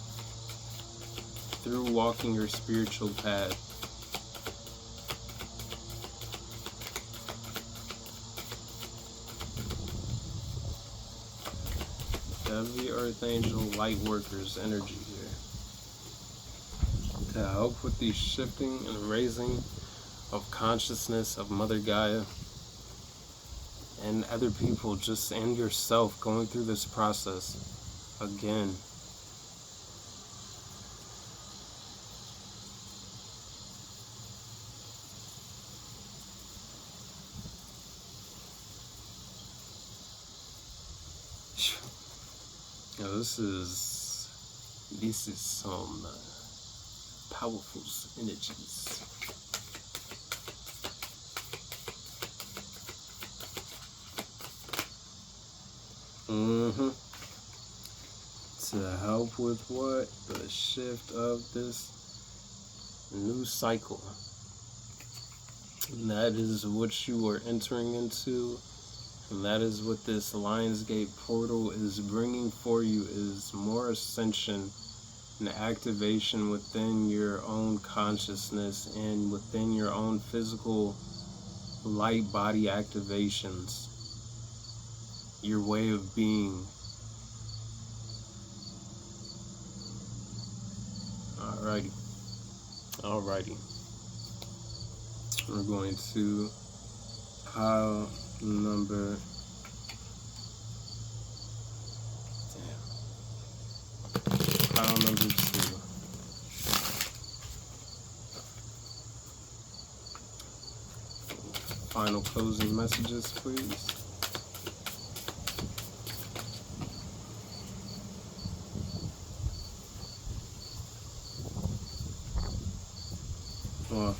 through walking your spiritual path. Heavy Earth Angel light workers energy here to help with the shifting and raising of consciousness of Mother Gaia and other people, just and yourself going through this process again. Now this is some powerful energies. To help with what? The shift of this new cycle. And that is what you are entering into. And that is what this Lionsgate portal is bringing for you, is more ascension and activation within your own consciousness and within your own physical light body activations. Your way of being. Alrighty. We're going to pile number pile number 2. Final closing messages, please. Well,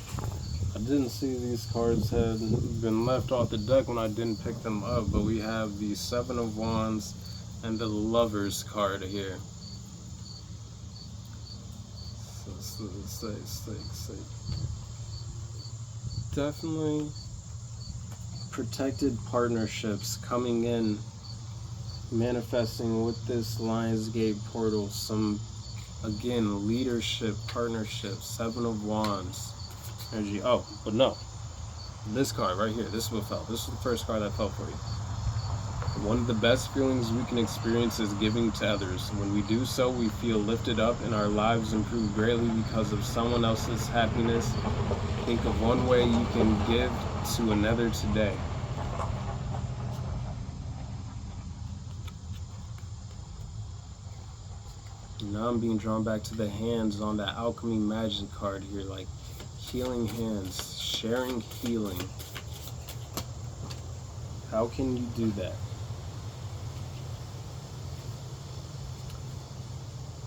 I didn't see these cards had been left off the deck when I didn't pick them up, but we have the 7 of Wands and the Lovers card here. So definitely protected partnerships coming in, manifesting with this Lionsgate portal. Some, again, leadership, partnership, 7 of Wands. Energy. Oh, but no. This card right here, this is what fell. This is the first card that fell for you. One of the best feelings we can experience is giving to others. When we do so, we feel lifted up and our lives improve greatly because of someone else's happiness. Think of one way you can give to another today. Now I'm being drawn back to the hands on that Alchemy Magic card here, like healing hands, sharing healing. How can you do that?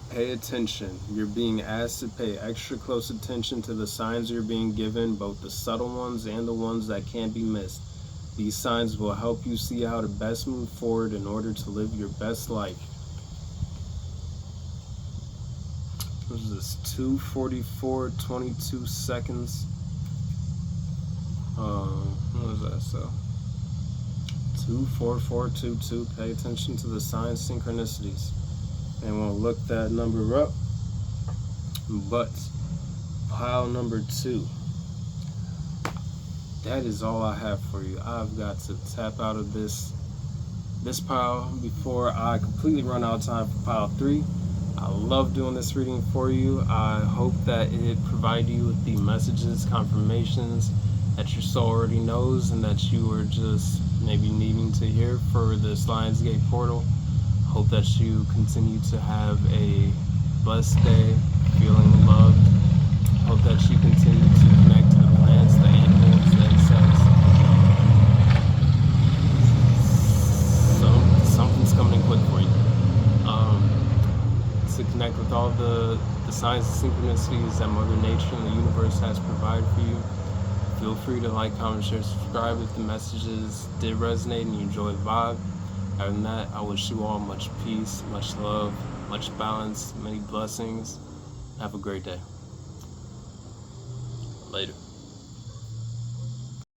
Pay attention. You're being asked to pay extra close attention to the signs you're being given, both the subtle ones and the ones that can't be missed. These signs will help you see how to best move forward in order to live your best life. What is this? 2:44, 22 seconds. What is that? So 24422. Pay attention to the sign synchronicities. And we'll look that number up. But pile number 2. That is all I have for you. I've got to tap out of this pile before I completely run out of time for pile 3. I love doing this reading for you. I hope that it provided you with the messages, confirmations that your soul already knows and that you are just maybe needing to hear for this Lionsgate portal. Hope that you continue to have a blessed day, feeling loved. Hope that you continue to connect to the plants, the animals, the insects. So something's coming quick for you. To connect with all the signs and synchronicities that Mother Nature and the universe has provided for you. Feel free to like, comment, share, subscribe if the messages did resonate and you enjoyed the vibe. Other than that, I wish you all much peace, much love, much balance, many blessings. Have a great day. Later.